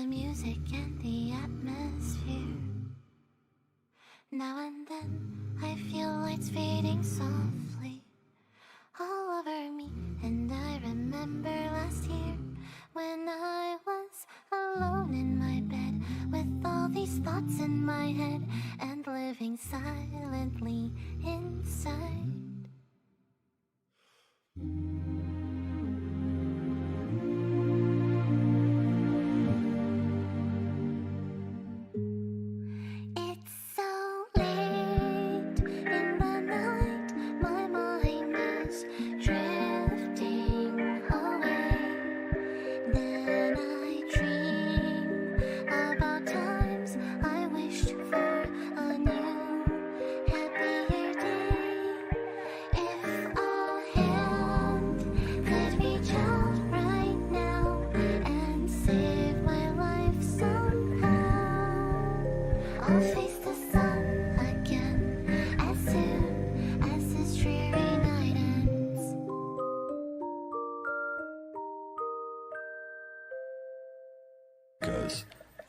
the music and the atmosphere. Now and then I feel lights fading softly all over me, and I remember last year when I was alone in my bed with all these thoughts in my head and living silently inside. It's so late in the night, my mind is drifting away. Then I dream about times I wished for a new, happier day. If a hand could reach out right now and save my life somehow, I'll face the sun again as soon as this dreary night ends. Cause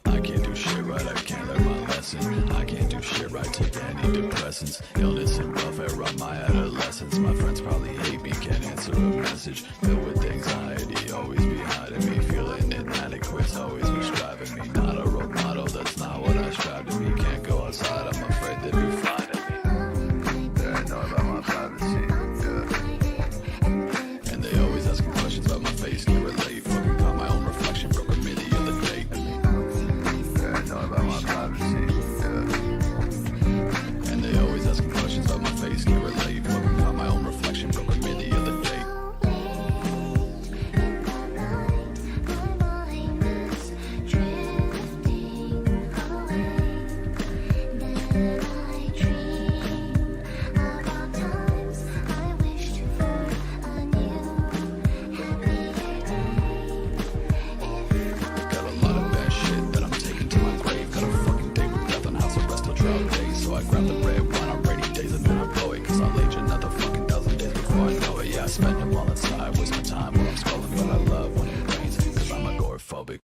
I can't do shit right, I can't learn my lesson. I can't do shit right, take antidepressants. Illness and welfare on my adolescence. My friends probably hate me, can't answer a message. Filled with anxiety, always behind me. Feeling inadequate, always what's driving me. Not a role model, that's not what I strive to be. Can't go outside, I'm afraid they'd be finding me. Paranoid about my privacy, yeah. And they always asking questions about my face, can't relate. Fucking caught my own reflection, broke a minute the other day. Paranoid about my privacy, yeah. And they always asking questions about my face, can't relate. Fucking caught my own reflection, broke a minute the other day. Got a lot of bad shit that I'm taking to my grave. Got a fucking date with death on house arrest till trial day. So I grab the red wine on rainy days and then I blow it. Cause I'll age another fucking dozen days before I know it. Yeah, I spend them all inside, waste my time when I'm scrolling. But I love when it rains, cause I'm agoraphobic.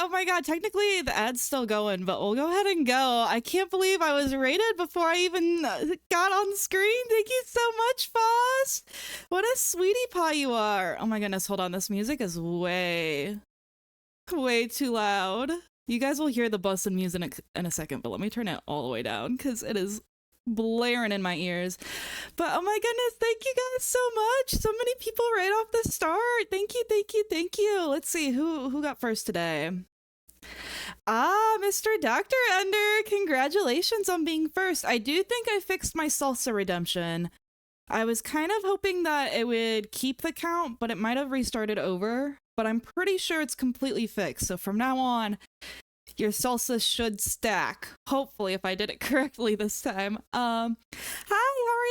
Oh my god, technically the ad's still going, but we'll go ahead and go. I can't believe I was rated before I even got on screen. Thank you so much, Foss. What a sweetie pie you are. Oh my goodness, hold on, this music is way too loud. You guys will hear the busted music in a second, but let me turn it all the way down because it is blaring in my ears. But oh my goodness, thank you guys so much. So many people right off the start. Thank you, thank you, thank you. Let's see who got first today. Mr. Dr. Ender, congratulations on being first. I do think I fixed my salsa redemption. I was kind of hoping that it would keep the count, but it might have restarted over. But I'm pretty sure it's completely fixed. So from now on, your salsa should stack. Hopefully, if I did it correctly this time. Hi,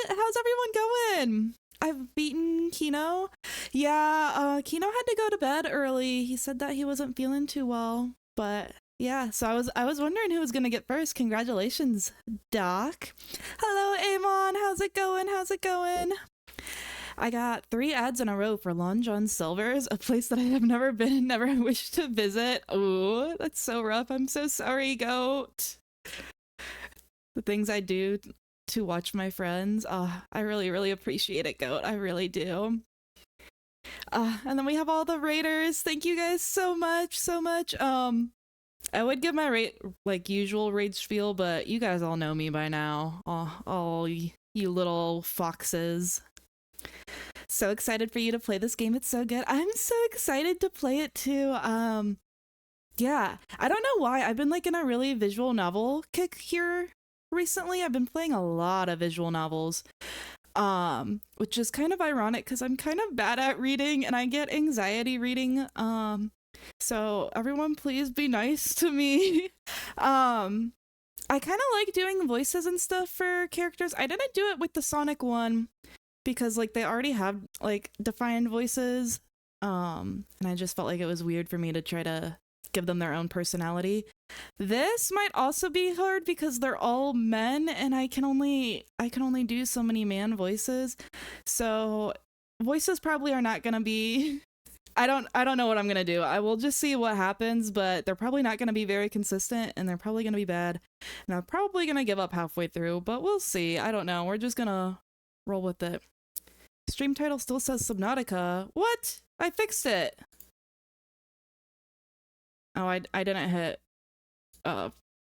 how's everyone going? I've beaten Kino. Yeah, Kino had to go to bed early. He said that he wasn't feeling too well. But yeah, so I was wondering who was gonna get first. Congratulations, Doc. Hello, Amon. How's it going? How's it going? I got 3 ads in a row for Long John Silver's, a place that I have never been and never wished to visit. Ooh, that's so rough. I'm so sorry, Goat. The things I do to watch my friends. I really, really appreciate it, Goat. I really do. And then we have all the raiders. Thank you guys so much, so much. I would give my usual raid spiel, but you guys all know me by now. All you little foxes. So excited for you to play this game. It's so good. I'm so excited to play it too. Yeah, I don't know why. I've been in a really visual novel kick here recently. I've been playing a lot of visual novels, which is kind of ironic because I'm kind of bad at reading and I get anxiety reading. So everyone please be nice to me. I kind of like doing voices and stuff for characters. I didn't do it with the Sonic one because they already have defined voices. And I just felt like it was weird for me to try to give them their own personality. This might also be hard because they're all men and I can only do so many man voices. So voices probably are not going to be I don't know what I'm going to do. I will just see what happens, but they're probably not going to be very consistent and they're probably going to be bad. And I'm probably going to give up halfway through, but we'll see. I don't know. We're just going to roll with it. Stream title still says Subnautica. What? I fixed it. Oh, I didn't hit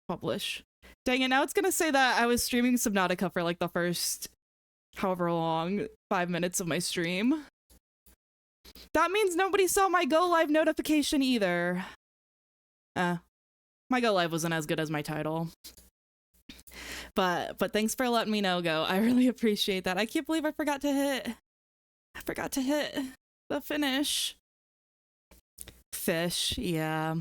publish. Dang it, now it's gonna say that I was streaming Subnautica for the first however long 5 minutes of my stream. That means nobody saw my go live notification either. My go live wasn't as good as my title. But thanks for letting me know, Go. I really appreciate that. I can't believe I forgot to hit the finish. Fish, yeah.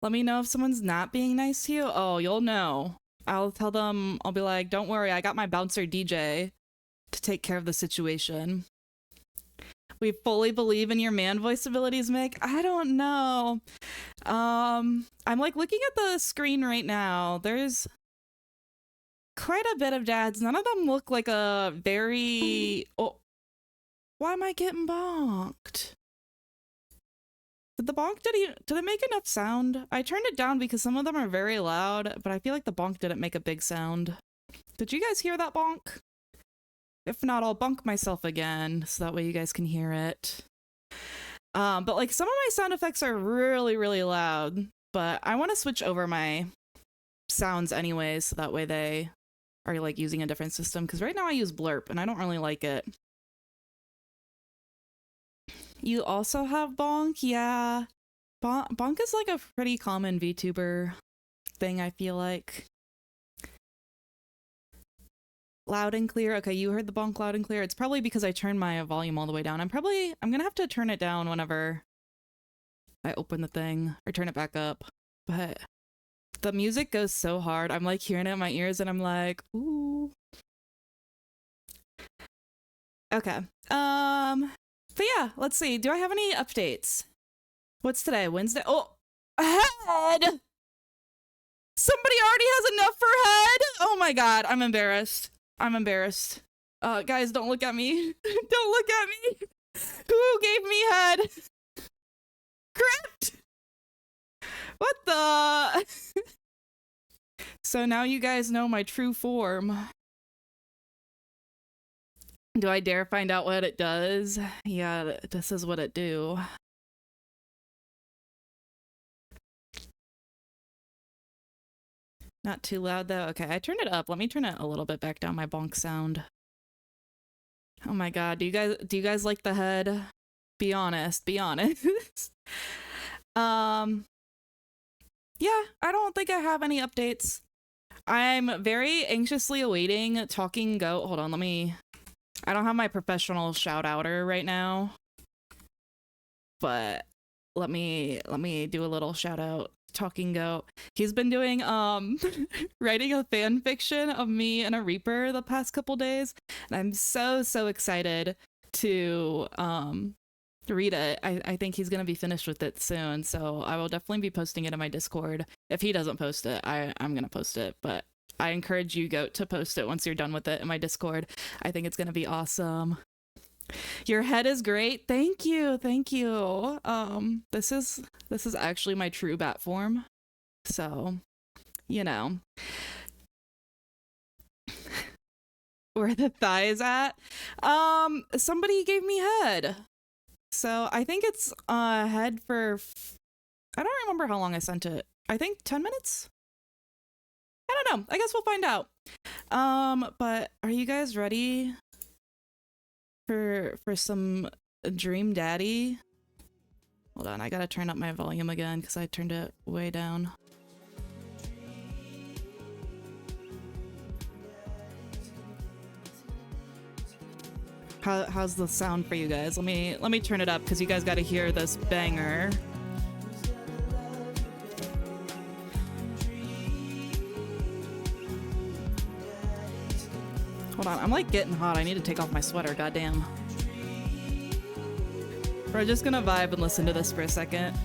Let me know if someone's not being nice to you. Oh, you'll know. I'll tell them, I'll be like, don't worry, I got my bouncer DJ to take care of the situation. We fully believe in your man voice abilities, Mick. I don't know. I'm looking at the screen right now. There's quite a bit of dads. None of them look like a very... Oh, why am I getting bonked? Did the bonk, did it make enough sound? I turned it down because some of them are very loud, but I feel like the bonk didn't make a big sound. Did you guys hear that bonk? If not, I'll bonk myself again, so that way you guys can hear it. But some of my sound effects are really, really loud, but I want to switch over my sounds anyways, so that way they are using a different system, because right now I use Blurp, and I don't really like it. You also have Bonk? Yeah. Bonk is a pretty common VTuber thing, I feel like. Loud and clear. Okay, you heard the bonk loud and clear. It's probably because I turned my volume all the way down. I'm gonna have to turn it down whenever I open the thing or turn it back up. But the music goes so hard. I'm hearing it in my ears and I'm like, ooh. Okay. But yeah, let's see. Do I have any updates? What's today? Wednesday? Oh, head! Somebody already has enough for head? Oh my god, I'm embarrassed. Guys, don't look at me. Don't look at me. Who gave me head? Crypt! What the? So now you guys know my true form. Do I dare find out what it does? Yeah, this is what it do. Not too loud though. Okay, I turned it up. Let me turn it a little bit back down, my bonk sound. Oh my god, do you guys like the head? Be honest, be honest. Yeah, I don't think I have any updates. I'm very anxiously awaiting Talking Goat. Hold on, I don't have my professional shout-outer right now, but let me do a little shout-out. Talking Goat. He's been doing writing a fan fiction of me and a Reaper the past couple days, and I'm so excited to read it. I think he's gonna be finished with it soon, so I will definitely be posting it in my Discord. If he doesn't post it, I'm gonna post it, but I encourage you, Goat, to post it once you're done with it in my Discord. I think it's gonna be awesome. Your head is great. Thank you. This is actually my true bat form. So you know. Where the thigh is at. Somebody gave me head. So I think it's head for, I don't remember how long I sent it. I think 10 minutes? I don't know. I guess we'll find out. But are you guys ready for some Dream Daddy? Hold on, I gotta turn up my volume again because I turned it way down. How's the sound for you guys? Let me turn it up because you guys got to hear this banger. Hold on, I'm like getting hot. I need to take off my sweater. Goddamn. We're just gonna vibe and listen to this for a second.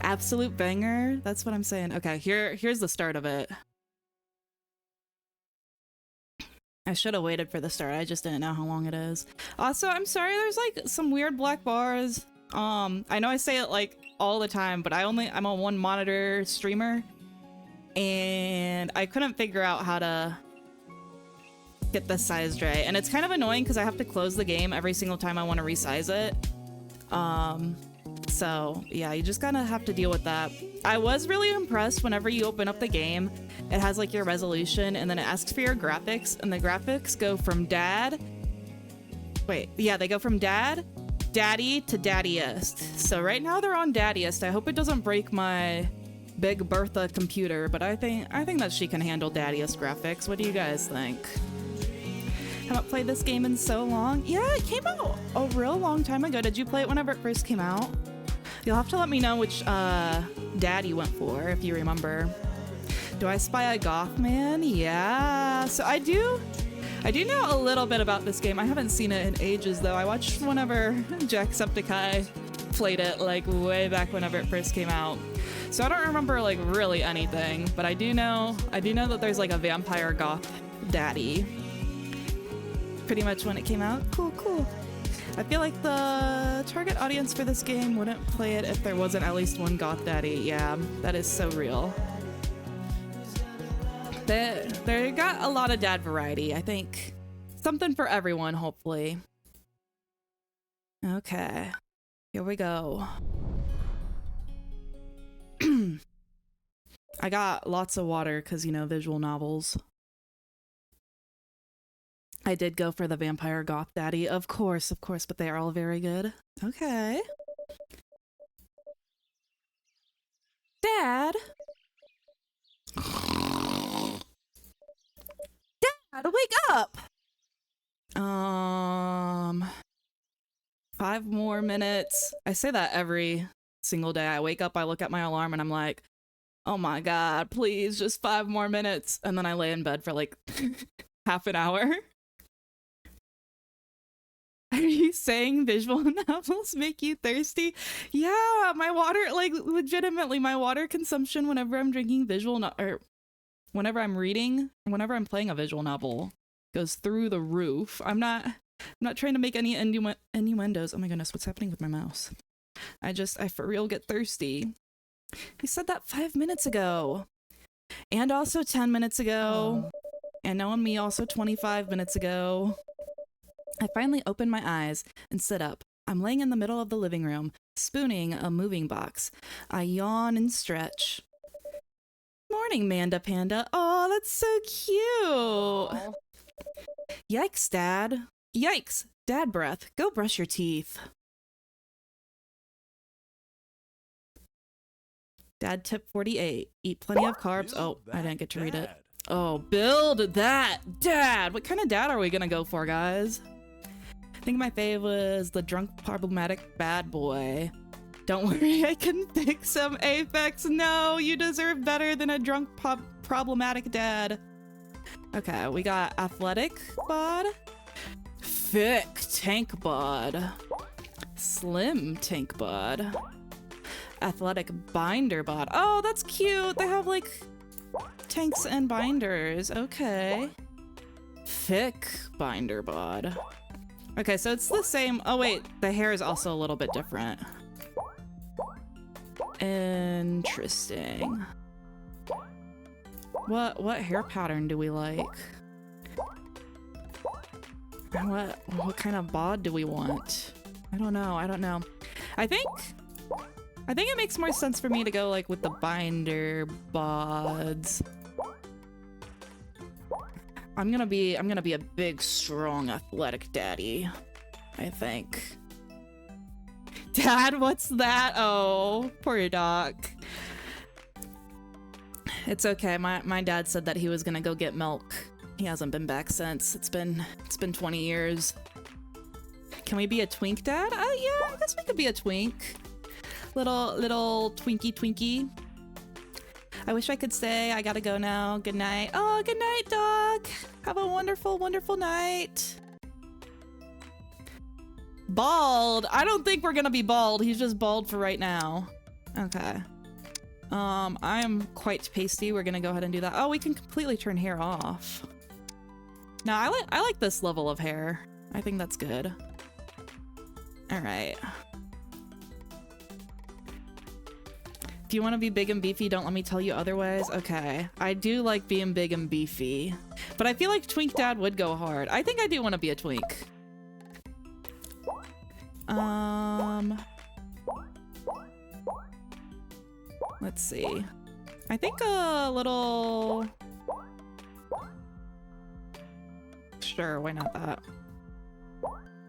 Absolute banger. That's what I'm saying. Okay, here's the start of it. I should have waited for the start. I just didn't know how long it is. Also, I'm sorry there's like some weird black bars. I know I say it like all the time, but I'm a one monitor streamer and I couldn't figure out how to get this sized right. And it's kind of annoying because I have to close the game every single time I want to resize it. So yeah, you just kind of have to deal with that. I was really impressed whenever you open up the game. It has like your resolution and then it asks for your graphics, and the graphics go from dad. Wait, yeah, they go from dad, daddy to daddiest. So right now they're on daddiest. I hope it doesn't break my Big Bertha computer, but I think that she can handle daddiest graphics. What do you guys think? Haven't played this game in so long. Yeah, it came out a real long time ago. Did you play it whenever it first came out? You'll have to let me know which dad you went for if you remember. Do I spy a goth man? Yeah. So I do know a little bit about this game. I haven't seen it in ages though. I watched whenever Jacksepticeye played it like way back whenever it first came out. So I don't remember like really anything, but I do know that there's like a vampire goth daddy. Pretty much when it came out. Cool. I feel like the target audience for this game wouldn't play it if there wasn't at least one goth daddy. Yeah, that is so real. They got a lot of dad variety. I think something for everyone, hopefully. Okay, here we go. I got lots of water because, you know, visual novels. I did go for the vampire goth daddy, of course, but they are all very good. Okay. Dad? Dad, wake up! 5 more minutes. I say that every single day. I wake up, I look at my alarm, and I'm like, oh my god, please, just 5 more minutes. And then I lay in bed for like half an hour. Are you saying visual novels make you thirsty? Yeah, my water, like legitimately, my water consumption whenever I'm drinking or whenever I'm reading, whenever I'm playing a visual novel goes through the roof. I'm not trying to make any innuendos. Oh my goodness, what's happening with my mouse? I for real get thirsty. He said that 5 minutes ago. And also 10 minutes ago. And knowing me also 25 minutes ago. I finally open my eyes and sit up. I'm laying in the middle of the living room, spooning a moving box. I yawn and stretch. Morning, Manda Panda. Oh, that's so cute. Yikes, Dad. Yikes. Dad breath. Go brush your teeth. Dad tip 48. Eat plenty of carbs. Oh, I didn't get to read it. Oh, build that. Dad. What kind of dad are we gonna go for, guys? I think my fave was the drunk problematic bad boy. Don't worry, I can fix some Apex. No, you deserve better than a drunk problematic dad. Okay, we got athletic bod, thick tank bod, slim tank bod, athletic binder bod. Oh, that's cute. They have like tanks and binders. Okay. Thick binder bod. Okay, so it's the same. Oh wait, the hair is also a little bit different. Interesting. What hair pattern do we like? What kind of bod do we want? I don't know. I think it makes more sense for me to go like with the binder bods. I'm gonna be a big, strong, athletic daddy, I think. Dad, what's that? Oh, poor Doc. It's okay. My dad said that he was gonna go get milk. He hasn't been back since. It's been 20 years. Can we be a twink, Dad? Yeah, I guess we could be a twink. Little twinkie. I wish I could say I gotta go now. Good night. Oh, good night, Doc. Have a wonderful, wonderful night. Bald. I don't think we're gonna be bald. He's just bald for right now. Okay. I am quite pasty. We're gonna go ahead and do that. Oh, we can completely turn hair off. No, I like this level of hair. I think that's good. All right. If you want to be big and beefy, don't let me tell you otherwise. Okay. I do like being big and beefy, but I feel like Twink Dad would go hard. I think I do want to be a twink. Let's see. I think a little... Sure, why not that?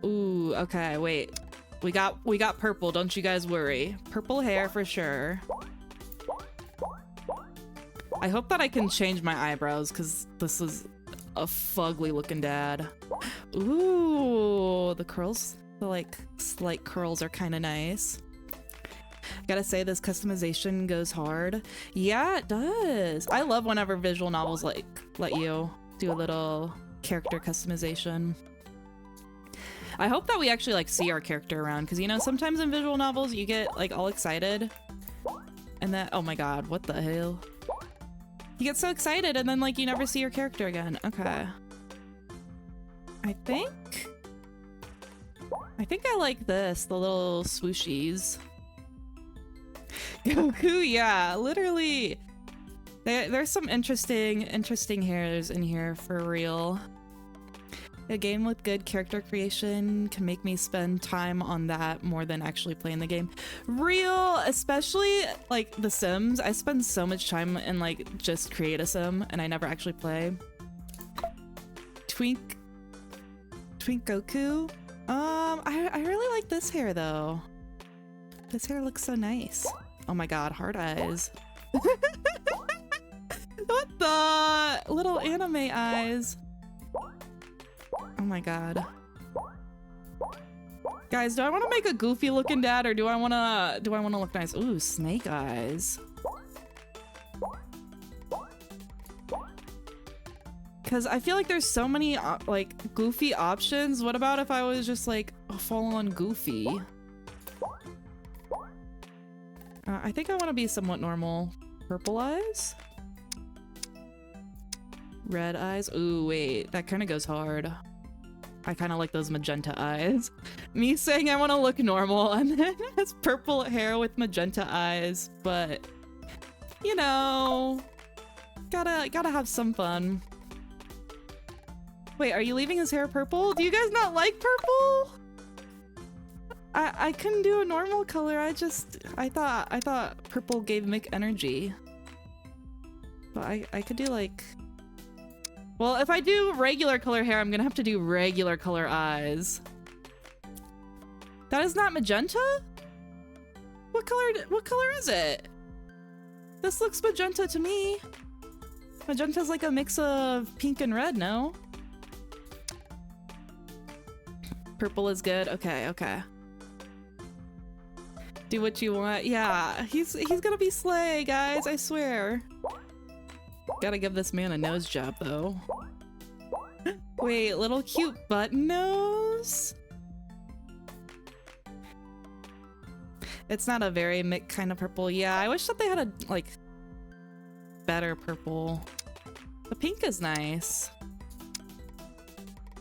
Ooh, okay, wait. We got purple, don't you guys worry. Purple hair for sure. I hope that I can change my eyebrows, because this is a fugly looking dad. Ooh, the curls, the like slight curls are kind of nice. Gotta say, this customization goes hard. Yeah, it does. I love whenever visual novels like let you do a little character customization. I hope that we actually like see our character around, because you know, sometimes in visual novels you get like all excited and then, oh my god, what the hell? You get so excited and then like you never see your character again. Okay. I think I like this, the little swooshies. Goku, yeah, literally. There's some interesting hairs in here for real. A game with good character creation can make me spend time on that more than actually playing the game. Real, especially like The Sims. I spend so much time in like just create a sim and I never actually play. Twink Goku. I really like this hair though. This hair looks so nice. Oh my god, hard eyes. What the? Little anime eyes. Oh my god. Guys, do I want to make a goofy looking dad or do I want to look nice? Ooh, snake eyes. Cuz I feel like there's so many like goofy options. What about if I was just like full on goofy? I think I want to be somewhat normal. Purple eyes? Red eyes? Ooh, wait, that kind of goes hard. I kind of like those magenta eyes. Me saying I want to look normal and then has purple hair with magenta eyes, but you know, gotta have some fun. Wait, are you leaving his hair purple? Do you guys not like purple? I couldn't do a normal color. I thought purple gave Mick energy. But I could do like... Well, if I do regular color hair, I'm gonna have to do regular color eyes. That is not magenta? What color is it? This looks magenta to me. Magenta's like a mix of pink and red, no? Purple is good. Okay. Do what you want. Yeah, he's gonna be slay, guys, I swear. Gotta give this man a nose job, though. Wait, little cute button nose? It's not a very Mick kind of purple. Yeah, I wish that they had a, like, better purple. The pink is nice.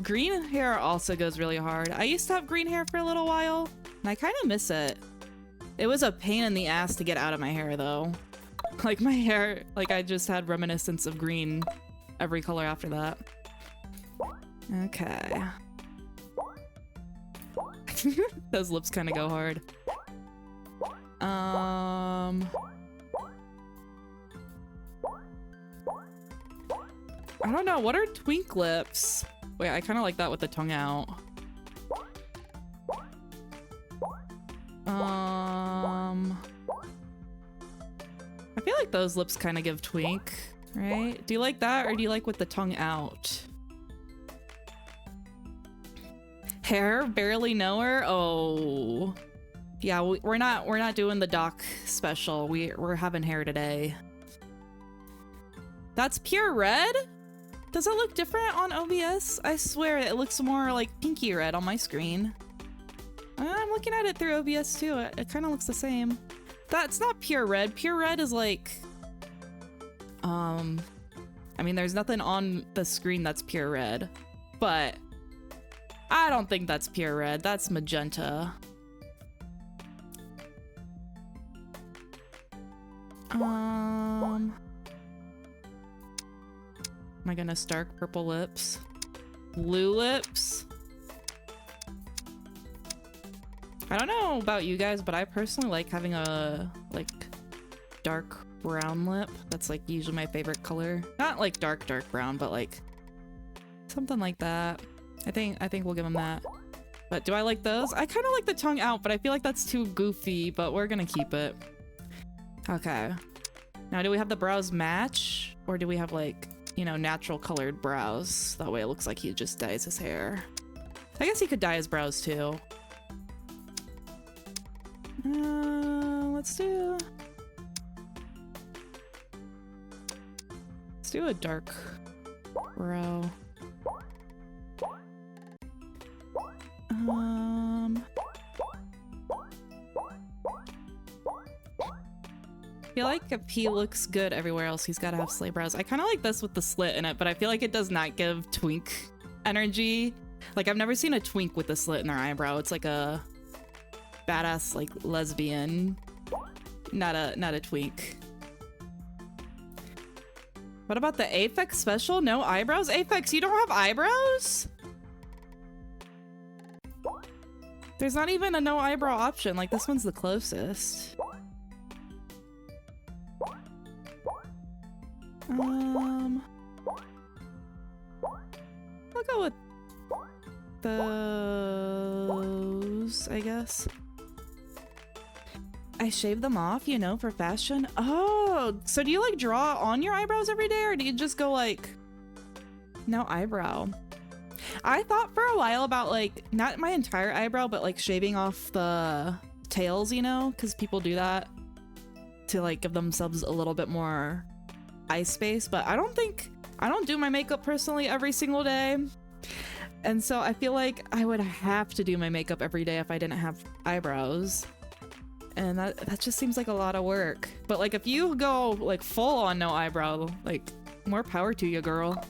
Green hair also goes really hard. I used to have green hair for a little while, and I kind of miss it. It was a pain in the ass to get out of my hair though. Like my hair, like I just had reminiscence of green every color after that. Okay. Those lips kind of go hard. I don't know. What are twink lips? Wait, I kind of like that with the tongue out. I feel like those lips kind of give twink, right? Do you like that, or do you like with the tongue out? Hair, barely know her. Oh, yeah. We're not doing the doc special. We're having hair today. That's pure red. Does it look different on OBS? I swear it looks more like pinky red on my screen. I'm looking at it through OBS too. It kind of looks the same. That's not pure red. Pure red is like, I mean, there's nothing on the screen that's pure red, but I don't think that's pure red. That's magenta. My goodness, dark purple lips. Blue lips. I don't know about you guys, but I personally like having a, like, dark brown lip. That's, like, usually my favorite color. Not, like, dark brown, but, like, something like that. I think we'll give them that. But do I like those? I kind of like the tongue out, but I feel like that's too goofy, but we're gonna keep it. Okay. Now, do we have the brows match? Or do we have, like, you know, natural colored brows? That way it looks like he just dyes his hair. I guess he could dye his brows, too. Let's do a dark brow. I feel like if he looks good everywhere else, he's got to have sleigh brows. I kind of like this with the slit in it, but I feel like it does not give twink energy. Like, I've never seen a twink with a slit in their eyebrow. It's like a badass, like, lesbian, not a twink. What about the Aphex special? No eyebrows? Aphex, you don't have eyebrows? There's not even a no eyebrow option. Like, this one's the closest. I'll go with those, I guess. I shave them off, you know, for fashion. Oh, so do you like draw on your eyebrows every day, or do you just go like no eyebrow? I thought for a while about like not my entire eyebrow, but like shaving off the tails, you know, because people do that to like give themselves a little bit more eye space. But I don't do my makeup personally every single day, and so I feel like I would have to do my makeup every day if I didn't have eyebrows. And that just seems like a lot of work. But like if you go like full on no eyebrow, like more power to you, girl.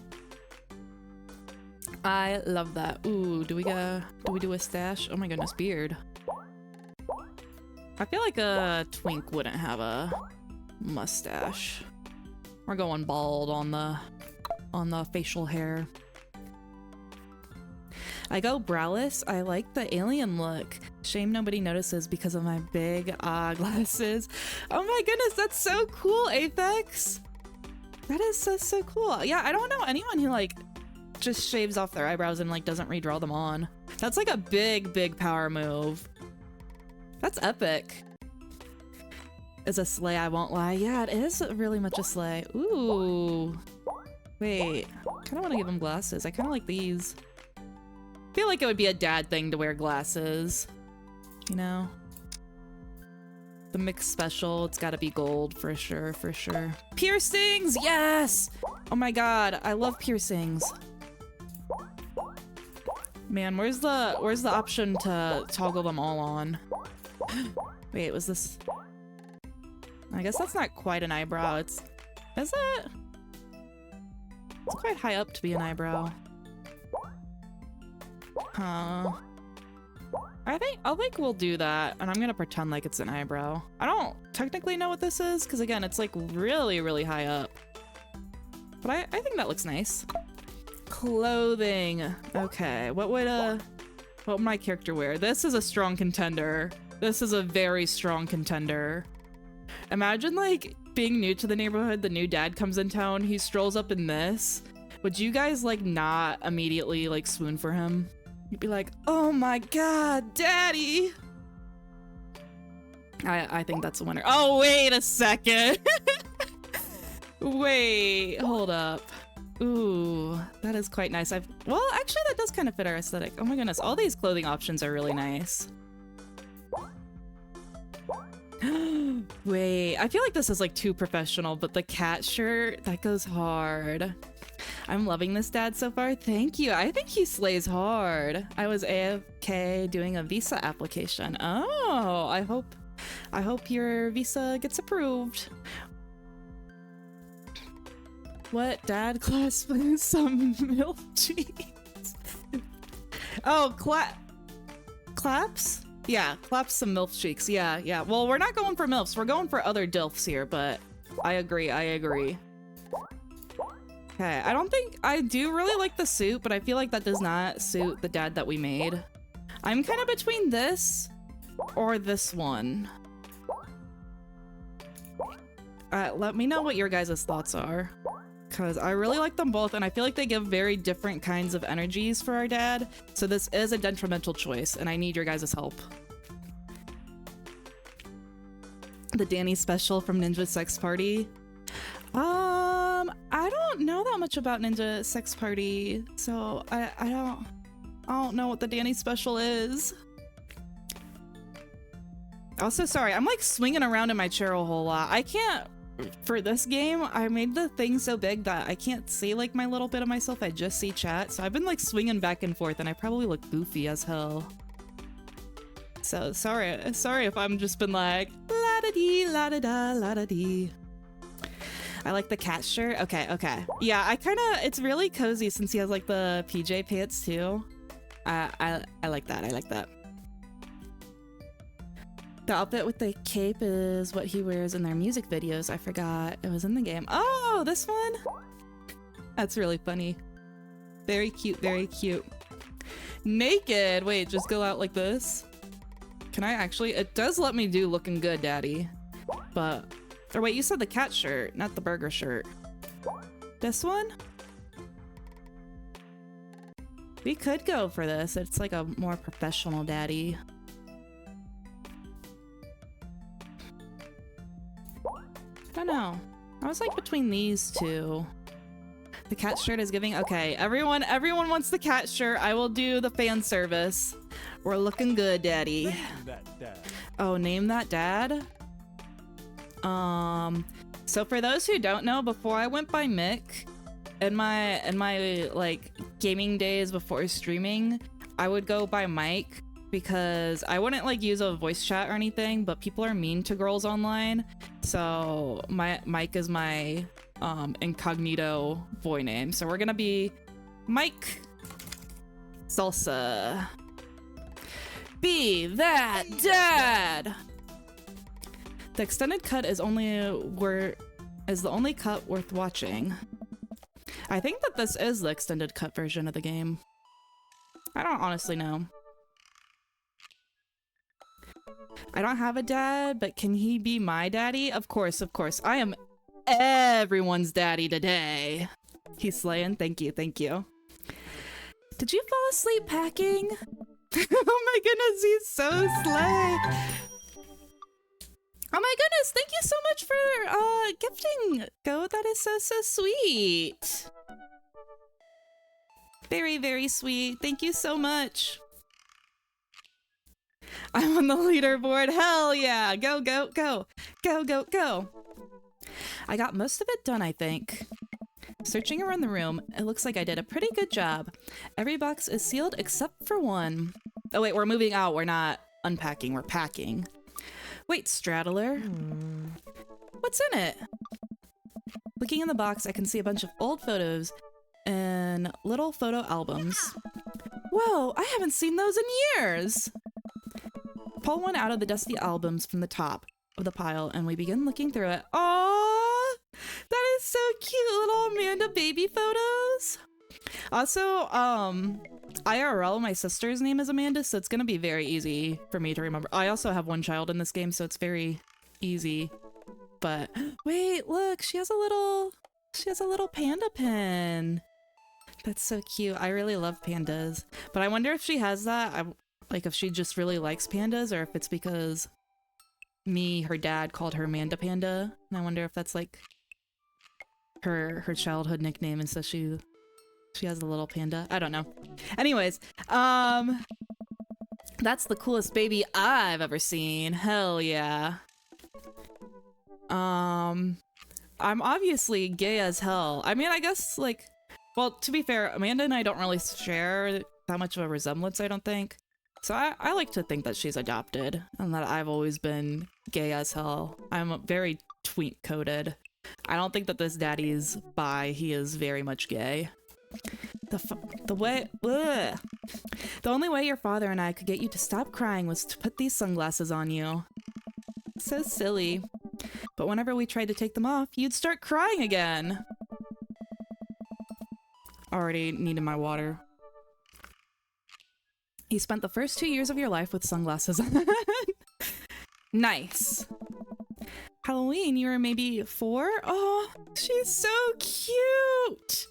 I love that. Ooh, do we do a stash? Oh my goodness, beard. I feel like a twink wouldn't have a mustache. We're going bald on the facial hair. I go browless. I like the alien look. Shame nobody notices because of my big glasses. Oh my goodness, that's so cool, Aphex. That is so cool. Yeah, I don't know anyone who like just shaves off their eyebrows and like doesn't redraw them on. That's like a big power move. That's epic. It's a sleigh, I won't lie. Yeah, it is really much a sleigh. Ooh. Wait, I kind of want to give him glasses. I kind of like these. I feel like it would be a dad thing to wear glasses, you know? The mixed special, it's gotta be gold for sure, for sure. Piercings, yes! Oh my god, I love piercings. Man, where's the option to toggle them all on? Wait, was this? I guess that's not quite an eyebrow. Is it? It's quite high up to be an eyebrow. Huh. I think we'll do that, and I'm gonna pretend like it's an eyebrow. I don't technically know what this is, because again, it's like really, really high up. But I think that looks nice. Clothing. Okay, what would my character wear? This is a strong contender. This is a very strong contender. Imagine like being new to the neighborhood, the new dad comes in town, he strolls up in this. Would you guys like not immediately like swoon for him? You'd be like, oh my god, daddy! I think that's a winner. Oh, wait a second! Wait, hold up. Ooh, that is quite nice. Well, actually that does kind of fit our aesthetic. Oh my goodness, all these clothing options are really nice. Wait, I feel like this is like too professional, but the cat shirt, that goes hard. I'm loving this dad so far. Thank you. I think he slays hard. I was AFK doing a visa application. Oh, I hope your visa gets approved. What dad cosplays some milk cheese? Oh, claps? Yeah, claps some MILF cheeks. Yeah. Well, we're not going for MILFs. We're going for other DILFs here, but I agree. Okay, I do really like the suit, but I feel like that does not suit the dad that we made. I'm kind of between this or this one. Let me know what your guys' thoughts are, because I really like them both, and I feel like they give very different kinds of energies for our dad, so this is a detrimental choice, and I need your guys' help. The Danny special from Ninja Sex Party. I don't know that much about Ninja Sex Party, so I don't know what the Danny special is. Also, sorry, I'm like swinging around in my chair a whole lot. I can't, for this game, I made the thing so big that I can't see like my little bit of myself, I just see chat, so I've been like swinging back and forth, and I probably look goofy as hell. So sorry if I'm just been like la-da-dee, la-da-da, la-da-dee. I like the cat shirt. Okay. Yeah, it's really cozy since he has like the PJ pants too. I like that. The outfit with the cape is what he wears in their music videos. I forgot it was in the game. Oh, this one? That's really funny. Very cute, very cute. Naked. Wait, just go out like this? Can I actually? It does let me do looking good, daddy. But, or wait, you said the cat shirt, not the burger shirt. This one? We could go for this. It's like a more professional daddy. I don't know. I was like between these two. The cat shirt is giving. Okay, everyone wants the cat shirt. I will do the fan service. We're looking good, daddy. Name that dad. Oh, name that dad? So for those who don't know, before I went by Mick, in my like gaming days before streaming, I would go by Mike because I wouldn't like use a voice chat or anything, but people are mean to girls online. So Mike is my incognito boy name. So we're gonna be Mike Salsa. Be that dad. The extended cut is the only cut worth watching. I think that this is the extended cut version of the game. I don't honestly know. I don't have a dad, but can he be my daddy? Of course. I am everyone's daddy today. He's slaying. Thank you. Did you fall asleep packing? Oh my goodness, he's so slay. Oh my goodness, thank you so much for gifting, Go. That is so sweet. Very, very sweet. Thank you so much. I'm on the leaderboard. Hell yeah. Go. I got most of it done, I think. Searching around the room, it looks like I did a pretty good job. Every box is sealed except for one. Oh wait, we're moving out. We're not unpacking, we're packing. Wait, Straddler. What's in it? Looking in the box, I can see a bunch of old photos and little photo albums. Whoa, I haven't seen those in years. pull one out of the dusty albums from the top of the pile, and we begin looking through it. Aww! That is so cute, little Amanda baby photos. Also, IRL, my sister's name is Amanda, so it's gonna be very easy for me to remember. I also have one child in this game, so it's very easy. But wait, look, she has a little panda pin. That's so cute. I really love pandas. But I wonder if she has that, like if she just really likes pandas, or if it's because her dad called her Amanda Panda. And I wonder if that's like her childhood nickname, and so she has a little panda. I don't know. Anyways, that's the coolest baby I've ever seen. Hell yeah. I'm obviously gay as hell. I mean, I guess, like, well, to be fair, Amanda and I don't really share that much of a resemblance, I don't think. So I like to think that she's adopted, and that I've always been gay as hell. I'm very twink-coded. I don't think that this daddy's bi. He is very much gay. The only way your father and I could get you to stop crying was to put these sunglasses on you. So silly. But whenever we tried to take them off, you'd start crying again. Already needed my water. You spent the first 2 years of your life with sunglasses on. Nice. Halloween, you were maybe 4? Oh, she's so cute!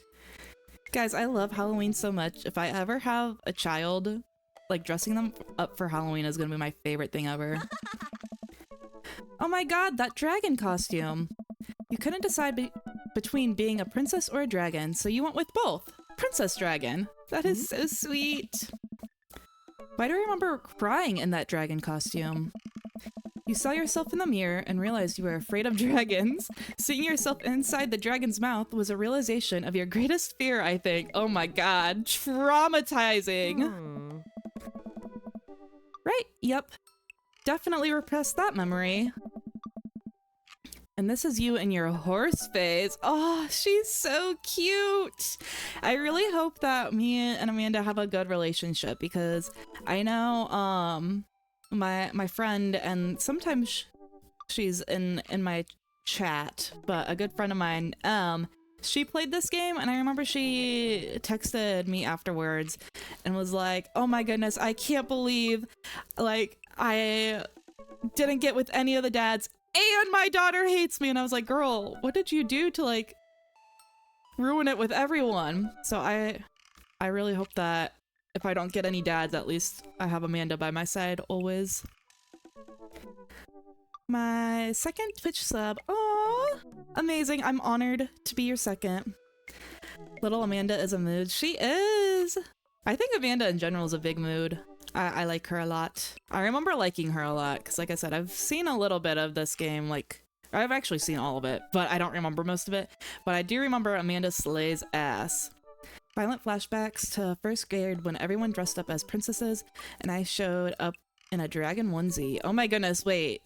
Guys, I love Halloween so much. If I ever have a child, like, dressing them up for Halloween is gonna be my favorite thing ever. Oh my god, that dragon costume! You couldn't decide between being a princess or a dragon, so you went with both. Princess Dragon. That is so sweet. Why do I remember crying in that dragon costume? You saw yourself in the mirror and realized you were afraid of dragons. Seeing yourself inside the dragon's mouth was a realization of your greatest fear, I think. Oh my god, traumatizing. Right, yep. Definitely repressed that memory. And this is you in your horse phase. Oh, she's so cute. I really hope that me and Amanda have a good relationship, because I know my friend, and sometimes she's in my chat, but a good friend of mine, she played this game, and I remember she texted me afterwards and was like, oh my goodness, I can't believe, like, I didn't get with any of the dads, and my daughter hates me. And I was like, girl, what did you do to, like, ruin it with everyone? So I really hope that if I don't get any dads, at least I have Amanda by my side always. My second Twitch sub. Aww, amazing. I'm honored to be your second. Little Amanda is a mood. She is. I think Amanda in general is a big mood. I like her a lot. I remember liking her a lot because, like I said, I've seen a little bit of this game. Like, I've actually seen all of it, but I don't remember most of it. But I do remember Amanda slays ass. Violent flashbacks to first grade when everyone dressed up as princesses and I showed up in a dragon onesie. Oh my goodness, wait.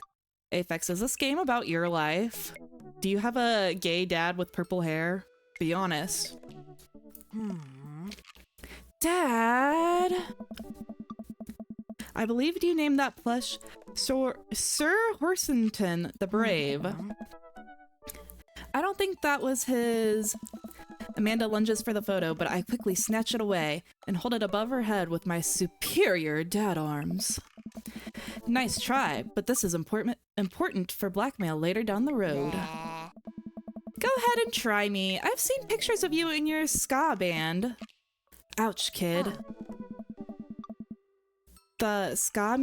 Aphex, is this game about your life? Do you have a gay dad with purple hair? Be honest. Dad? I believed you named that plush Sir Horsington the Brave. I don't think that was his. Amanda lunges for the photo, but I quickly snatch it away and hold it above her head with my superior dad arms. Nice try, but this is important for blackmail later down the road. Go ahead and try me. I've seen pictures of you in your ska band. Ouch, kid. The Ska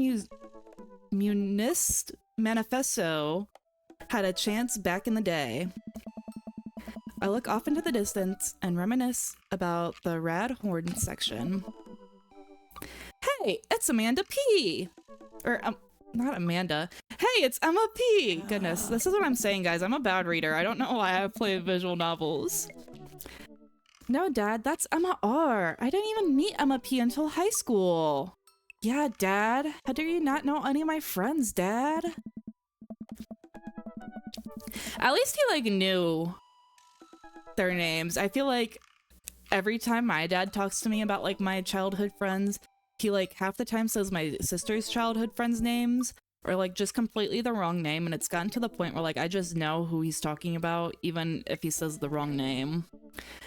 Munist Manifesto had a chance back in the day. I look off into the distance and reminisce about the Rad Horn section. Hey, it's Amanda P! Or, not Amanda. Hey, it's Emma P! Goodness, this is what I'm saying, guys. I'm a bad reader. I don't know why I play visual novels. No, Dad, that's Emma R. I didn't even meet Emma P until high school. Yeah, Dad. How do you not know any of my friends, Dad? At least he, like, knew their names. I feel like every time my dad talks to me about, like, my childhood friends, he like half the time says my sister's childhood friends' names or like just completely the wrong name, and it's gotten to the point where like I just know who he's talking about even if he says the wrong name.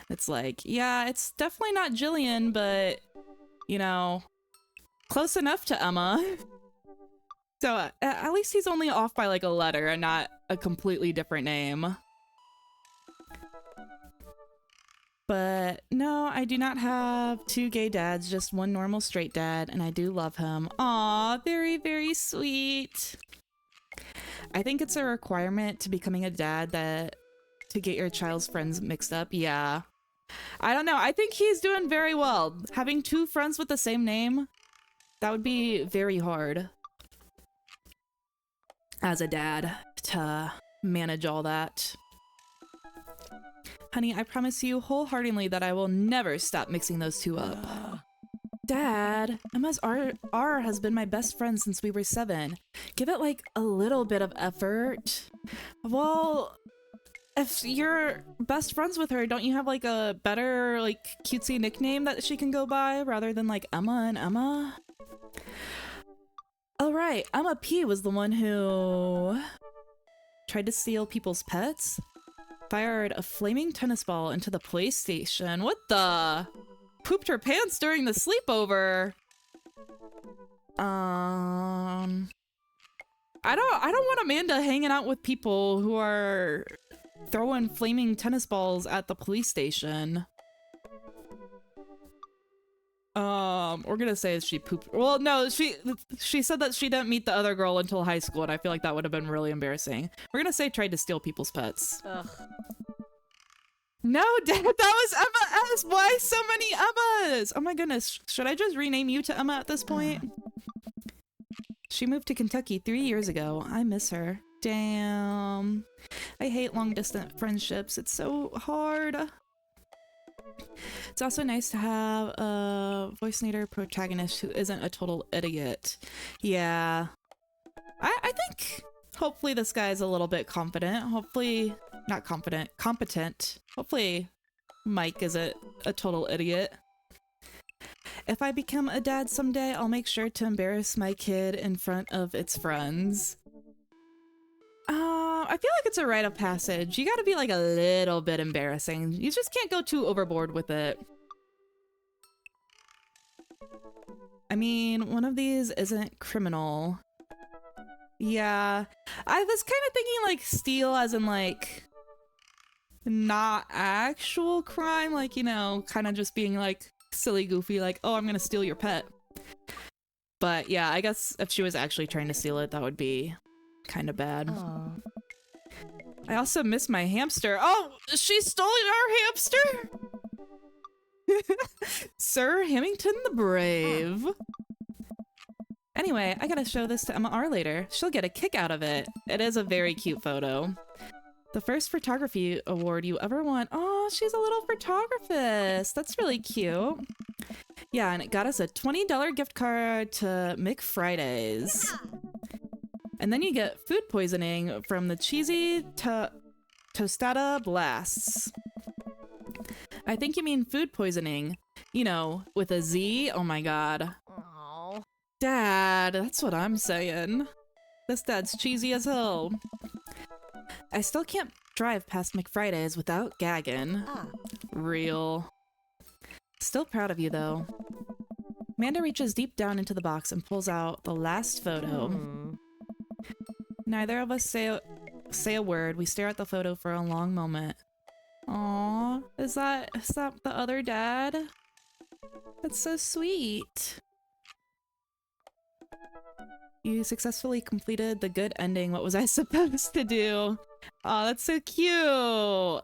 It's like, yeah, it's definitely not Jillian, but you know, close enough to Emma. So at least he's only off by like a letter and not a completely different name. But no, I do not have two gay dads, just one normal straight dad, and I do love him. Aw, very, very sweet. I think it's a requirement to becoming a dad that to get your child's friends mixed up. Yeah. I don't know. I think he's doing very well. Having two friends with the same name, that would be very hard as a dad to manage all that. Honey, I promise you wholeheartedly that I will never stop mixing those two up. Dad, Emma's R has been my best friend since we were 7. Give it like a little bit of effort. Well, if you're best friends with her, don't you have like a better like cutesy nickname that she can go by rather than like Emma and Emma? Oh right, Emma P was the one who tried to steal people's pets. Fired a flaming tennis ball into the PlayStation. What the? Pooped her pants during the sleepover. I don't want Amanda hanging out with people who are throwing flaming tennis balls at the police station. We're gonna say she pooped. Well, no, she said that she didn't meet the other girl until high school, and I feel like that would have been really embarrassing. We're gonna say tried to steal people's pets. Ugh. No, Dad, that was Emma S. Why so many Emmas? Oh my goodness, should I just rename you to Emma at this point? She moved to Kentucky 3 years ago. I miss her. Damn. I hate long distance friendships. It's so hard. It's also nice to have a voice nader protagonist who isn't a total idiot. Yeah. I think hopefully this guy's a little bit confident. Hopefully, not confident, competent. Hopefully Mike isn't a total idiot. If I become a dad someday, I'll make sure to embarrass my kid in front of its friends. I feel like it's a rite of passage. You gotta be like a little bit embarrassing. You just can't go too overboard with it. I mean, one of these isn't criminal. Yeah. I was kind of thinking like steal as in like not actual crime, like, you know, kind of just being like silly goofy, like, oh, I'm gonna steal your pet. But yeah, I guess if she was actually trying to steal it, that would be kind of bad. Aww. I also miss my hamster. Oh, she stole our hamster? Sir Hamilton the Brave. Anyway, I gotta show this to Emma R later. She'll get a kick out of it. It is a very cute photo. The first photography award you ever won. Oh, she's a little photographist. That's really cute. Yeah, and it got us a $20 gift card to McFridays. And then you get food poisoning from the cheesy tostada blasts. I think you mean food poisoning. You know, with a Z. Oh my god. Aww. Dad, that's what I'm saying. This dad's cheesy as hell. I still can't drive past McFridays without gagging. Real. Still proud of you, though. Amanda reaches deep down into the box and pulls out the last photo. Neither of us say a word. We stare at the photo for a long moment. Aww, is that the other dad? That's so sweet. You successfully completed the good ending. What was I supposed to do? Oh, that's so cute.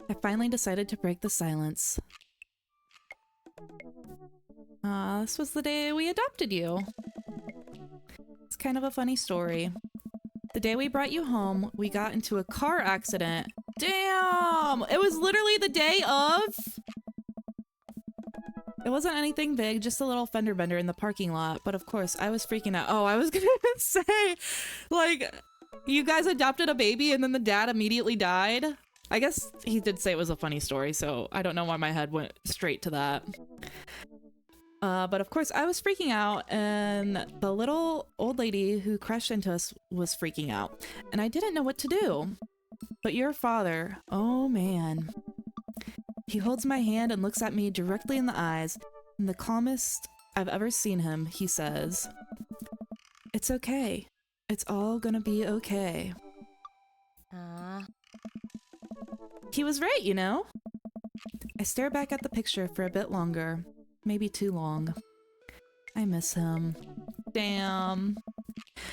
I finally decided to break the silence. This was the day we adopted you. It's kind of a funny story. The day we brought you home, we got into a car accident. Damn! It was literally the day of... It wasn't anything big, just a little fender bender in the parking lot, but of course, I was freaking out. Oh, I was gonna say, like, you guys adopted a baby and then the dad immediately died? I guess he did say it was a funny story, so I don't know why my head went straight to that. But of course, I was freaking out, and the little old lady who crashed into us was freaking out, and I didn't know what to do. But your father, oh man. He holds my hand and looks at me directly in the eyes. In the calmest I've ever seen him, he says, "It's okay. It's all gonna be okay." He was right, you know? I stare back at the picture for a bit longer. Maybe too long. I miss him. Damn.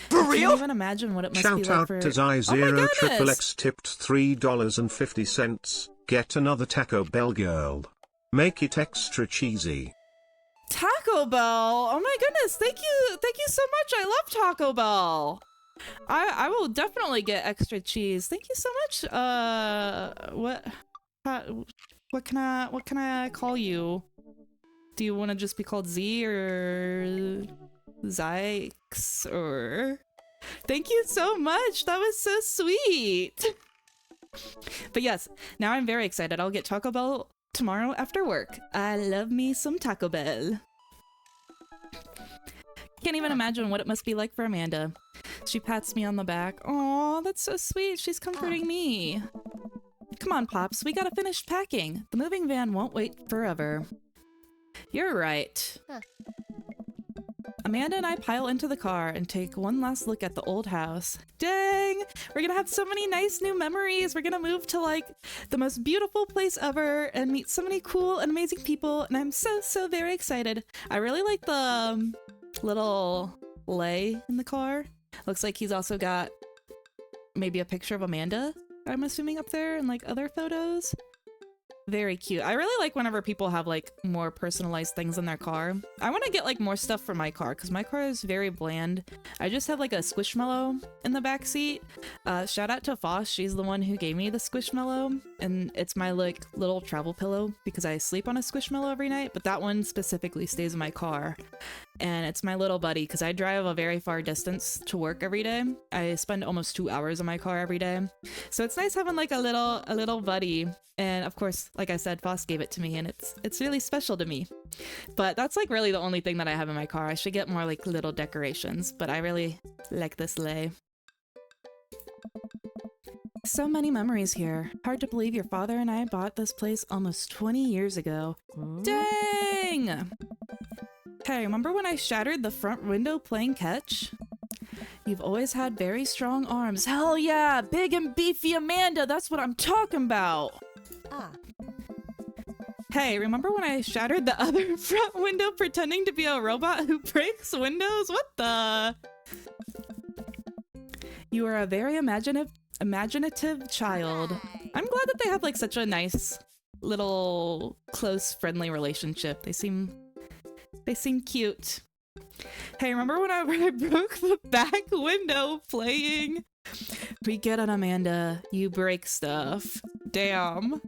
For I can't real? even imagine what it must be Shout like out for... to Oh my Zy0 Triple goodness! X tipped $3.50. Get another Taco Bell girl. Make it extra cheesy. Taco Bell! Oh my goodness, thank you so much. I love Taco Bell. I will definitely get extra cheese. Thank you so much. What can I call you? Do you want to just be called Z or Zykes or? Thank you so much. That was so sweet. But yes, now I'm very excited. I'll get Taco Bell tomorrow after work. I love me some Taco Bell. Can't even imagine what it must be like for Amanda. She pats me on the back. Aw, that's so sweet. She's comforting me. Come on, Pops. We gotta finish packing. The moving van won't wait forever. You're right. Amanda and I pile into the car and take one last look at the old house. Dang! We're gonna have so many nice new memories. We're gonna move to like the most beautiful place ever and meet so many cool and amazing people, and I'm so very excited. I really like the little lay in the car. Looks like he's also got maybe a picture of Amanda, I'm assuming, up there, and like other photos. Very cute. I really like whenever people have like more personalized things in their car. I want to get like more stuff for my car because my car is very bland. I just have like a Squishmallow in the back seat. Shout out to Foss. She's the one who gave me the Squishmallow, and it's my like little travel pillow because I sleep on a Squishmallow every night, but that one specifically stays in my car. And it's my little buddy because I drive a very far distance to work every day. I spend almost 2 hours in my car every day. So it's nice having like a little buddy. And of course, like I said, Foss gave it to me, and it's really special to me. But that's like really the only thing that I have in my car. I should get more like little decorations, but I really like this lay. So many memories here. Hard to believe your father and I bought this place almost 20 years ago. Dang! Hey, remember when I shattered the front window playing catch? You've always had very strong arms. Hell yeah! Big and beefy Amanda, that's what I'm talking about! Hey, remember when I shattered the other front window pretending to be a robot who breaks windows? What the? You are a very imaginative child. I'm glad that they have like such a nice little close friendly relationship. They seem cute. Hey, remember when I broke the back window playing? We get it, Amanda. You break stuff. Damn.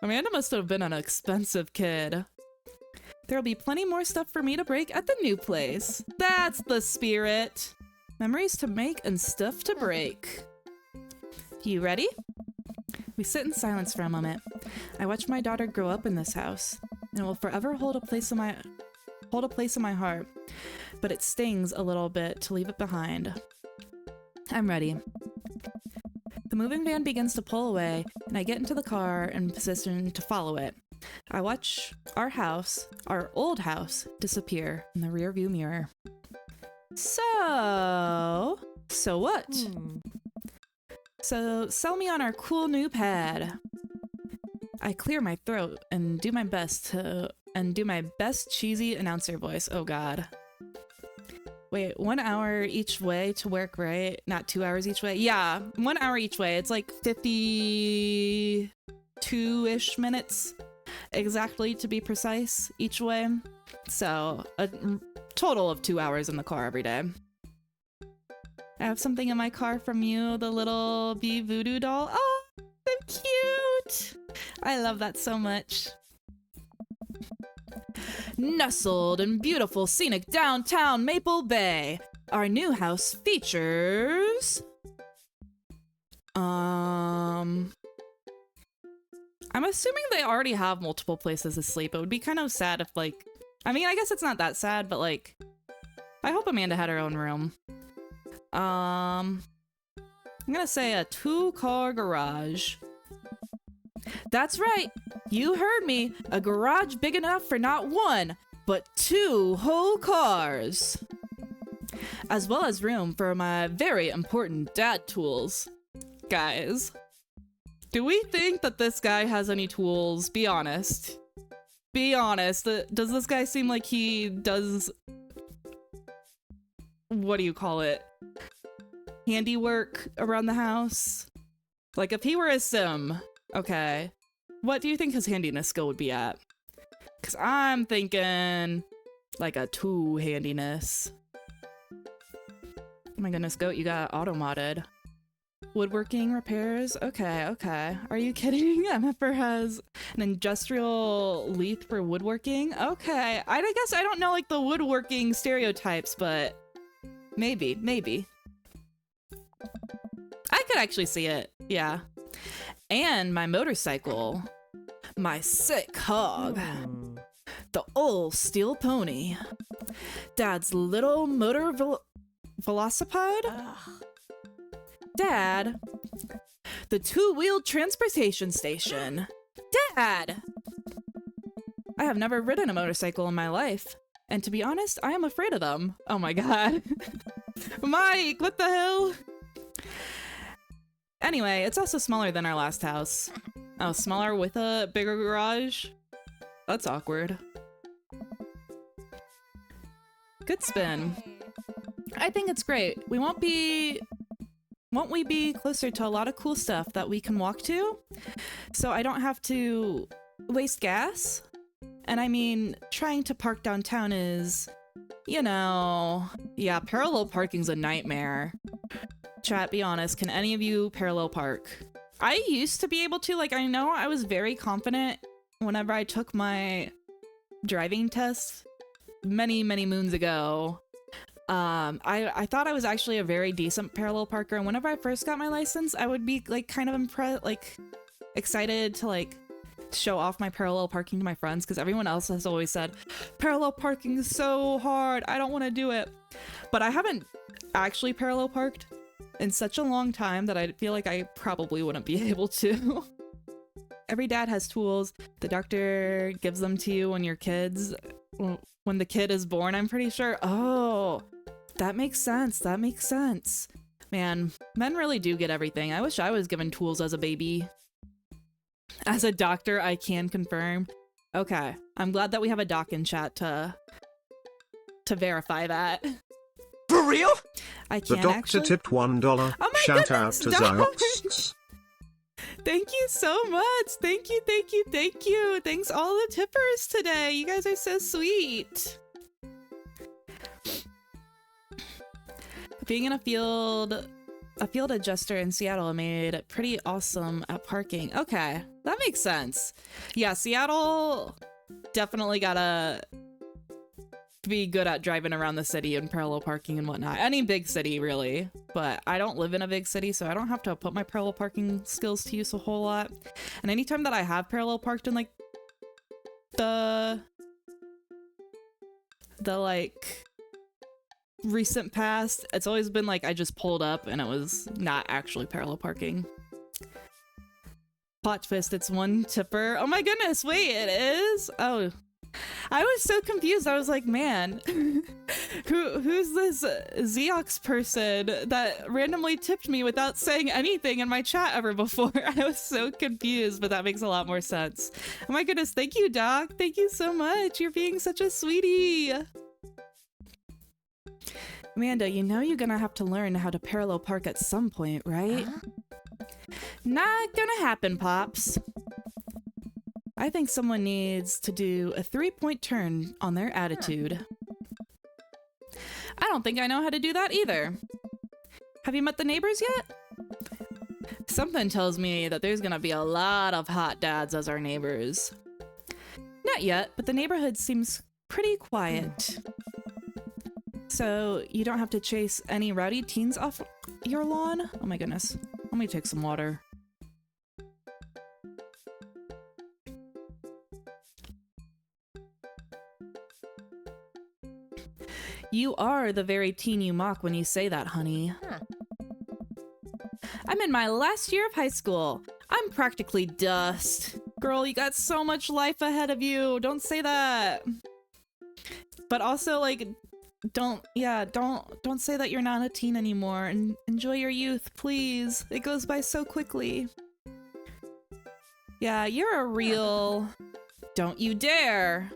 Amanda must have been an expensive kid. There'll be plenty more stuff for me to break at the new place. That's the spirit. Memories to make and stuff to break. You ready? We sit in silence for a moment. I watch my daughter grow up in this house, and it will forever hold a place in my heart. But it stings a little bit to leave it behind. I'm ready. The moving van begins to pull away, and I get into the car and position to follow it. I watch our old house, disappear in the rearview mirror. So what? So sell me on our cool new pad. I clear my throat and do my best cheesy announcer voice. Oh god. Wait, 1 hour each way to work, right? Not 2 hours each way? Yeah, 1 hour each way. It's like 52-ish minutes exactly, to be precise, each way. So a total of 2 hours in the car every day. I have something in my car from you, the little bee voodoo doll. Oh, so cute! I love that so much. Nestled in beautiful scenic downtown Maple Bay, our new house features I'm assuming they already have multiple places to sleep. It would be kind of sad if, like... I mean, I guess it's not that sad, but, like... I hope Amanda had her own room. I'm gonna say a 2-car garage. That's right! You heard me! A garage big enough for not 1, but 2 whole cars! As well as room for my very important dad tools. Guys, do we think that this guy has any tools? Be honest. Be honest. Does this guy seem like he does... What do you call it? Handiwork around the house? Like, if he were a sim, okay, what do you think his handiness skill would be at? Because I'm thinking like a 2 handiness. Oh my goodness, Goat, you got auto-modded. Woodworking, repairs? Okay, okay. Are you kidding? MFR has an industrial lathe for woodworking? Okay. I guess I don't know like the woodworking stereotypes, but maybe, maybe. I could actually see it, yeah. And my motorcycle. My sick hog. The old steel pony. Dad's little motor velocipede? Dad, the 2-wheeled transportation station. Dad! I have never ridden a motorcycle in my life, and to be honest, I am afraid of them. Oh my god. Mike, what the hell? Anyway, it's also smaller than our last house. Oh, smaller with a bigger garage? That's awkward. Good spin. I think it's great. Won't we be closer to a lot of cool stuff that we can walk to? So I don't have to waste gas? And I mean, trying to park downtown is, you know, yeah, parallel parking's a nightmare. Chat, be honest, can any of you parallel park? I used to be able to, like, I know I was very confident whenever I took my driving test many, many moons ago. I thought I was actually a very decent parallel parker, and whenever I first got my license, I would be like kind of impressed, like excited to like show off my parallel parking to my friends, because everyone else has always said, parallel parking is so hard, I don't want to do it. But I haven't actually parallel parked in such a long time that I feel like I probably wouldn't be able to. Every dad has tools. The doctor gives them to you when you're kids, when the kid is born, I'm pretty sure. Oh, that makes sense. That makes sense. Man, men really do get everything. I wish I was given tools as a baby. As a doctor, I can confirm. Okay, I'm glad that we have a doc in chat to verify that. For real? I The can doctor actually... tipped $1. Oh my Shout out goodness, to Doc. Ziox. Thank you so much. Thank you, thank you, thank you. Thanks all the tippers today. You guys are so sweet. Being in a field adjuster in Seattle made it pretty awesome at parking. Okay, that makes sense. Yeah, Seattle definitely gotta be good at driving around the city and parallel parking and whatnot. Any big city, really. But I don't live in a big city, so I don't have to put my parallel parking skills to use a whole lot. And anytime that I have parallel parked in, like, the like, recent past, it's always been, like, I just pulled up and it was not actually parallel parking. Plot twist, it's one tipper. Oh my goodness, wait, it is? Oh. I was so confused. I was like, man, who's this Xeox person that randomly tipped me without saying anything in my chat ever before? I was so confused, but that makes a lot more sense. Oh my goodness, thank you, Doc. Thank you so much. You're being such a sweetie. Amanda, you know you're gonna have to learn how to parallel park at some point, right? Not gonna happen, Pops. I think someone needs to do a 3-point turn on their attitude. I don't think I know how to do that either. Have you met the neighbors yet? Something tells me that there's gonna be a lot of hot dads as our neighbors. Not yet, but the neighborhood seems pretty quiet. So you don't have to chase any rowdy teens off your lawn? Oh my goodness. Let me take some water. You are the very teen you mock when you say that, honey. Huh. I'm in my last year of high school. I'm practically dust. Girl, you got so much life ahead of you. Don't say that. But also, like, don't say that you're not a teen anymore, and enjoy your youth, please. It goes by so quickly. Yeah, you're a real... Don't you dare.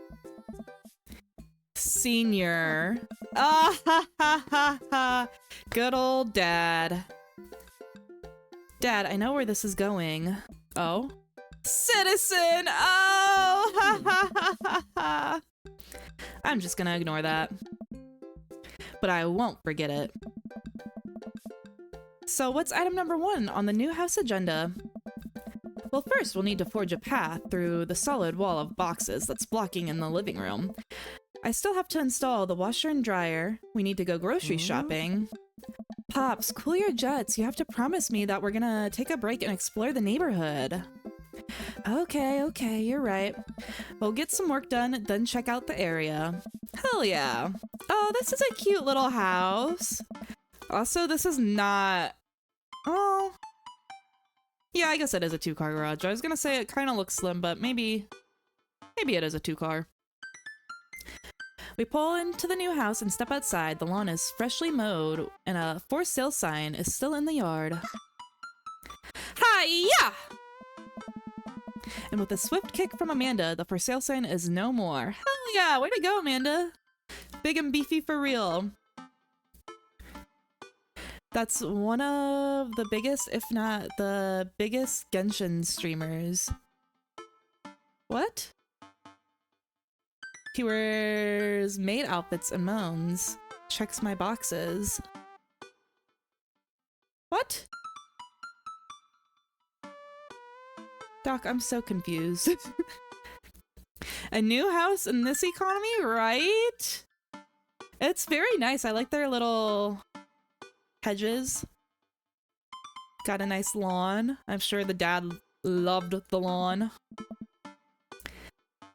Senior. Ah ha ha ha ha. Good old dad. Dad, I know where this is going. Oh? Citizen! Oh! Ha ha ha ha ha! I'm just gonna ignore that. But I won't forget it. So what's item number 1 on the new house agenda? Well, first we'll need to forge a path through the solid wall of boxes that's blocking in the living room. I still have to install the washer and dryer. We need to go grocery shopping. Pops, cool your jets. You have to promise me that we're gonna take a break and explore the neighborhood. Okay, you're right. We'll get some work done, then check out the area. Hell yeah. Oh, this is a cute little house. Also, this is not... Oh... Yeah, I guess it is a 2-car garage. I was gonna say it kind of looks slim, but maybe it is a 2-car. We pull into the new house and step outside. The lawn is freshly mowed, and a for sale sign is still in the yard. Hi-ya! And with a swift kick from Amanda, the for sale sign is no more. Hell yeah! Way to go, Amanda! Big and beefy for real. That's one of the biggest, if not the biggest, Genshin streamers. What? He wears maid outfits and moans. Checks my boxes. What? Doc, I'm so confused. A new house in this economy, right? It's very nice. I like their little... hedges. Got a nice lawn. I'm sure the dad loved the lawn.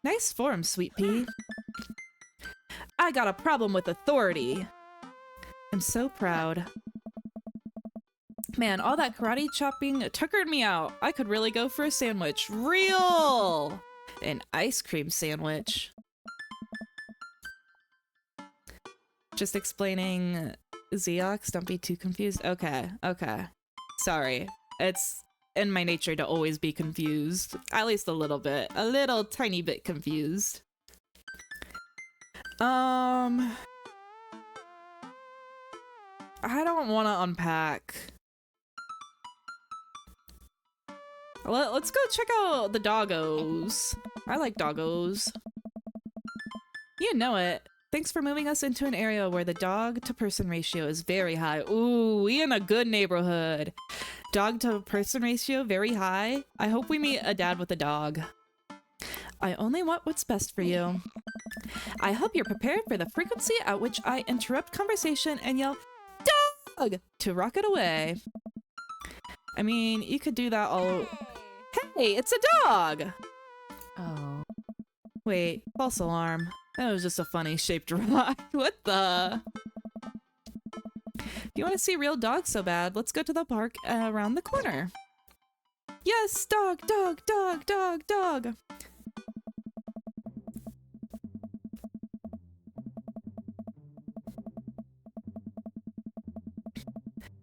Nice form, Sweet Pea. I got a problem with authority. I'm so proud. Man, all that karate chopping tuckered me out. I could really go for a sandwich. Real! An ice cream sandwich. Just explaining... Zeox, don't be too confused. Okay. Sorry. It's in my nature to always be confused. At least a little bit. A little tiny bit confused. I don't want to unpack. Let's go check out the doggos. I like doggos. You know it. Thanks for moving us into an area where the dog-to-person ratio is very high. Ooh, we in a good neighborhood. Dog-to-person ratio very high. I hope we meet a dad with a dog. I only want what's best for you. I hope you're prepared for the frequency at which I interrupt conversation and yell, "Dog!" to rocket away. I mean, you could do that all... Hey, it's a dog! Oh. Wait, false alarm. That was just a funny shaped rock. What the? If you want to see real dogs so bad, let's go to the park around the corner. Yes, dog, dog, dog, dog, dog.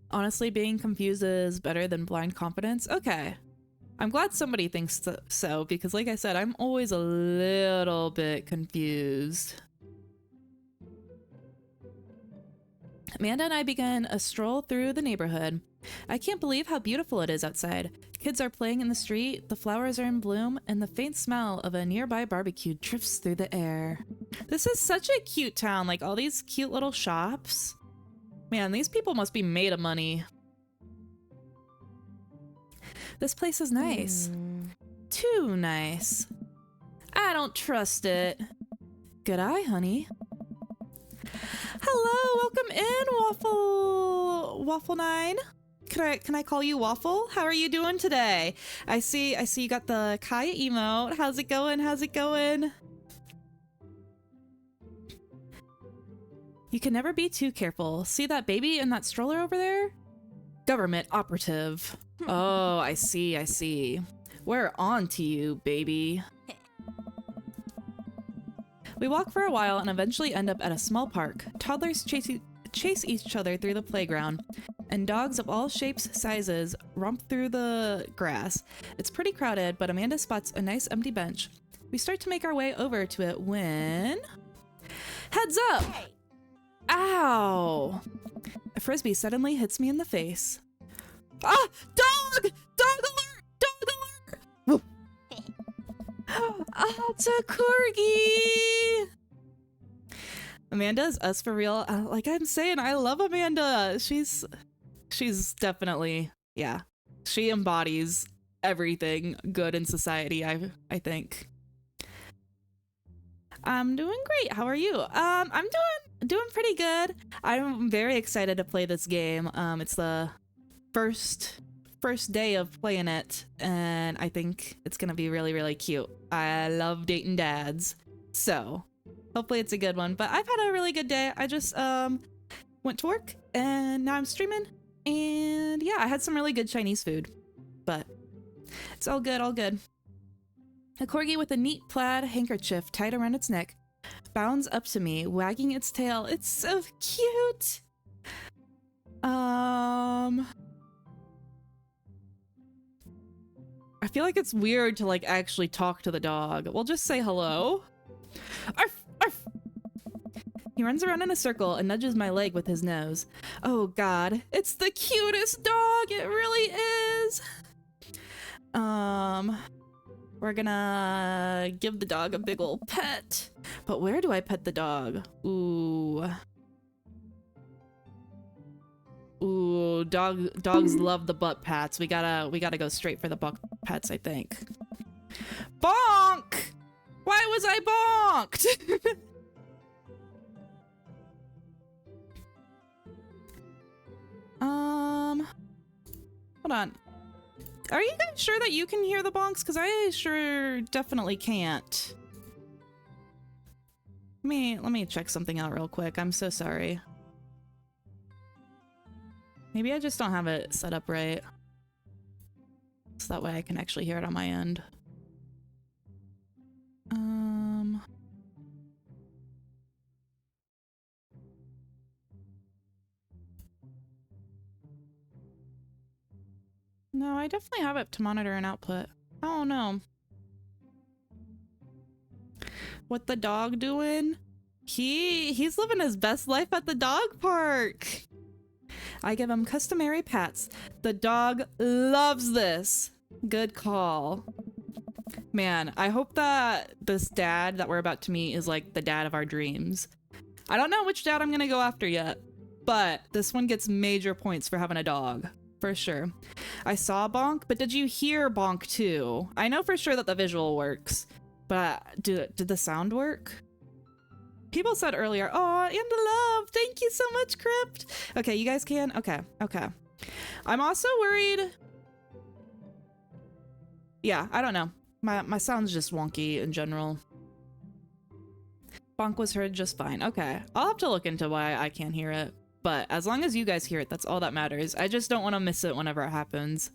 Honestly, being confused is better than blind confidence. Okay. I'm glad somebody thinks so, because like I said, I'm always a little bit confused. Amanda and I began a stroll through the neighborhood. I can't believe how beautiful it is outside. Kids are playing in the street, the flowers are in bloom, and the faint smell of a nearby barbecue drifts through the air. This is such a cute town, like all these cute little shops. Man, these people must be made of money. This place is nice. Too nice. I don't trust it. Good eye, honey. Hello, welcome in, Waffle 9. Can I call you Waffle? How are you doing today? I see you got the Kaya emote. How's it going? You can never be too careful. See that baby in that stroller over there? Government operative. Oh, I see, I see. We're on to you, baby. We walk for a while and eventually end up at a small park. Toddlers chase each other through the playground, and dogs of all shapes, sizes romp through the grass. It's pretty crowded, but Amanda spots a nice empty bench. We start to make our way over to it when... Heads up! Ow! A frisbee suddenly hits me in the face. Ah! Dog! Dog alert! Dog alert! Ah, it's a corgi! Amanda's us for real. Like I'm saying, I love Amanda. She's definitely, yeah. She embodies everything good in society, I think. I'm doing great. How are you? I'm doing pretty good. I'm very excited to play this game. It's the first day of playing it, and I think it's gonna be really, really cute. I love dating dads, so hopefully it's a good one. But I've had a really good day. I just went to work, and now I'm streaming, and yeah, I had some really good Chinese food, but it's all good, all good. A corgi with a neat plaid handkerchief tied around its neck bounds up to me, wagging its tail. It's so cute. I feel like it's weird to like actually talk to the dog. We'll just say hello. Arf, arf. He runs around in a circle and nudges my leg with his nose. Oh god, it's the cutest dog. It really is. We're gonna give the dog a big ol' pet. But where do I pet the dog? Ooh. Ooh, dogs love the butt pats. We gotta go straight for the butt pats, I think. Bonk! Why was I bonked? Hold on. Are you guys sure that you can hear the bonks? Because I sure definitely can't. Let me check something out real quick. I'm so sorry. Maybe I just don't have it set up right. So that way I can actually hear it on my end. No, I definitely have it to monitor and output. Oh no. What the dog doing? He's living his best life at the dog park. I give him customary pats. The dog loves this. Good call. Man, I hope that this dad that we're about to meet is like the dad of our dreams. I don't know which dad I'm gonna go after yet, but this one gets major points for having a dog. For sure. I saw Bonk, but did you hear Bonk too? I know for sure that the visual works, but did the sound work? People said earlier, oh, and love. Thank you so much, Crypt. Okay, you guys can? Okay. I'm also worried. Yeah, I don't know. My sound's just wonky in general. Bonk was heard just fine. Okay, I'll have to look into why I can't hear it. But as long as you guys hear it, that's all that matters. I just don't want to miss it whenever it happens.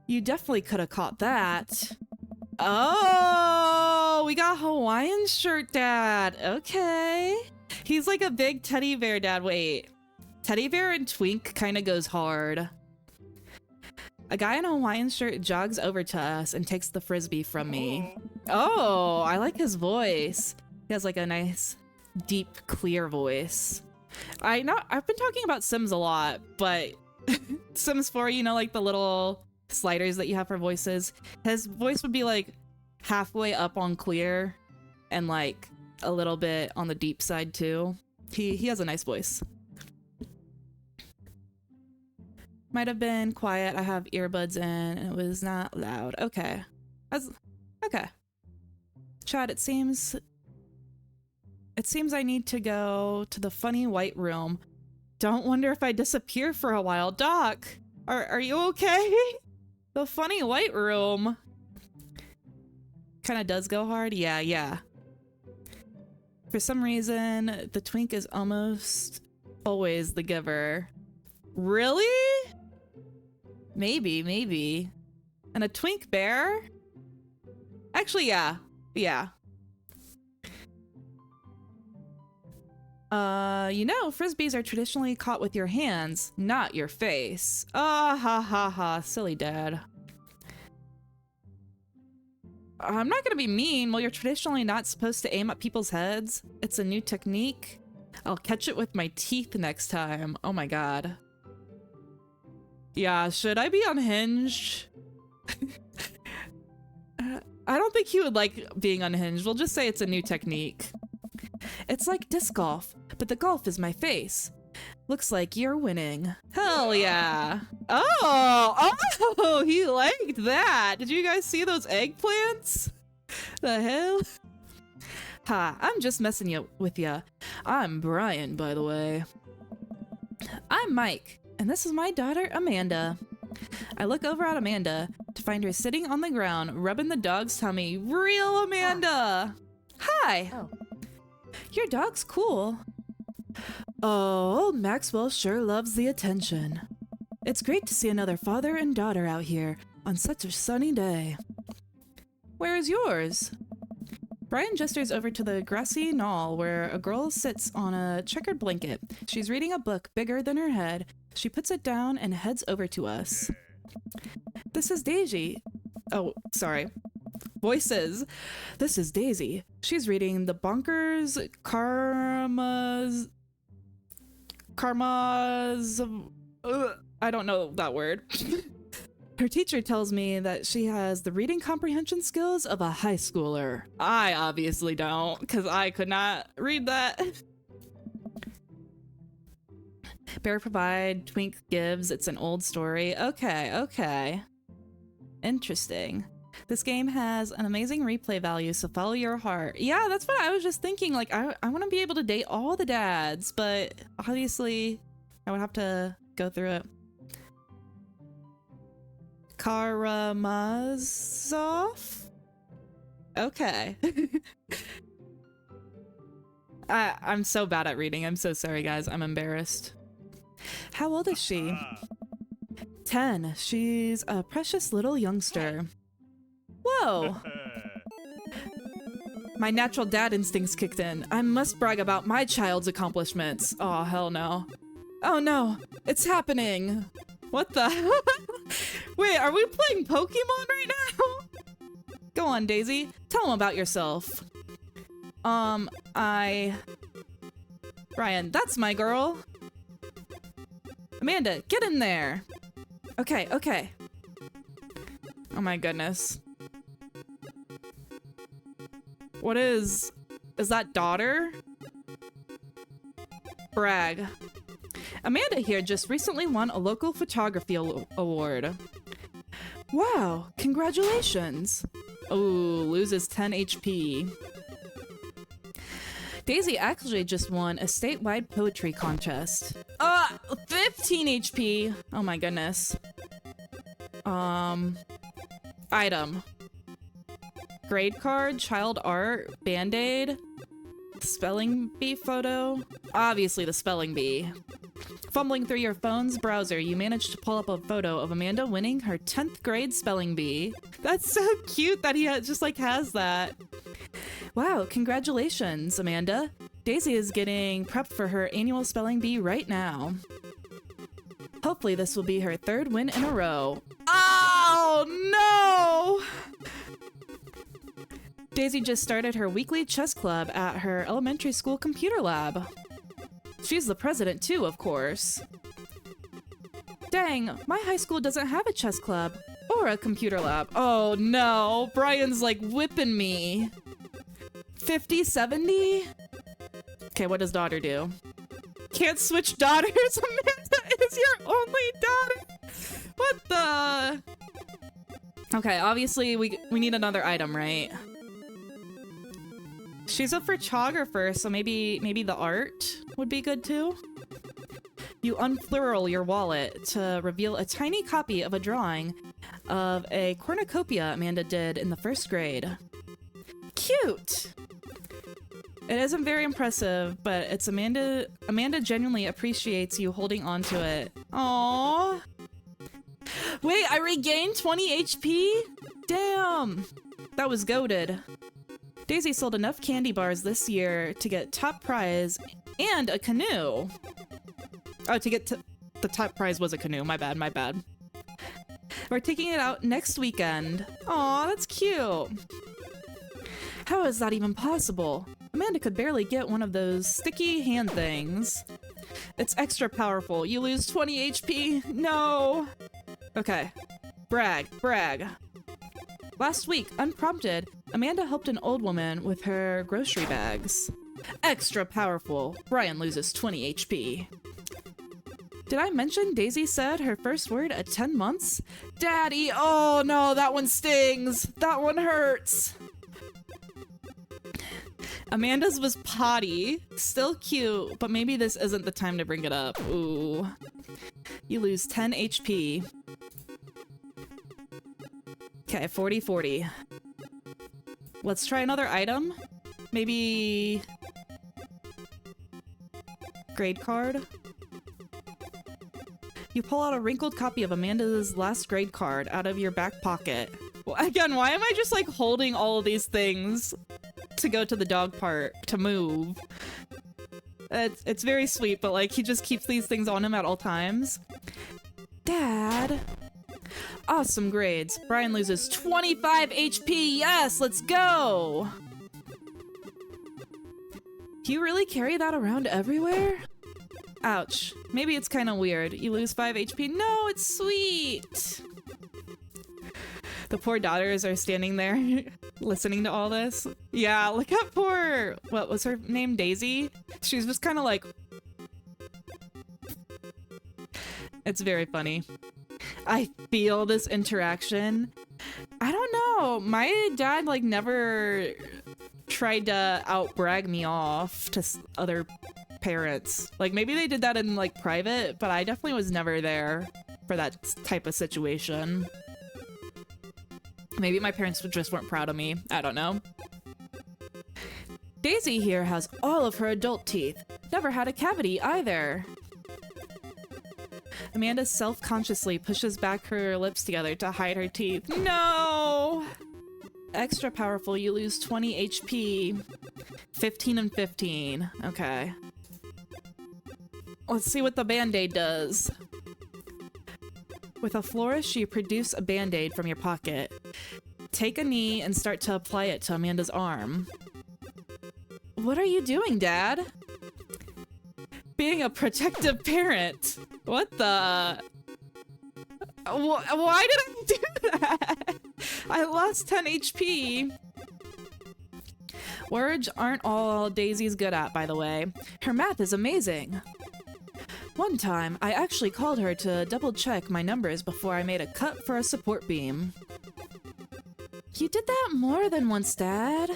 You definitely could have caught that. Oh, we got Hawaiian shirt dad. Okay. He's like a big teddy bear dad. Wait. Teddy bear and Twink kind of goes hard. A guy in a Hawaiian shirt jogs over to us and takes the frisbee from me. Oh, I like his voice. He has like a nice, deep, clear voice. I've been talking about Sims a lot, but Sims 4, you know, like the little sliders that you have for voices. His voice would be like halfway up on clear and like a little bit on the deep side too. He has a nice voice. Might have been quiet. I have earbuds in and it was not loud. Okay. Okay. Chad, it seems I need to go to the funny white room. Don't wonder if I disappear for a while. Doc, are you okay? The funny white room. Kind of does go hard. Yeah. For some reason, the twink is almost always the giver. Really? Maybe. And a twink bear? Actually, yeah. Frisbees are traditionally caught with your hands, not your face. Ah, ha ha ha, silly dad. I'm not gonna be mean. Well, you're traditionally not supposed to aim at people's heads. It's a new technique. I'll catch it with my teeth next time. Oh my god. Yeah, should I be unhinged? I don't think he would like being unhinged. We'll just say it's a new technique. It's like disc golf, but the golf is my face. Looks like you're winning. Hell yeah. Oh, he liked that. Did you guys see those eggplants? The hell? Ha, I'm just messing with ya. I'm Brian, by the way. I'm Mike, and this is my daughter, Amanda. I look over at Amanda to find her sitting on the ground, rubbing the dog's tummy. Real Amanda! Hi! Oh. Your dog's cool. Oh, old Maxwell sure loves the attention. It's great to see another father and daughter out here on such a sunny day. Where is yours? Brian gestures over to the grassy knoll where a girl sits on a checkered blanket. She's reading a book bigger than her head. She puts it down and heads over to us. This is Daisy. Oh, sorry. Voices. This is Daisy. She's reading the Bonkers Karma's. I don't know that word. Her teacher tells me that she has the reading comprehension skills of a high schooler. I obviously don't, because I could not read that. Bear provide, twink gives. It's an old story. Okay. Interesting. This game has an amazing replay value, so follow your heart. Yeah, that's what I was just thinking. Like, I want to be able to date all the dads, but obviously I would have to go through it. Karamazov? Okay. I'm so bad at reading. I'm so sorry, guys. I'm embarrassed. How old is she? 10. She's a precious little youngster. Whoa! My natural dad instincts kicked in. I must brag about my child's accomplishments. Oh, hell no. Oh no, it's happening. What the? Wait, are we playing Pokemon right now? Go on, Daisy. Tell them about yourself. Brian, that's my girl. Amanda, get in there. Okay. Oh my goodness. What is that daughter? Brag. Amanda here just recently won a local photography award. Wow, congratulations. Oh, loses 10 HP. Daisy actually just won a statewide poetry contest. 15 HP. Oh my goodness. Item. Grade card, child art, band-aid, spelling bee photo. Obviously the spelling bee. Fumbling through your phone's browser, you managed to pull up a photo of Amanda winning her 10th grade spelling bee. That's so cute that he just has that. Wow, congratulations, Amanda. Daisy is getting prepped for her annual spelling bee right now. Hopefully this will be her 3rd win in a row. Oh, no! Daisy just started her weekly chess club at her elementary school computer lab. She's the president too, of course. Dang, my high school doesn't have a chess club or a computer lab. Oh no, Brian's like whipping me. 50, 70? Okay, what does daughter do? Can't switch daughters? Amanda is your only daughter? What the? Okay, obviously we need another item, right? She's a photographer, so maybe the art would be good too. You unfurl your wallet to reveal a tiny copy of a drawing of a cornucopia Amanda did in the 1st grade. Cute! It isn't very impressive, but it's Amanda. Amanda genuinely appreciates you holding on to it. Aww. Wait, I regained 20 HP? Damn. That was goated. Daisy sold enough candy bars this year to get top prize and a canoe. Oh, to get to the top prize was a canoe. My bad, my bad. We're taking it out next weekend. Aw, that's cute. How is that even possible? Amanda could barely get one of those sticky hand things. It's extra powerful. You lose 20 HP? No. Okay. Brag, brag. Last week, unprompted, Amanda helped an old woman with her grocery bags. Extra powerful. Brian loses 20 HP. Did I mention Daisy said her first word at 10 months? Daddy! Oh no, that one stings! That one hurts! Amanda's was potty. Still cute, but maybe this isn't the time to bring it up. Ooh. You lose 10 HP. Okay, 40-40. Let's try another item. Maybe... grade card? You pull out a wrinkled copy of Amanda's last grade card out of your back pocket. Well, again, why am I just like holding all of these things to go to the dog park to move? It's very sweet, but like he just keeps these things on him at all times. Dad. Awesome grades. Brian loses 25 HP. Yes, let's go. Do you really carry that around everywhere? Ouch. Maybe it's kind of weird. You lose 5 HP. No, it's sweet. The poor daughters are standing there listening to all this. Yeah, look at poor... what was her name? Daisy? She's just kind of like... It's very funny. I feel this interaction. I don't know. My dad like never tried to out-brag me off to other parents. Like maybe they did that in like private, but I definitely was never there for that type of situation. Maybe my parents just weren't proud of me. I don't know. Daisy here has all of her adult teeth. Never had a cavity either. Amanda self-consciously pushes back her lips together to hide her teeth. No! Extra powerful, you lose 20 HP. 15 and 15. Okay. Let's see what the Band-Aid does. With a flourish, you produce a Band-Aid from your pocket. Take a knee and start to apply it to Amanda's arm. What are you doing, Dad? Being a protective parent. What the... Why did I do that? I lost 10 HP. Words aren't all Daisy's good at, by the way. Her math is amazing. One time, I actually called her to double-check my numbers before I made a cut for a support beam. You did that more than once, Dad.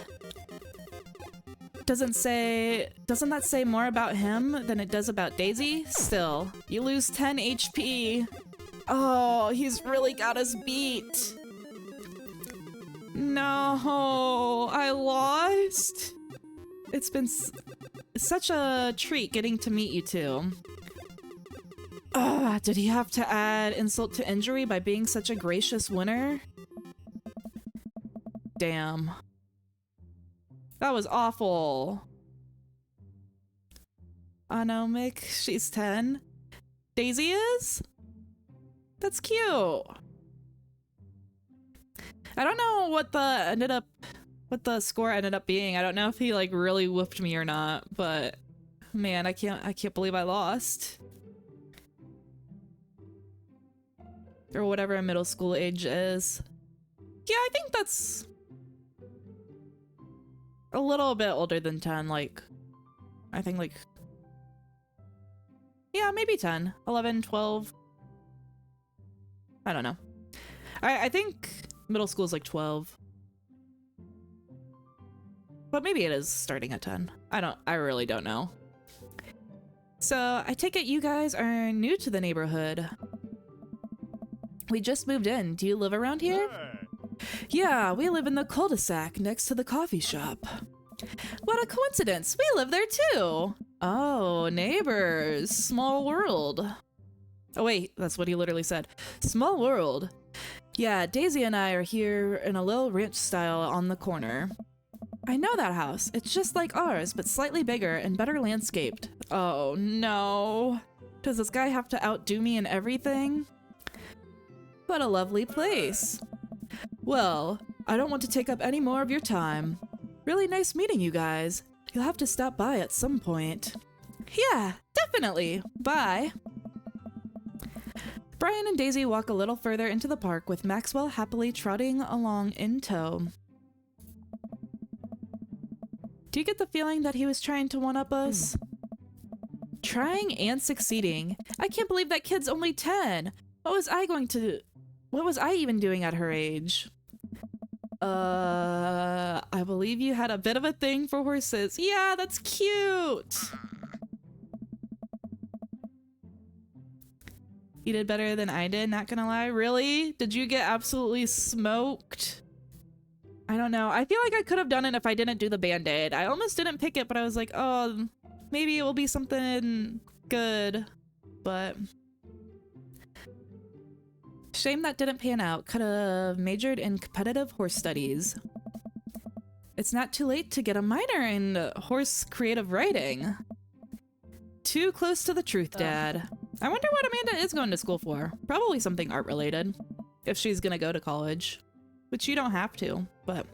Doesn't that say more about him than it does about Daisy? Still, you lose 10 HP. Oh, he's really got us beat. No, I lost. It's been such a treat getting to meet you two. Did he have to add insult to injury by being such a gracious winner? Damn. That was awful. Anomic, she's 10. Daisy is? That's cute. I don't know what the score ended up being. I don't know if he like really whooped me or not, but man, I can't believe I lost. Or whatever a middle school age is. Yeah, I think that's a little bit older than 10, like, I think like, yeah, maybe 10, 11, 12. I don't know. I think middle school is like 12. But maybe it is starting at 10. I really don't know. So, I take it you guys are new to the neighborhood. We just moved in. Do you live around here? Yeah, we live in the cul-de-sac next to the coffee shop. What a coincidence. We live there too. Oh, neighbors. Small world. Oh wait, that's what he literally said. Small world. Yeah, Daisy and I are here in a little ranch style on the corner. I know that house. It's just like ours, but slightly bigger and better landscaped. Oh no. Does this guy have to outdo me in everything? What a lovely place. Well, I don't want to take up any more of your time. Really nice meeting you guys. You'll have to stop by at some point. Yeah, definitely. Bye. Brian and Daisy walk a little further into the park with Maxwell happily trotting along in tow. Do you get the feeling that he was trying to one-up us? Trying and succeeding. I can't believe that kid's only 10. What was I even doing at her age? I believe you had a bit of a thing for horses. Yeah, that's cute. You did better than I did, not gonna lie. Really? Did you get absolutely smoked? I don't know. I feel like I could have done it if I didn't do the band-aid. I almost didn't pick it, but I was like, oh, maybe it will be something good. But shame that didn't pan out. Could have majored in competitive horse studies. It's not too late to get a minor in horse creative writing. Too close to the truth, Dad. I wonder what Amanda is going to school for. Probably something art related. If she's gonna go to college. Which you don't have to, but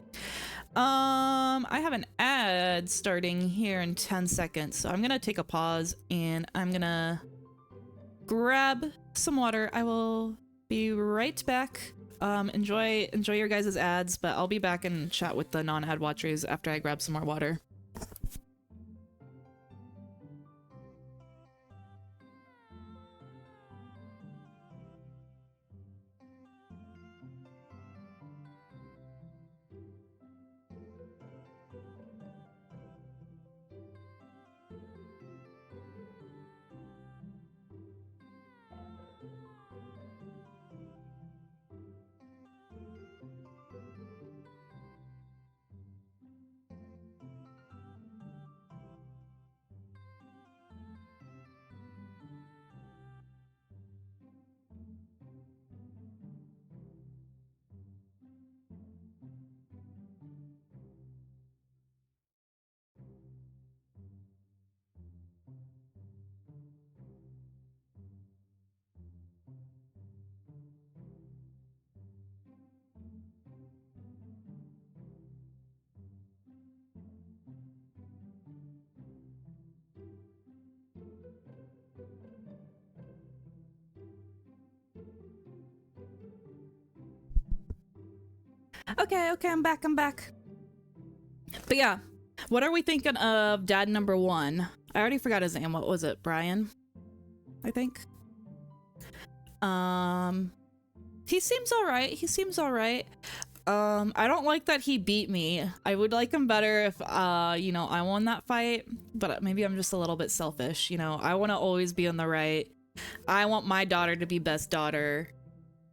I have an ad starting here in 10 seconds, so I'm gonna take a pause and I'm gonna grab some water. I will be right back. Enjoy your guys' ads, but I'll be back and chat with the non-ad watchers after I grab some more water. Okay, I'm back. But yeah, what are we thinking of dad number 1? I already forgot his name. What was it? Brian? I think. He seems alright. I don't like that he beat me. I would like him better if, you know, I won that fight, but maybe I'm just a little bit selfish. You know, I want to always be on the right. I want my daughter to be best daughter.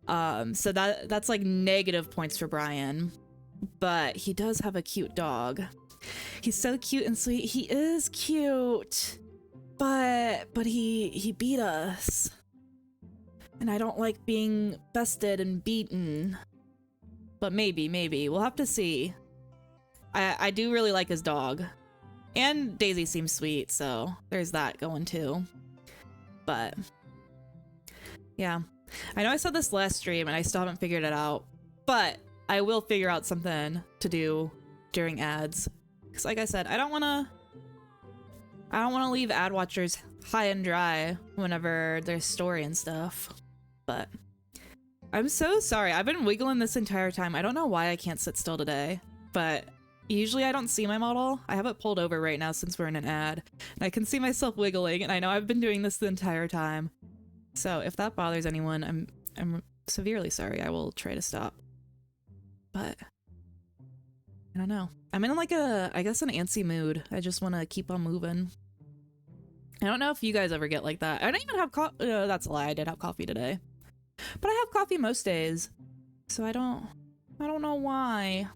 So that's like negative points for Brian, but he does have a cute dog. He's so cute and sweet. He is cute, but he beat us, and I don't like being bested and beaten. But maybe we'll have to see. I do really like his dog, and Daisy seems sweet, so there's that going too. But yeah. I know I said this last stream and I still haven't figured it out, but I will figure out something to do during ads. Because like I said, I don't want to leave ad watchers high and dry whenever there's story and stuff. But I'm so sorry. I've been wiggling this entire time. I don't know why I can't sit still today, but usually I don't see my model. I have it pulled over right now since we're in an ad, and I can see myself wiggling, and I know I've been doing this the entire time. So if that bothers anyone, I'm severely sorry. I will try to stop. But I don't know. I'm in like I guess an antsy mood. I just want to keep on moving. I don't know if you guys ever get like that. I don't even have coffee. That's a lie. I did have coffee today. But I have coffee most days. So I don't know why.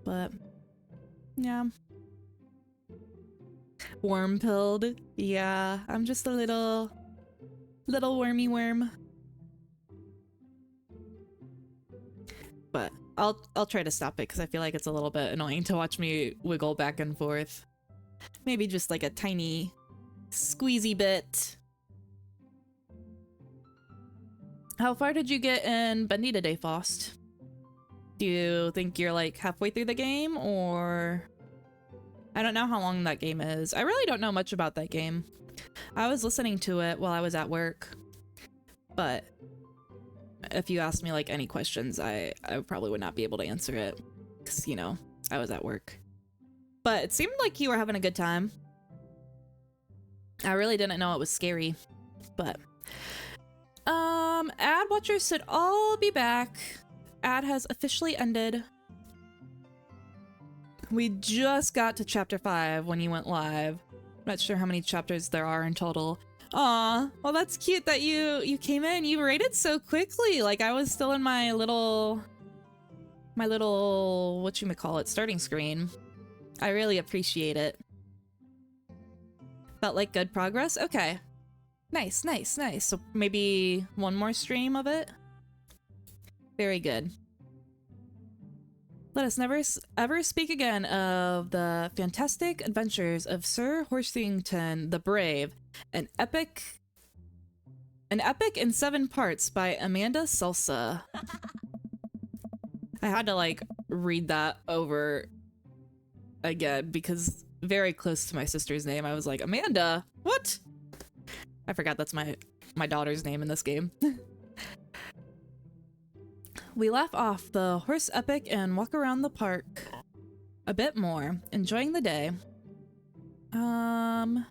But Yeah. Worm pilled. Yeah, I'm just a little wormy worm. But I'll try to stop it because I feel like it's a little bit annoying to watch me wiggle back and forth. Maybe just like a tiny squeezy bit. How far did you get in Bendy today, Faust? Do you think you're like halfway through the game, or... I don't know how long that game is. I really don't know much about that game. I was listening to it while I was at work, but if you asked me like any questions, I probably would not be able to answer it because, you know, I was at work. But it seemed like you were having a good time. I really didn't know it was scary, but ad watchers should all be back. Ad has officially ended. We just got to chapter 5 when you went live. Not sure how many chapters there are in total. Aw, well that's cute that you came in. You rated so quickly. Like I was still in my little whatchamacallit starting screen. I really appreciate it. Felt like good progress? Okay. Nice, nice, nice. So maybe one more stream of it? Very good. Let us never ever speak again of the fantastic adventures of Sir Horsington the Brave, an epic in 7 parts by Amanda Salsa. I had to like read that over again because very close to my sister's name. I was like, Amanda, what? I forgot that's my daughter's name in this game. We laugh off the horse epic and walk around the park a bit more, enjoying the day. I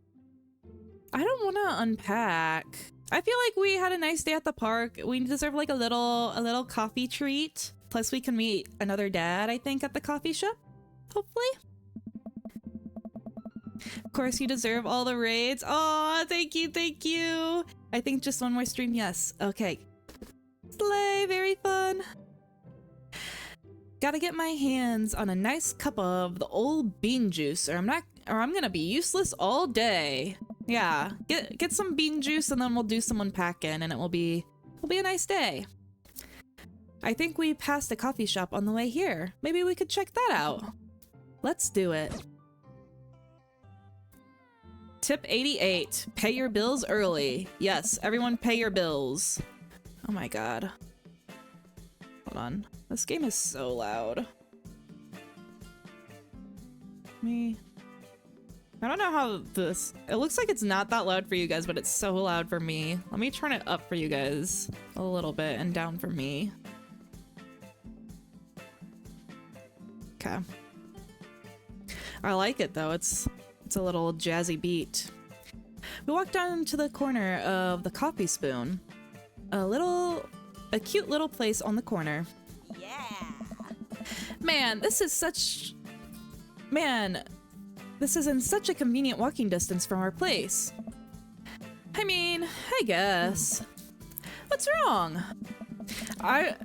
don't want to unpack. I feel like we had a nice day at the park. We deserve like a little coffee treat. Plus we can meet another dad, I think, at the coffee shop, hopefully. Of course, you deserve all the raids. Oh, thank you, thank you. I think just one more stream, yes. Okay. Slay, very fun. Gotta get my hands on a nice cup of the old bean juice, or I'm gonna be useless all day. Yeah, get some bean juice and then we'll do some unpacking and it'll be a nice day. I think we passed a coffee shop on the way here. Maybe we could check that out. Let's do it. Tip 88, pay your bills early. Yes, everyone pay your bills. Oh my god. Hold on. This game is so loud. I don't know how this... It looks like it's not that loud for you guys, but it's so loud for me. Let me turn it up for you guys a little bit and down for me. Okay. I like it though. It's a little jazzy beat. We walk down to the corner of the Coffee Spoon. A cute little place on the corner. Yeah. Man, this is in such a convenient walking distance from our place. I mean, I guess. What's wrong? I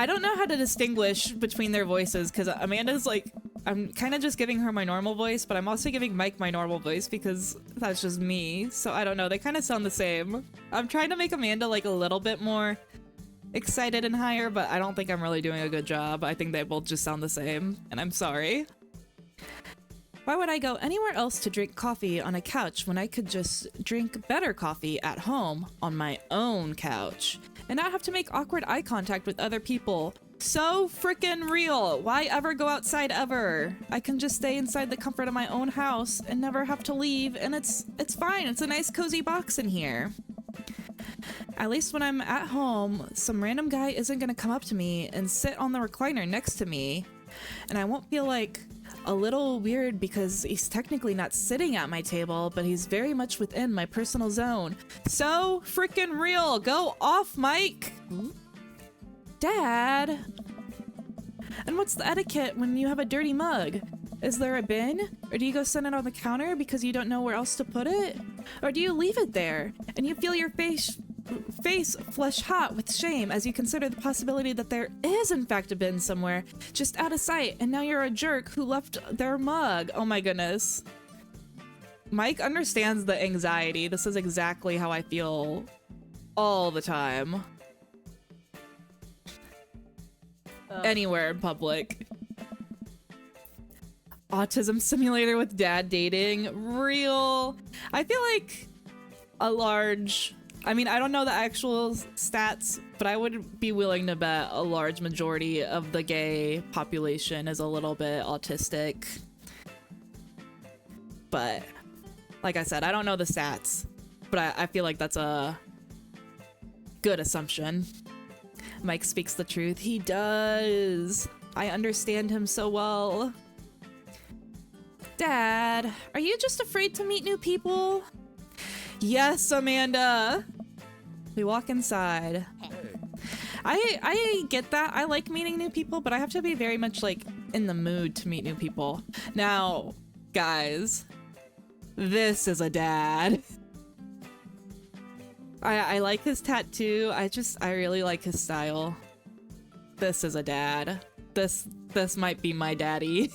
don't know how to distinguish between their voices because Amanda's like, I'm kind of just giving her my normal voice, but I'm also giving Mike my normal voice because that's just me. So I don't know, they kind of sound the same. I'm trying to make Amanda like a little bit more excited and higher, but I don't think I'm really doing a good job. I think they both just sound the same, and I'm sorry. Why would I go anywhere else to drink coffee on a couch when I could just drink better coffee at home on my own couch and not have to make awkward eye contact with other people? So frickin' real. Why ever go outside ever? I can just stay inside the comfort of my own house and never have to leave, and it's fine. It's a nice cozy box in here. At least when I'm at home, some random guy isn't gonna come up to me and sit on the recliner next to me, and I won't feel like a little weird because he's technically not sitting at my table, but he's very much within my personal zone. So frickin' real. Go off, Mike. Dad! And what's the etiquette when you have a dirty mug? Is there a bin? Or do you go set it on the counter because you don't know where else to put it? Or do you leave it there and you feel your face face flush hot with shame as you consider the possibility that there is in fact a bin somewhere, just out of sight, and now you're a jerk who left their mug. Oh my goodness. Mike understands the anxiety. This is exactly how I feel all the time. Anywhere in public. Autism simulator with dad dating. Real. I feel like a large... I mean, I don't know the actual stats, but I would be willing to bet a large majority of the gay population is a little bit autistic. But, like I said, I don't know the stats, but I feel like that's a good assumption. Mike speaks the truth. He does. I understand him so well. Dad, are you just afraid to meet new people? Yes, Amanda. We walk inside. I get that. I like meeting new people, but I have to be very much like in the mood to meet new people. Now, guys, this is a dad. I like his tattoo. I really like his style. This is a dad. This might be my daddy.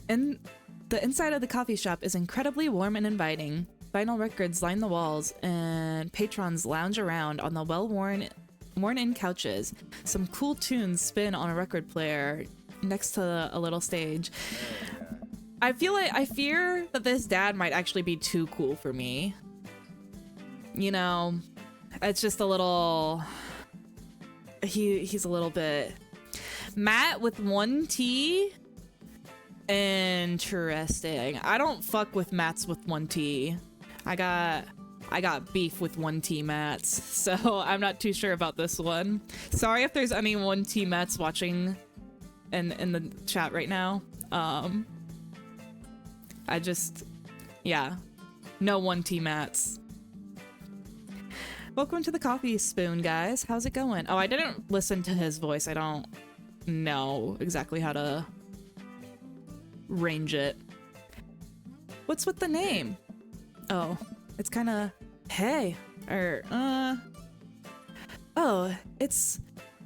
And the inside of the coffee shop is incredibly warm and inviting. Vinyl records line the walls, and patrons lounge around on the worn-in couches. Some cool tunes spin on a record player next to a little stage. I fear that this dad might actually be too cool for me. You know, it's just a little... He's a little bit... Matt with one T? Interesting. I don't fuck with Matts with one T. I got beef with one T Matts, so I'm not too sure about this one. Sorry if there's any one T Matts watching in the chat right now. Yeah, no one T Matts. Welcome to the Coffee Spoon, guys. How's it going? Oh, I didn't listen to his voice. I don't know exactly how to range it. What's with the name? Oh, it's kind of hey, or oh, it's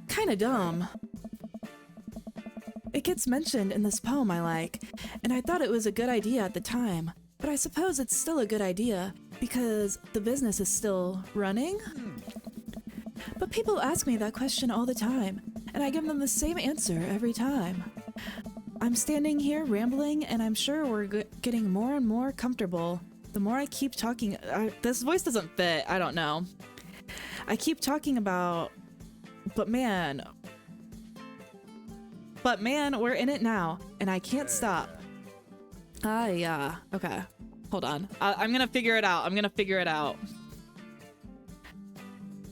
kind of dumb. It gets mentioned in this poem I like, and I thought it was a good idea at the time, but I suppose it's still a good idea because the business is still running. But people ask me that question all the time, and I give them the same answer every time. I'm standing here rambling, and I'm sure we're getting more and more comfortable. The more I keep talking... this voice doesn't fit. I don't know. I keep talking about... But man, we're in it now, and I can't stop. Yeah. Okay. Hold on. I'm gonna figure it out.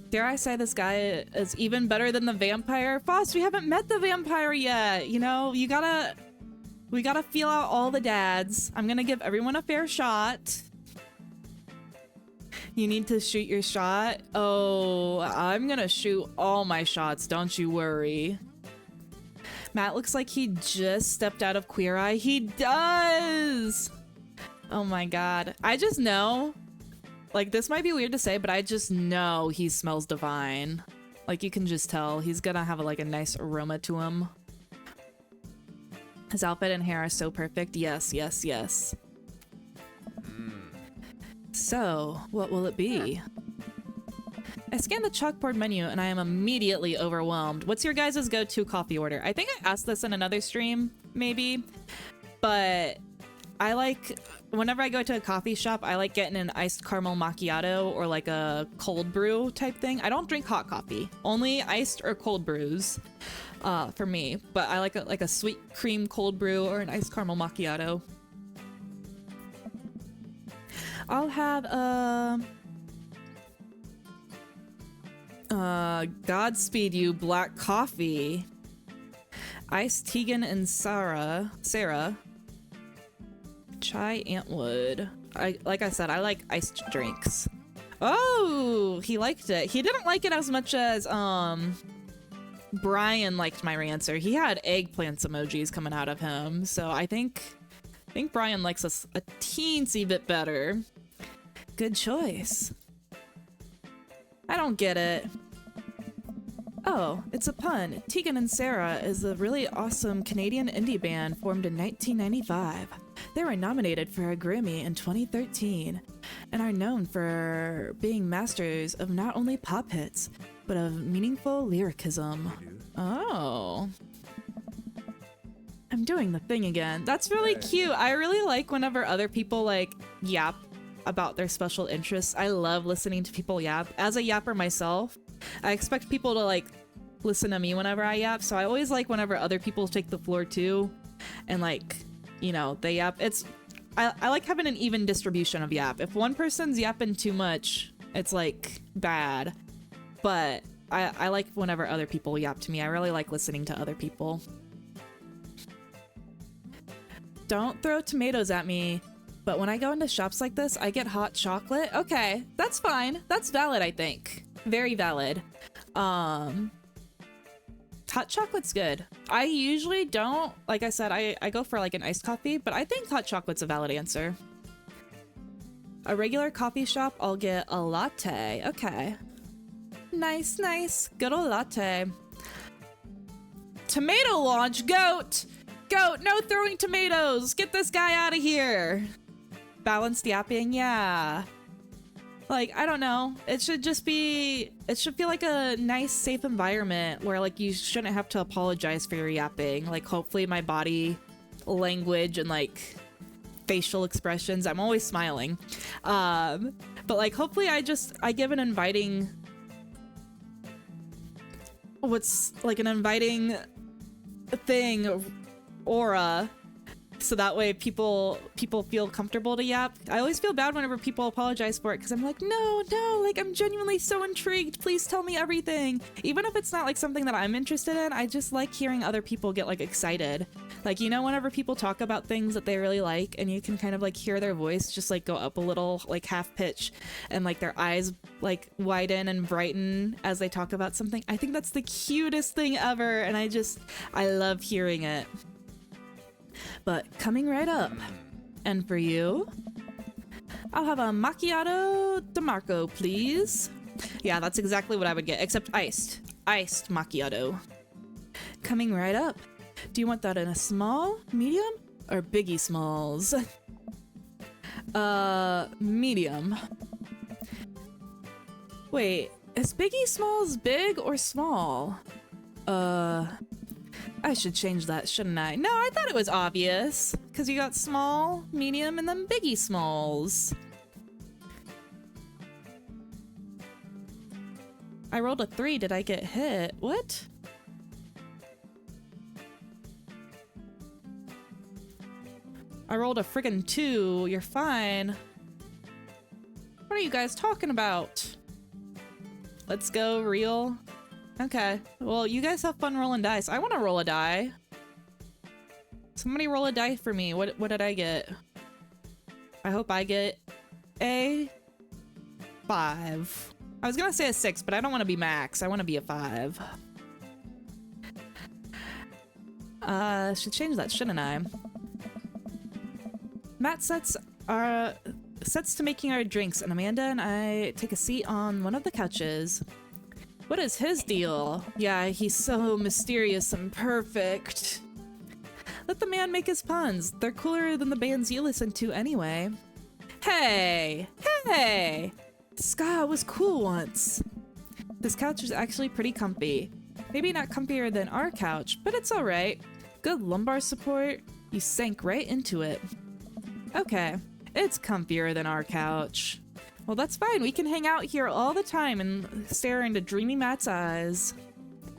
Dare I say this guy is even better than the vampire? Foss, we haven't met the vampire yet. You know, we gotta feel out all the dads. I'm gonna give everyone a fair shot. You need to shoot your shot. Oh, I'm gonna shoot all my shots. Don't you worry. Matt looks like he just stepped out of Queer Eye. He does. Oh my God. I just know. Like, this might be weird to say, but I just know he smells divine. Like, you can just tell. He's gonna have, like, a nice aroma to him. His outfit and hair are so perfect. Yes, yes, yes. So, what will it be? I scan the chalkboard menu, and I am immediately overwhelmed. What's your guys' go-to coffee order? I think I asked this in another stream, maybe. But I like... Whenever I go to a coffee shop, I like getting an iced caramel macchiato or like a cold brew type thing. I don't drink hot coffee, only iced or cold brews for me. But I like a sweet cream cold brew or an iced caramel macchiato. I'll have Godspeed You black coffee. Iced Tegan and Sarah. Chai Antwood. Like I said, I like iced drinks. Oh, he liked it. He didn't like it as much as Brian liked my answer. He had eggplants emojis coming out of him, so I think Brian likes us a teensy bit better. Good choice. I don't get it. Oh, it's a pun. Tegan and Sarah is a really awesome Canadian indie band formed in 1995. They were nominated for a Grammy in 2013 and are known for being masters of not only pop hits, but of meaningful lyricism. Oh. I'm doing the thing again. That's really cute. I really like whenever other people like yap about their special interests. I love listening to people yap. As a yapper myself, I expect people to like listen to me whenever I yap, so I always like whenever other people take the floor too and like, you know, they yap. I like having an even distribution of yap. If one person's yapping too much, it's like bad. But I like whenever other people yap to me. I really like listening to other people. Don't throw tomatoes at me, but when I go into shops like this, I get hot chocolate. Okay, that's fine. That's valid, I think. Very valid. Hot chocolate's good. I usually don't, like I said, I go for like an iced coffee, but I think hot chocolate's a valid answer. A regular coffee shop, I'll get a latte. Okay. Nice, nice. Good old latte. Tomato launch, goat! Goat, no throwing tomatoes! Get this guy out of here! Balanced yapping, yeah. Like, I don't know. It should feel like a nice, safe environment where, like, you shouldn't have to apologize for your yapping. Like, hopefully my body language and, like, facial expressions, I'm always smiling. But, like, hopefully I give an inviting... What's, like, an inviting thing, aura, so that way people feel comfortable to yap. I always feel bad whenever people apologize for it because I'm like, no, like I'm genuinely so intrigued. Please tell me everything. Even if it's not like something that I'm interested in, I just like hearing other people get like excited. Like, you know, whenever people talk about things that they really like and you can kind of like hear their voice just like go up a little, like half pitch, and like their eyes like widen and brighten as they talk about something. I think that's the cutest thing ever, and I love hearing it. But coming right up, and for you, I'll have a macchiato DeMarco, please. Yeah, that's exactly what I would get, except iced macchiato. Coming right up. Do you want that in a small, medium, or biggie smalls? Medium. Wait, is biggie smalls big or small? I should change that, shouldn't I? No, I thought it was obvious. Because you got small, medium, and then biggie smalls. I rolled a 3. Did I get hit? What? I rolled a friggin' 2. You're fine. What are you guys talking about? Let's go, real. Okay, well, you guys have fun rolling dice. I want to roll a die. Somebody roll a die for me. What did I get? I hope I get a 5. I was gonna say a 6, but I don't want to be max. I want to be a 5. Should change that, shouldn't I? Matt sets to making our drinks, and Amanda and I take a seat on one of the couches. What is his deal? Yeah, he's so mysterious and perfect. Let the man make his puns. They're cooler than the bands you listen to anyway. Hey! Ska was cool once. This couch is actually pretty comfy. Maybe not comfier than our couch, but it's alright. Good lumbar support. You sank right into it. Okay, it's comfier than our couch. Well, that's fine. We can hang out here all the time and stare into dreamy Matt's eyes.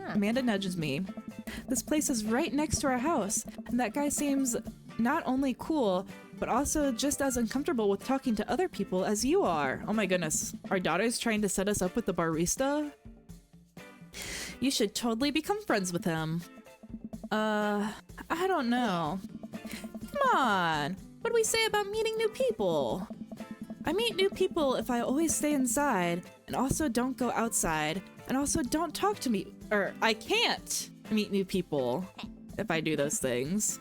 Amanda nudges me. This place is right next to our house, and that guy seems not only cool, but also just as uncomfortable with talking to other people as you are. Oh my goodness. Our daughter's trying to set us up with the barista? You should totally become friends with him. I don't know. Come on. What do we say about meeting new people? I meet new people if I always stay inside, and also don't go outside, and also don't talk to me, or I can't meet new people if I do those things.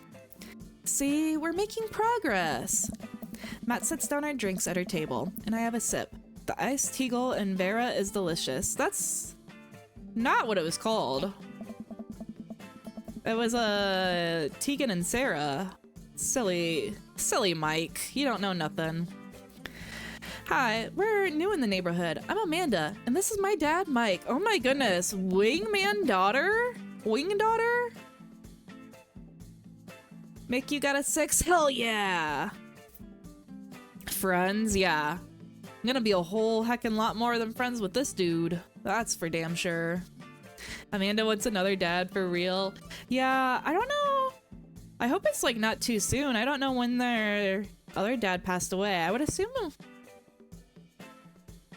See, we're making progress. Matt sets down our drinks at her table, and I have a sip. The iced Teagle and Vera is delicious. That's not what it was called. It was Tegan and Sarah. Silly Mike. You don't know nothing. Hi, we're new in the neighborhood. I'm Amanda, and this is my dad, Mike. Oh my goodness, wingman daughter? Wing daughter? Mick, you got a 6? Hell yeah! Friends, yeah. I'm gonna be a whole heckin' lot more than friends with this dude. That's for damn sure. Amanda wants another dad for real. Yeah, I don't know. I hope it's like not too soon. I don't know when their other dad passed away. I would assume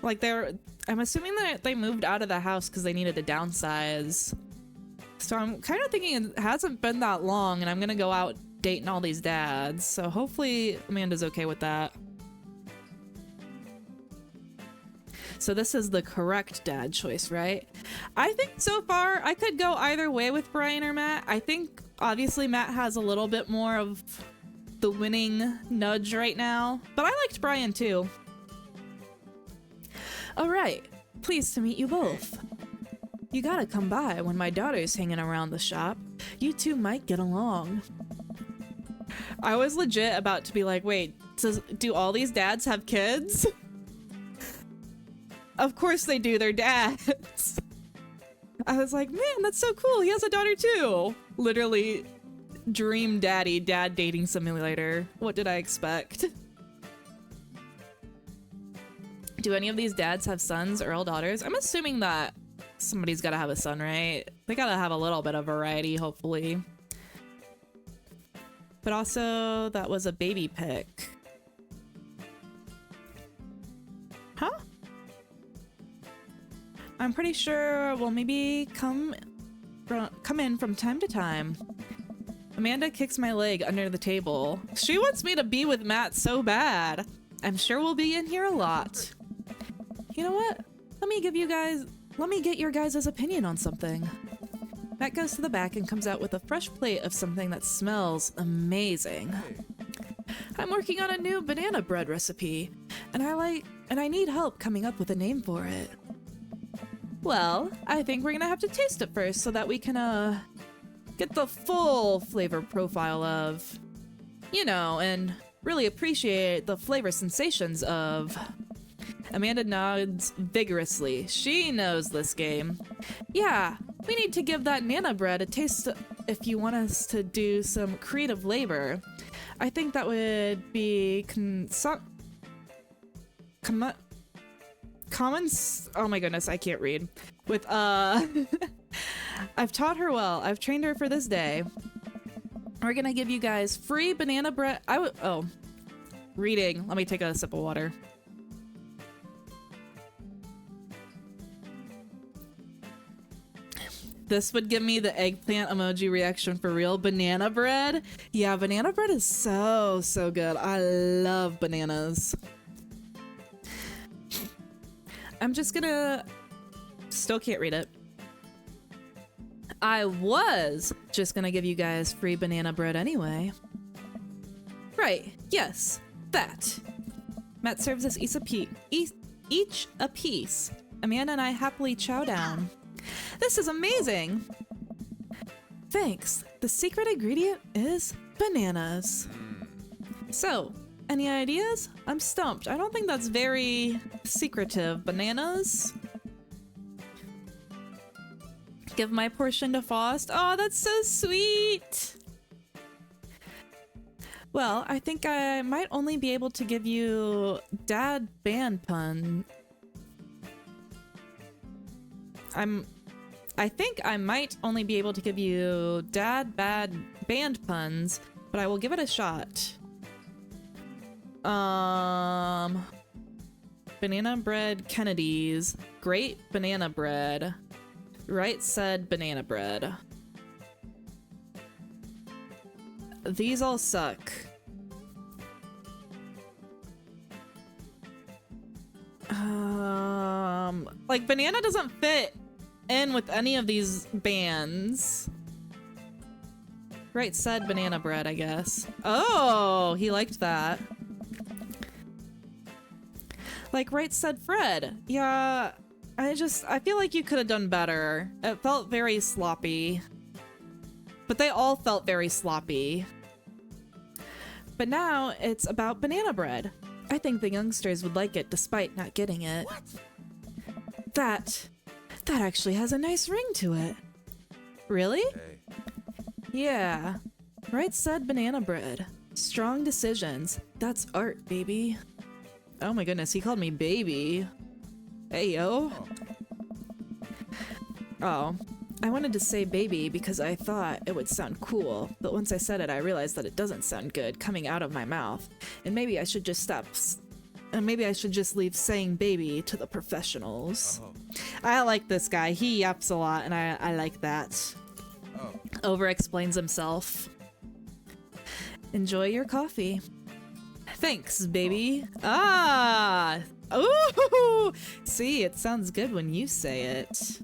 like I'm assuming that they moved out of the house because they needed to downsize. So I'm kind of thinking it hasn't been that long and I'm gonna go out dating all these dads. So hopefully Amanda's okay with that. So this is the correct dad choice, right? I think so far I could go either way with Brian or Matt. I think obviously Matt has a little bit more of the winning nudge right now, but I liked Brian too. All right, pleased to meet you both. You gotta come by when my daughter's hanging around the shop. You two might get along. I was legit about to be like, wait, do all these dads have kids? Of course they do, they're dads. I was like, man, that's so cool. He has a daughter too. Literally, dream daddy, dad dating simulator. What did I expect? Do any of these dads have sons or all daughters? I'm assuming that somebody's gotta have a son, right? They gotta have a little bit of variety, hopefully. But also, that was a baby pic. Huh? I'm pretty sure we'll maybe come in from time to time. Amanda kicks my leg under the table. She wants me to be with Matt so bad. I'm sure we'll be in here a lot. You know what? Let me get your guys' opinion on something. Matt goes to the back and comes out with a fresh plate of something that smells amazing. I'm working on a new banana bread recipe, and I need help coming up with a name for it. Well, I think we're gonna have to taste it first so that we can, get the full flavor profile of, you know, and really appreciate the flavor sensations of. Amanda nods vigorously. She knows this game. Yeah, we need to give that Nana bread a taste if you want us to do some creative labor. I think that would be oh my goodness, I can't read. With, I've taught her well. I've trained her for this day. We're gonna give you guys free banana bread. Reading. Let me take a sip of water. This would give me the eggplant emoji reaction for real. Banana bread? Yeah, banana bread is so good. I love bananas. I'm just gonna... Still can't read it. I was just gonna give you guys free banana bread anyway. Right, yes, that. Matt serves us each a piece. Amanda and I happily chow down. This is amazing! Thanks. The secret ingredient is bananas. So, any ideas? I'm stumped. I don't think that's very secretive. Bananas? Give my portion to Faust. Oh, that's so sweet! Well, I think I might only be able to give you dad band pun. I think I might only be able to give you bad band puns, but I will give it a shot. Banana bread Kennedy's. Great banana bread. Right said banana bread. These all suck. Like banana doesn't fit in with any of these bands. Right said banana bread, I guess. Oh, he liked that. Like Right Said Fred. Yeah, I feel like you could have done better. It felt very sloppy. But they all felt very sloppy. But now it's about banana bread. I think the youngsters would like it despite not getting it. What? That actually has a nice ring to it. Really? Hey. Yeah. Right Said Banana Bread. Strong decisions. That's art, baby. Oh my goodness, he called me baby. Hey, yo. Oh, I wanted to say baby because I thought it would sound cool, but once I said it, I realized that it doesn't sound good coming out of my mouth, and maybe I should just leave saying baby to the professionals. Oh. I like this guy. He yaps a lot, and I like that. Oh. Over-explains himself. Enjoy your coffee. Thanks, baby. Ah! Ooh! See, it sounds good when you say it.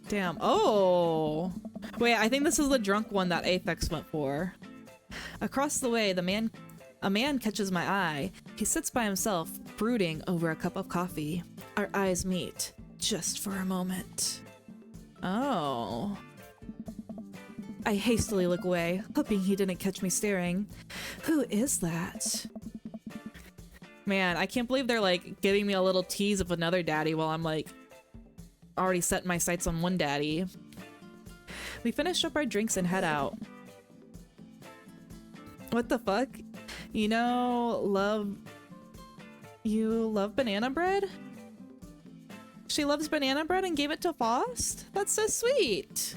Damn. Oh! Wait, I think this is the drunk one that Aphex went for. Across the way, a man catches my eye. He sits by himself, brooding over a cup of coffee. Our eyes meet, just for a moment. Oh. I hastily look away, hoping he didn't catch me staring. Who is that? Man, I can't believe they're like giving me a little tease of another daddy while I'm like already setting my sights on one daddy. We finish up our drinks and head out. What the fuck? You love banana bread? She loves banana bread and gave it to Faust? That's so sweet.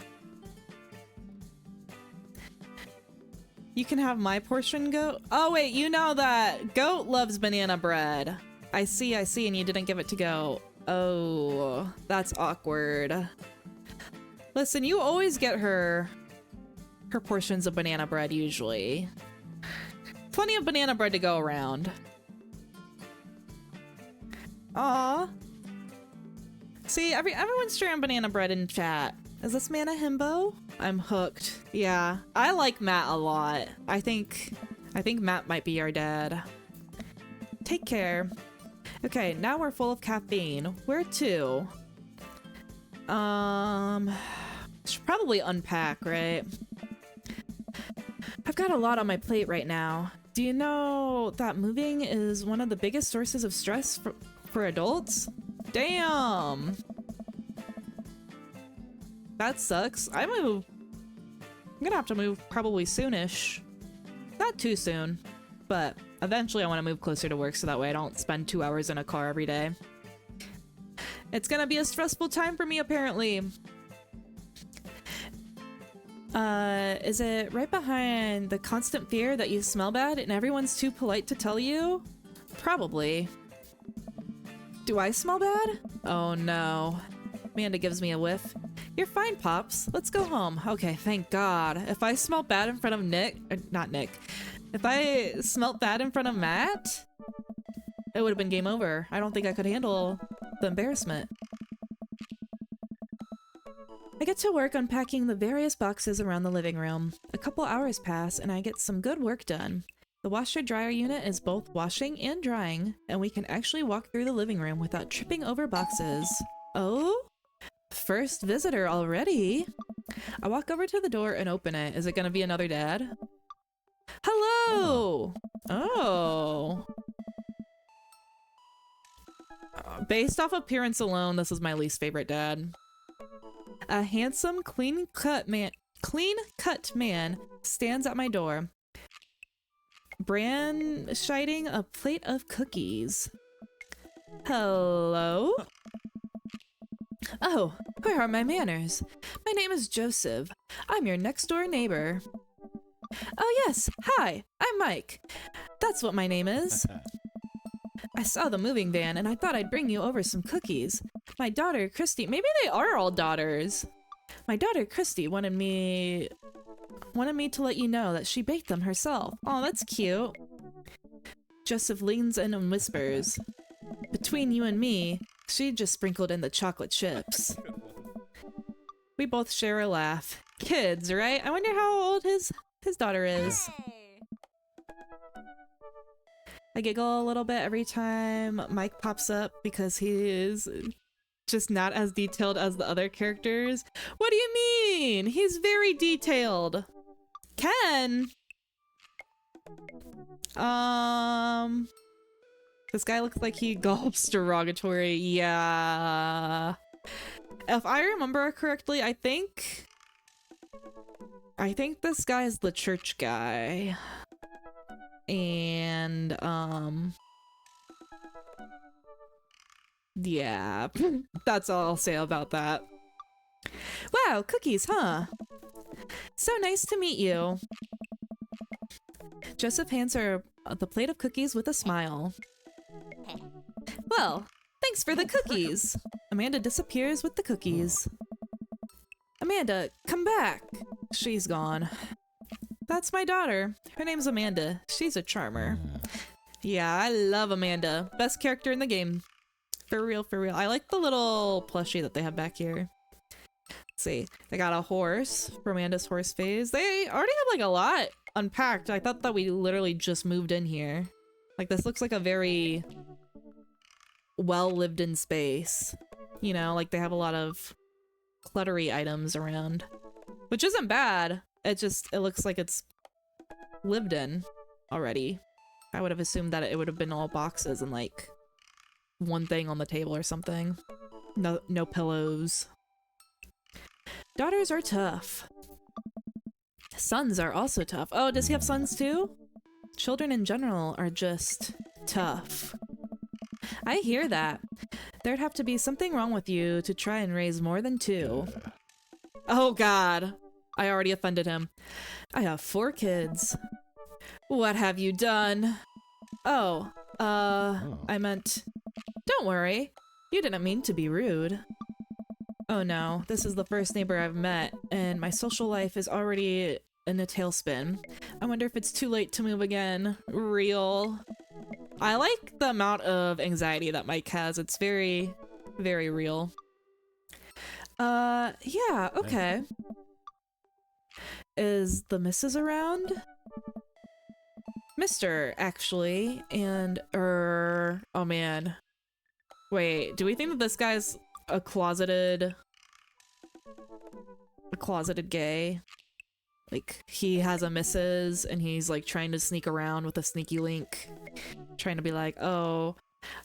You can have my portion, Goat. Oh wait, you know that Goat loves banana bread. I see, and you didn't give it to Goat. Oh, that's awkward. Listen, you always get her portions of banana bread usually. Plenty of banana bread to go around. Aw. See, everyone's sharing banana bread in chat. Is this man a himbo? I'm hooked. Yeah, I like Matt a lot. I think Matt might be our dad. Take care. Okay, now we're full of caffeine. Where to? Should probably unpack, right? I've got a lot on my plate right now. Do you know that moving is one of the biggest sources of stress for adults? Damn! That sucks. I'm gonna have to move probably soonish. Not too soon, but eventually I want to move closer to work so that way I don't spend 2 hours in a car every day. It's gonna be a stressful time for me, apparently. Is it right behind the constant fear that you smell bad and everyone's too polite to tell you? Probably. Do I smell bad? Oh no. Amanda gives me a whiff. You're fine, Pops. Let's go home. Okay, thank God. If I smelled bad in front of not Nick. If I smelt bad in front of Matt, it would have been game over. I don't think I could handle the embarrassment. I get to work unpacking the various boxes around the living room. A couple hours pass and I get some good work done. The washer-dryer unit is both washing and drying, and we can actually walk through the living room without tripping over boxes. Oh? First visitor already? I walk over to the door and open it. Is it gonna be another dad? Hello! Oh. Based off appearance alone, this is my least favorite dad. A handsome, clean-cut man stands at my door, brandishing a plate of cookies. Hello? Oh, where are my manners? My name is Joseph. I'm your next-door neighbor. Oh yes, hi, I'm Mike. That's what my name is. I saw the moving van and I thought I'd bring you over some cookies. My daughter, Christy, maybe they are all daughters. My daughter, Christy, wanted me to let you know that she baked them herself. Oh, that's cute. Joseph leans in and whispers, between you and me, she just sprinkled in the chocolate chips. We both share a laugh. Kids, right? I wonder how old his daughter is. I I giggle a little bit every time Mike pops up because he is just not as detailed as the other characters. What do you mean? He's very detailed. Ken? This guy looks like he gulps derogatory. Yeah. If I remember correctly, I think this guy is the church guy. And, yeah, that's all I'll say about that. Wow, cookies, huh? So nice to meet you. Joseph hands her the plate of cookies with a smile. Well, thanks for the cookies. Amanda disappears with the cookies. Amanda, come back. She's gone. That's my daughter. Her name's Amanda. She's a charmer. Yeah, I love Amanda. Best character in the game. For real, for real. I like the little plushie that they have back here. Let's see. They got a horse for Amanda's horse phase. They already have like a lot unpacked. I thought that we literally just moved in here. Like this looks like a very well lived in space. You know, like they have a lot of cluttery items around. Which isn't bad. It looks like it's lived in already. I would have assumed that it would have been all boxes and like one thing on the table or something. No pillows. Daughters are tough. Sons are also tough. Oh, does he have sons too? Children in general are just tough. I hear that. There'd have to be something wrong with you to try and raise more than two. Oh god. I already offended him. I have 4 kids. What have you done? Oh, I meant... Don't worry. You didn't mean to be rude. Oh no, this is the first neighbor I've met, and my social life is already in a tailspin. I wonder if it's too late to move again. Real. I like the amount of anxiety that Mike has. It's very, very real. Yeah, okay. Is the missus around? Mr., actually, and, oh man. Wait, do we think that this guy's a closeted gay? Like, he has a missus, and he's, like, trying to sneak around with a sneaky link. Trying to be like, oh,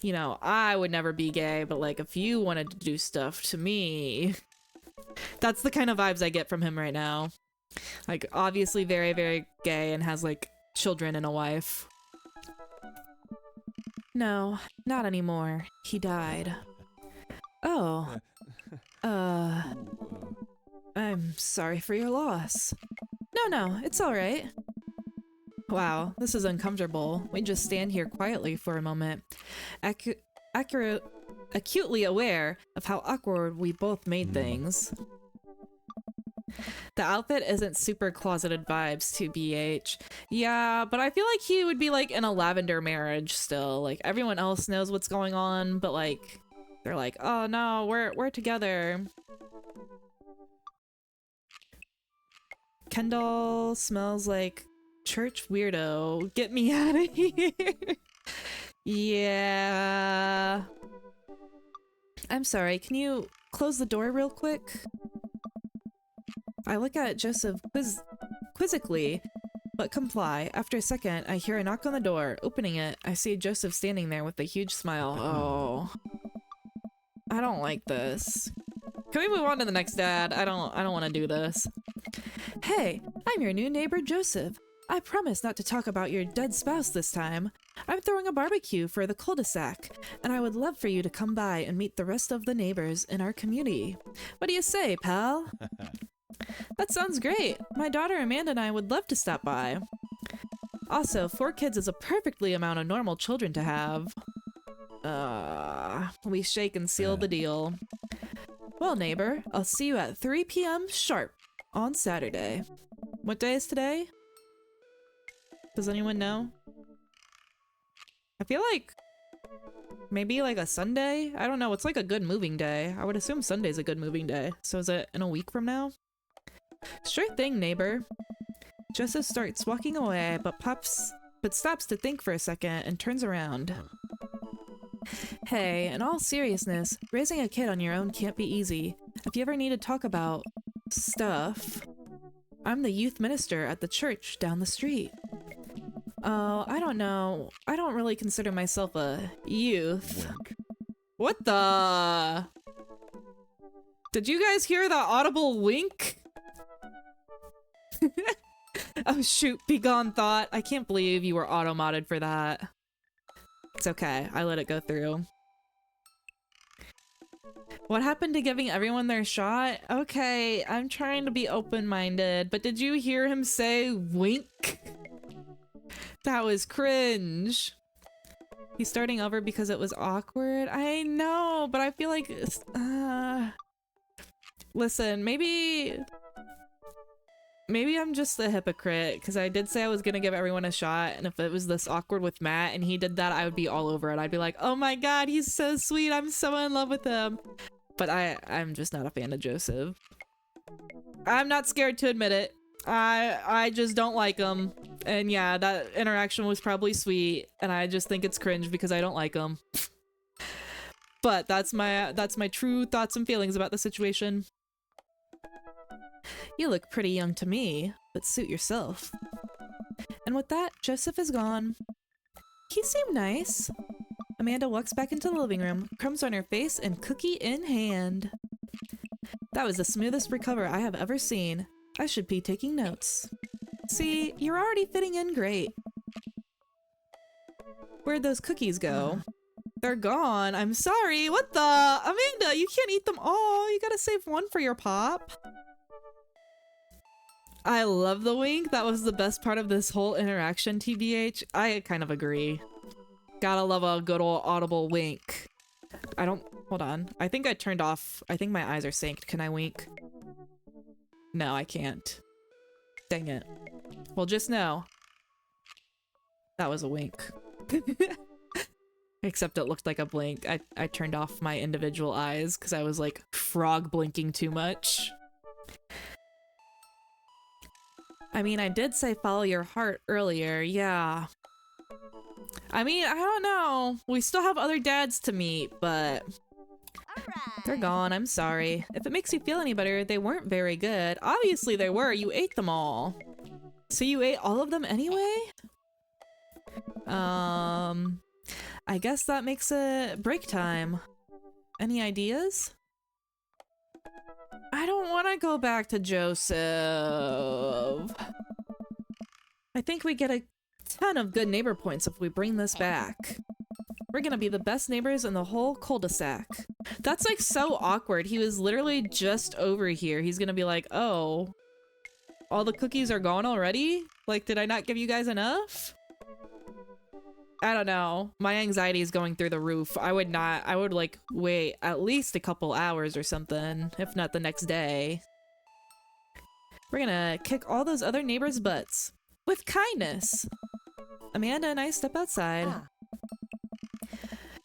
you know, I would never be gay, but, like, if you wanted to do stuff to me... That's the kind of vibes I get from him right now. Like, obviously very, very gay and has, like, children and a wife. No, not anymore. He died. Oh. I'm sorry for your loss. No, it's alright. Wow, this is uncomfortable. We just stand here quietly for a moment. Acutely aware of how awkward we both made things. The outfit isn't super closeted vibes to BH. Yeah, but I feel like he would be like in a lavender marriage still. Like everyone else knows what's going on, but like they're like, oh no, we're together. Kendall smells like church weirdo. Get me out of here. Yeah. I'm sorry, can you close the door real quick? I look at Joseph quizzically, but comply. After a second, I hear a knock on the door. Opening it, I see Joseph standing there with a huge smile. Oh. I don't like this. Can we move on to the next dad? I don't want to do this. Hey, I'm your new neighbor, Joseph. I promise not to talk about your dead spouse this time. I'm throwing a barbecue for the cul-de-sac, and I would love for you to come by and meet the rest of the neighbors in our community. What do you say, pal? That sounds great. My daughter Amanda and I would love to stop by. Also, 4 kids is a perfectly amount of normal children to have. We shake and seal the deal. Well, neighbor, I'll see you at 3 p.m. sharp on Saturday. What day is today? Does anyone know? I feel like maybe like a Sunday? I don't know. It's like a good moving day. I would assume Sunday's a good moving day. So is it in a week from now? Sure thing, neighbor. Joseph starts walking away, but but stops to think for a second and turns around. Hey, in all seriousness, raising a kid on your own can't be easy. If you ever need to talk about stuff, I'm the youth minister at the church down the street. Oh, I don't know. I don't really consider myself a youth. What the? Did you guys hear the audible wink? Oh shoot, be gone thought. I can't believe you were auto-modded for that. It's okay, I let it go through. What happened to giving everyone their shot? Okay, I'm trying to be open-minded, but did you hear him say wink? That was cringe. He's starting over because it was awkward? I know, but I feel like... Listen, maybe I'm just a hypocrite, because I did say I was gonna give everyone a shot, and if it was this awkward with Matt and he did that, I would be all over it. I'd be like, oh my god, he's so sweet, I'm so in love with him. But I'm just not a fan of Joseph. I'm not scared to admit it. I just don't like him. And yeah, that interaction was probably sweet, and I just think it's cringe because I don't like him. But that's my true thoughts and feelings about the situation. You look pretty young to me, but suit yourself. And with that, Joseph is gone. He seemed nice. Amanda walks back into the living room, crumbs on her face and cookie in hand. That was the smoothest recover I have ever seen. I should be taking notes. See, you're already fitting in great. Where'd those cookies go? They're gone. I'm sorry. What the? Amanda, you can't eat them all. You gotta save one for your pop. I love the wink. That was the best part of this whole interaction, TBH. I kind of agree. Gotta love a good old audible wink. Hold on. I think I turned off. I think my eyes are synced. Can I wink? No, I can't. Dang it. Well, just know. That was a wink. Except it looked like a blink. I turned off my individual eyes because I was like frog blinking too much. I mean, I did say follow your heart earlier, yeah. I mean, I don't know. We still have other dads to meet, but they're gone. I'm sorry. If it makes you feel any better, they weren't very good. Obviously they were. You ate them all. So you ate all of them anyway? I guess that makes it break time. Any ideas? I don't want to go back to Joseph. I think we get a ton of good neighbor points if we bring this back. We're gonna be the best neighbors in the whole cul-de-sac. That's like so awkward. He was literally just over here. He's gonna be like, oh, all the cookies are gone already? Like, did I not give you guys enough? I don't know. My anxiety is going through the roof. I would like wait at least a couple hours or something, if not the next day. We're gonna kick all those other neighbors' butts. With kindness. Amanda and I step outside.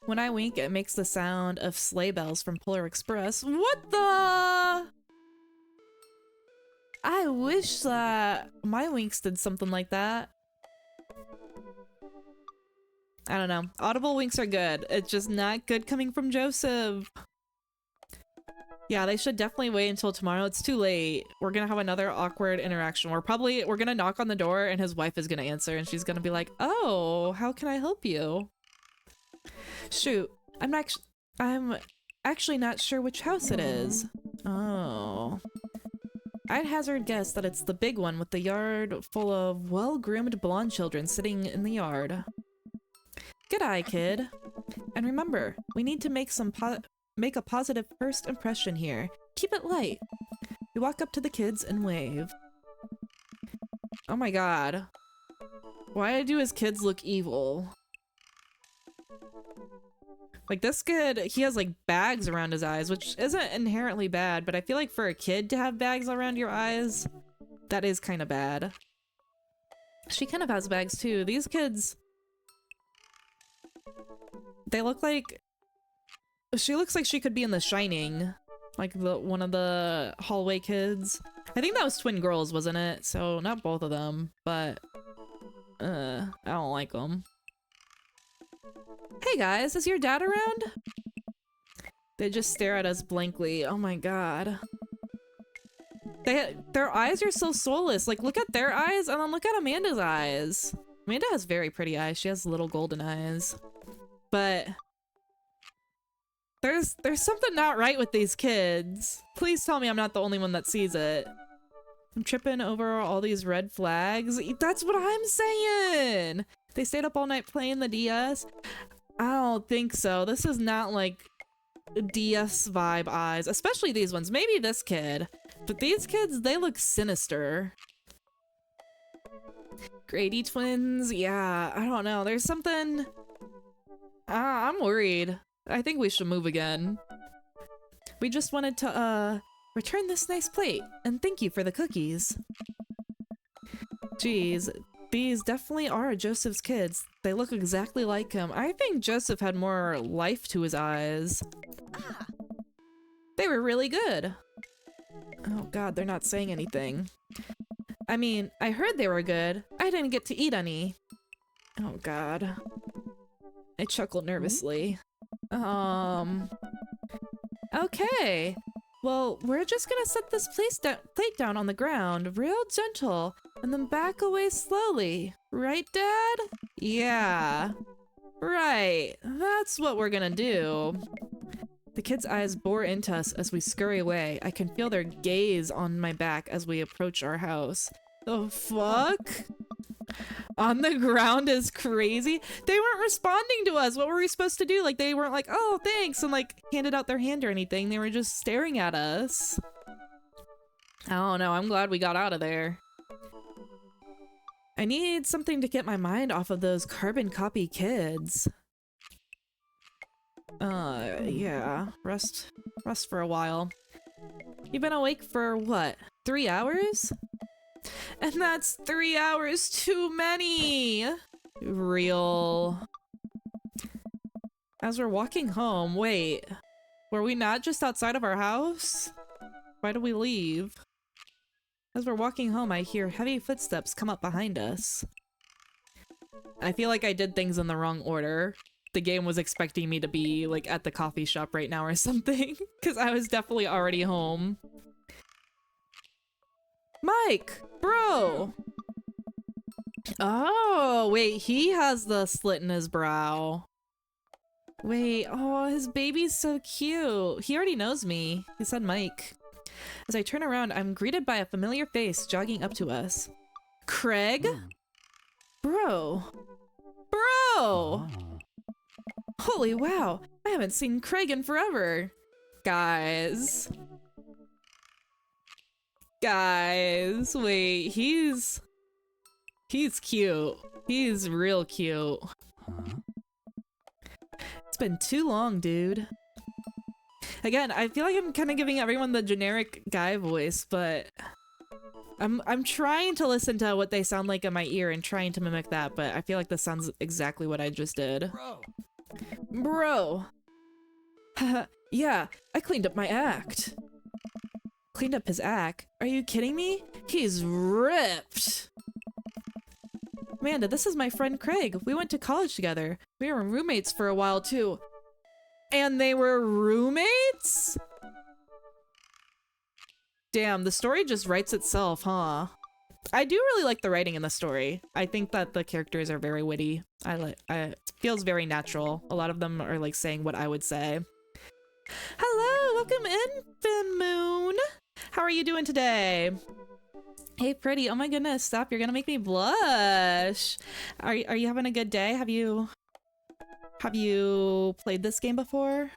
When I wink, it makes the sound of sleigh bells from Polar Express. What the? I wish that my winks did something like that. I don't know. Audible winks are good. It's just not good coming from Joseph. Yeah, they should definitely wait until tomorrow. It's too late. We're gonna have another awkward interaction. We're gonna knock on the door and his wife is gonna answer and she's gonna be like, oh, how can I help you? Shoot, I'm actually not sure which house it is. Oh. I'd hazard guess that it's the big one with the yard full of well-groomed blonde children sitting in the yard. Good eye, kid. And remember, we need to make a positive first impression here. Keep it light. We walk up to the kids and wave. Oh my god. Why do his kids look evil? Like this kid, he has like bags around his eyes, which isn't inherently bad, but I feel like for a kid to have bags around your eyes, that is kind of bad. She kind of has bags too. These kids, they look like... She looks like she could be in The Shining. Like one of the hallway kids. I think that was twin girls, wasn't it? So not both of them, but I don't like them. Hey guys, is your dad around? They just stare at us blankly. Oh my god. Their eyes are so soulless. Like, look at their eyes and then look at Amanda's eyes. Amanda has very pretty eyes. She has little golden eyes. But there's something not right with these kids. Please tell me I'm not the only one that sees it. I'm tripping over all these red flags. That's what I'm saying! They stayed up all night playing the DS? I don't think so. This is not like DS vibe eyes. Especially these ones. Maybe this kid. But these kids, they look sinister. Grady twins? Yeah, I don't know. There's something... I'm worried. I think we should move again. We just wanted to, return this nice plate, and thank you for the cookies. Jeez, these definitely are Joseph's kids. They look exactly like him. I think Joseph had more life to his eyes. They were really good. Oh god, they're not saying anything. I mean, I heard they were good. I didn't get to eat any. Oh god. I chuckled nervously. Okay. Well, we're just gonna set this plate down on the ground, real gentle, and then back away slowly. Right, Dad? Yeah. Right. That's what we're gonna do. The kids' eyes bore into us as we scurry away. I can feel their gaze on my back as we approach our house. The fuck? On the ground is crazy. They weren't responding to us. What were we supposed to do? Like, they weren't like, oh, thanks, and like handed out their hand or anything. They were just staring at us. I don't know. I'm glad we got out of there. I need something to get my mind off of those carbon copy kids. Yeah. Rest for a while. You've been awake for what? 3 hours? And that's 3 hours too many! Real. As we're walking home, wait. Were we not just outside of our house? Why did we leave? As we're walking home, I hear heavy footsteps come up behind us. I feel like I did things in the wrong order. The game was expecting me to be, like, at the coffee shop right now or something. Because I was definitely already home. Mike! Bro! Oh, wait, he has the slit in his brow. Wait, oh, his baby's so cute. He already knows me. He said Mike. As I turn around, I'm greeted by a familiar face jogging up to us. Craig? Bro. Bro! Holy wow, I haven't seen Craig in forever. Guys, wait, he's cute. He's real cute. It's been too long, dude. Again, I feel like I'm kind of giving everyone the generic guy voice, but I'm trying to listen to what they sound like in my ear and trying to mimic that, but I feel like this sounds exactly what I just did. Bro. Yeah, I cleaned up my act. Cleaned up his act? Are you kidding me? He's ripped. Amanda, this is my friend Craig. We went to college together. We were roommates for a while too. And they were roommates? Damn, the story just writes itself, huh? I do really like the writing in the story. I think that the characters are very witty. It feels very natural. A lot of them are like saying what I would say. Hello, welcome in, Fin Moon. How are you doing today? Hey, pretty. Oh my goodness, stop. You're gonna make me blush. Are you having a good day? Have you played this game before?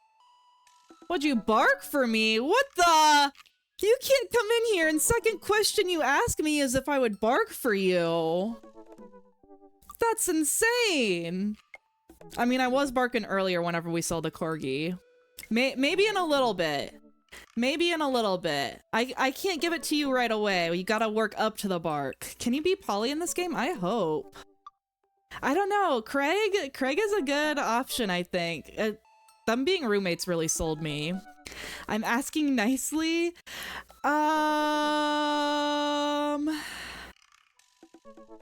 What'd you bark for me? What the? You can't come in here and second question you ask me is if I would bark for you. That's insane. I mean, I was barking earlier whenever we saw the corgi. Maybe in a little bit. Maybe in a little bit. I can't give it to you right away. You gotta work up to the bark. Can you be Polly in this game? I hope. I don't know. Craig is a good option, I think. Them being roommates really sold me. I'm asking nicely.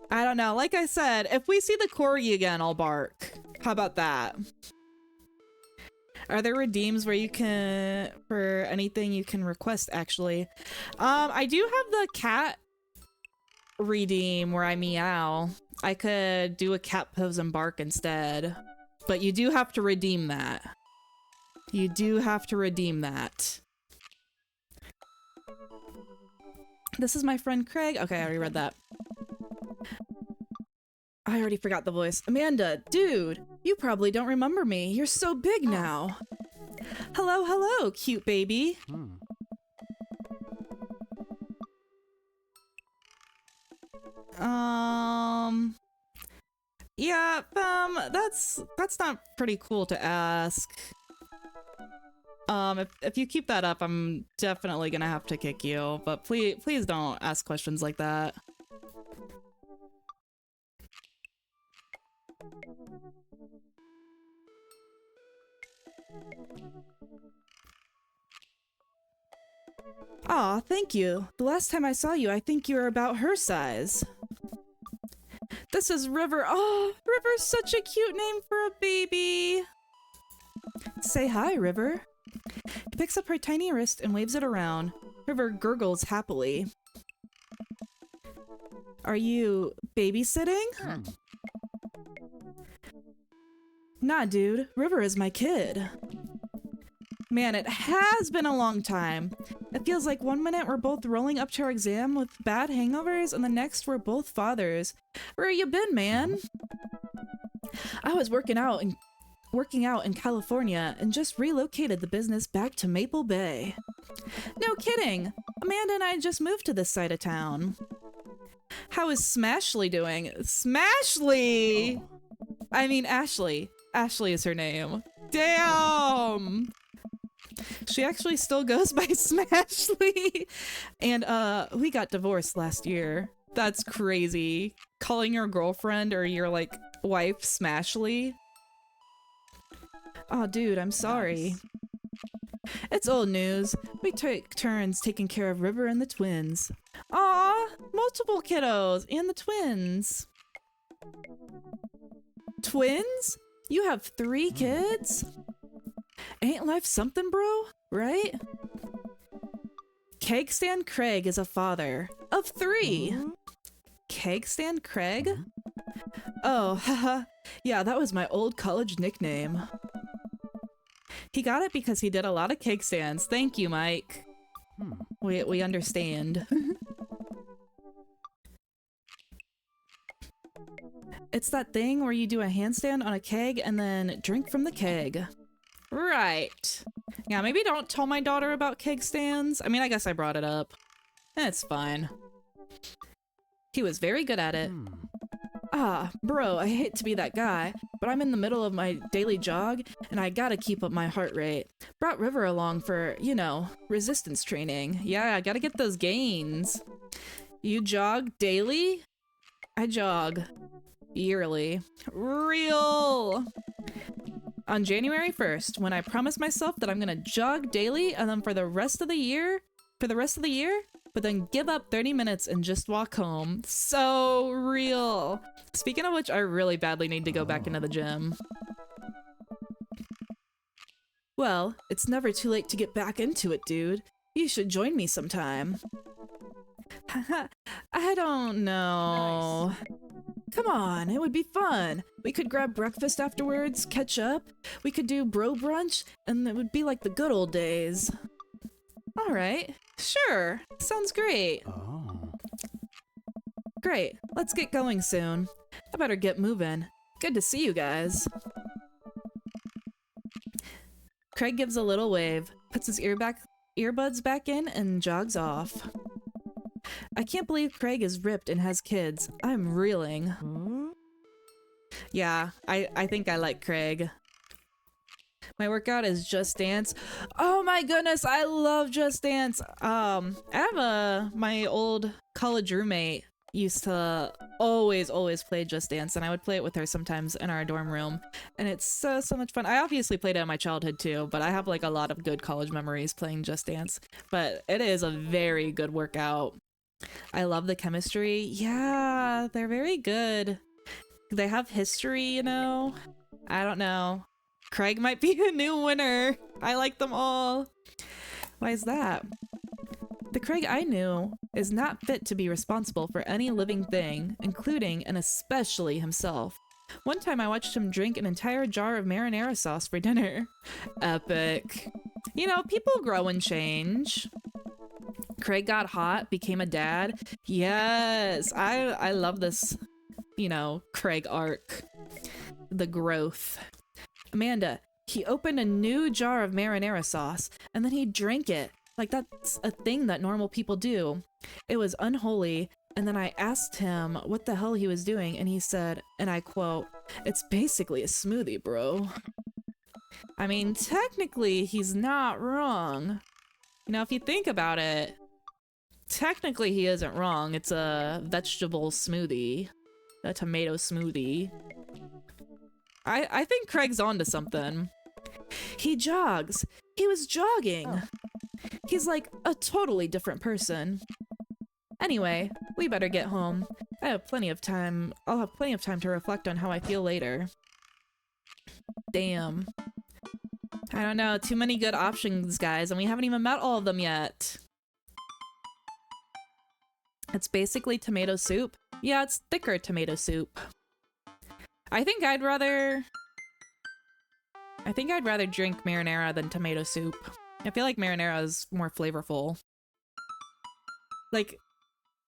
I don't know. Like I said, if we see the corgi again, I'll bark. How about that? Are there redeems where you can, for anything you can request, actually? I do have the cat redeem where I meow. I could do a cat pose and bark instead. But you do have to redeem that. You do have to redeem that. This is my friend Craig. Okay, I already read that. I already forgot the voice. Amanda, dude, you probably don't remember me. You're so big now. Hello, hello, cute baby. Yeah, that's not pretty cool to ask. If you keep that up, I'm definitely gonna have to kick you, but please don't ask questions like that. Aw, thank you. The last time I saw you, I think you were about her size. This is River. Oh, River's such a cute name for a baby. Say hi, River. He picks up her tiny wrist and waves it around. River gurgles happily. Are you babysitting? Nah, dude. River is my kid. Man, it has been a long time. It feels like one minute we're both rolling up to our exam with bad hangovers, and the next we're both fathers. Where you been, man? I was working out in California and just relocated the business back to Maple Bay. No kidding. Amanda and I just moved to this side of town. How is Smashly doing? Smashly! I mean Ashley. Ashley is her name. Damn! She actually still goes by Smashly. And we got divorced last year. That's crazy. Calling your girlfriend or your like wife Smashly. Oh dude, I'm sorry. Nice. It's old news. We take turns taking care of River and the twins. Aw, multiple kiddos and the twins. Twins? You have 3 kids? Ain't life something, bro? Right? Keg Stand Craig is a father of 3. Keg Stand Craig? Oh, haha. Yeah, that was my old college nickname. He got it because he did a lot of keg stands. Thank you, Mike. We understand. It's that thing where you do a handstand on a keg and then drink from the keg. Right. Yeah, maybe don't tell my daughter about keg stands. I mean, I guess I brought it up. It's fine. He was very good at it. Ah, bro, I hate to be that guy, but I'm in the middle of my daily jog, and I gotta keep up my heart rate. Brought River along for, you know, resistance training. Yeah, I gotta get those gains. You jog daily? I jog yearly. Real! On January 1st, when I promised myself that I'm gonna jog daily, and then for the rest of the year, but then give up 30 minutes and just walk home. So real. Speaking of which, I really badly need to go back into the gym. Well, it's never too late to get back into it, dude. You should join me sometime. I don't know. Nice. Come on, it would be fun. We could grab breakfast afterwards, catch up. We could do bro brunch, and it would be like the good old days. All right, sure. Sounds great. Oh. Great, let's get going soon. I better get moving. Good to see you guys. Craig gives a little wave, puts his earbuds back in, and jogs off. I can't believe Craig is ripped and has kids. I'm reeling. Yeah, I think I like Craig. My workout is Just Dance. Oh my goodness, I love Just Dance. I have my old college roommate used to always play Just Dance, and I would play it with her sometimes in our dorm room, and it's so much fun. I obviously played it in my childhood too, but I have like a lot of good college memories playing Just Dance. But it is a very good workout. I love the chemistry. Yeah, they're very good. They have history, you know? I don't know. Craig might be a new winner. I like them all. Why is that? The Craig I knew is not fit to be responsible for any living thing, including and especially himself. One time I watched him drink an entire jar of marinara sauce for dinner. Epic. You know, people grow and change. Craig got hot, became a dad. Yes, I love this, you know, Craig arc. The growth. Amanda, he opened a new jar of marinara sauce, and then he drank it. Like, that's a thing that normal people do. It was unholy, and then I asked him what the hell he was doing, and he said, and I quote, "It's basically a smoothie, bro." I mean, technically, he's not wrong. You know, if you think about it, technically he isn't wrong. It's a vegetable smoothie, a tomato smoothie. I think Craig's onto something. He jogs. He was jogging. He's like a totally different person. Anyway, we better get home. I have plenty of time. I'll have plenty of time to reflect on how I feel later. Damn. I don't know. Too many good options, guys, and we haven't even met all of them yet. It's basically tomato soup. Yeah, it's thicker tomato soup. I think I'd rather drink marinara than tomato soup. I feel like marinara is more flavorful. Like,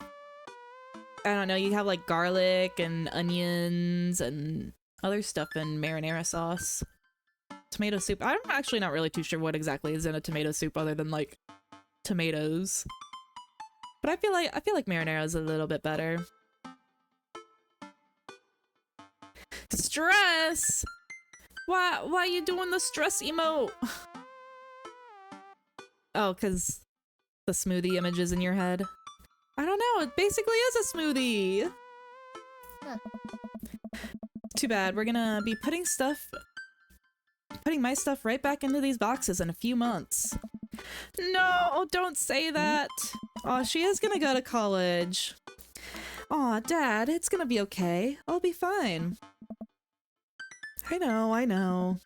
I don't know, you have like garlic and onions and other stuff in marinara sauce. Tomato soup, I'm actually not really too sure what exactly is in a tomato soup other than like tomatoes. But I feel like marinara is a little bit better. Stress! Why are you doing the stress emote? Oh, cause the smoothie images in your head. I don't know, it basically is a smoothie. Huh. Too bad, we're gonna be putting my stuff right back into these boxes in a few months. No, don't say that. Oh, she is gonna go to college. Aw, Dad, it's gonna be okay. I'll be fine. I know.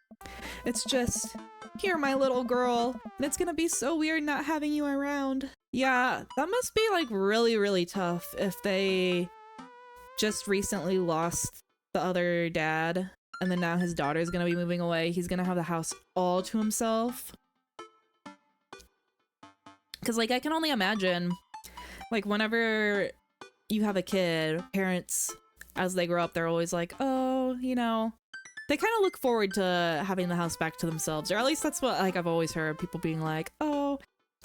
It's just, you're my little girl, and it's gonna be so weird not having you around. Yeah, that must be like really, really tough if they just recently lost the other dad, and then now his daughter's gonna be moving away. He's gonna have the house all to himself. Cause like, I can only imagine, like whenever you have a kid, parents, as they grow up, they're always like, oh, you know, they kind of look forward to having the house back to themselves, or at least that's what like I've always heard people being like, oh,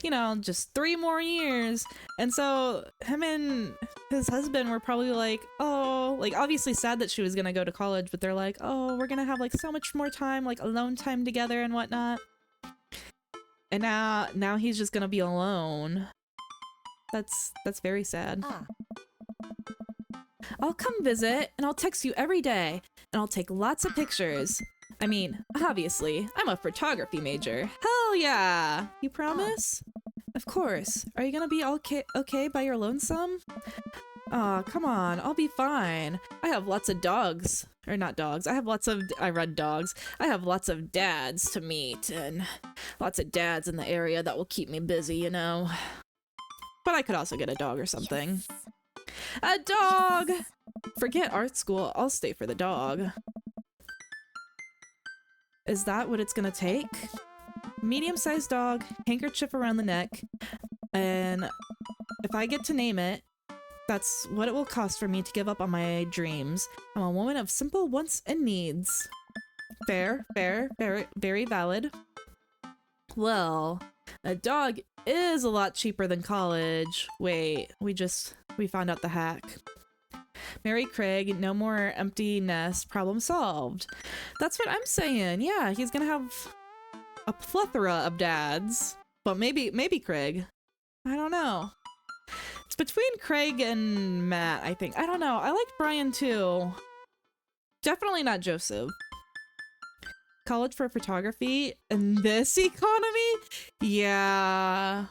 you know, just 3 more years. And so him and his husband were probably like, oh, like obviously sad that she was gonna go to college, but they're like, oh, we're gonna have like so much more time, like alone time together and whatnot. And now he's just gonna be alone. That's very sad. I'll come visit, and I'll text you every day, and I'll take lots of pictures. I mean, obviously, I'm a photography major. Hell yeah! You promise? Of course. Are you gonna be okay by your lonesome? Aw, come on, I'll be fine. I have lots of dogs. Or not dogs, I read dogs. I have lots of dads to meet, and lots of dads in the area that will keep me busy, you know? But I could also get a dog or something. A dog! Forget art school, I'll stay for the dog. Is that what it's gonna take? Medium-sized dog, handkerchief around the neck, and if I get to name it, that's what it will cost for me to give up on my dreams. I'm a woman of simple wants and needs. Fair, very valid. Well, a dog is a lot cheaper than college. Wait, we found out the hack. Marry Craig, no more empty nest, problem solved. That's what I'm saying. Yeah, he's gonna have a plethora of dads. But maybe Craig. I don't know. It's between Craig and Matt, I think. I don't know. I liked Brian too. Definitely not Joseph. College for photography in this economy? Yeah.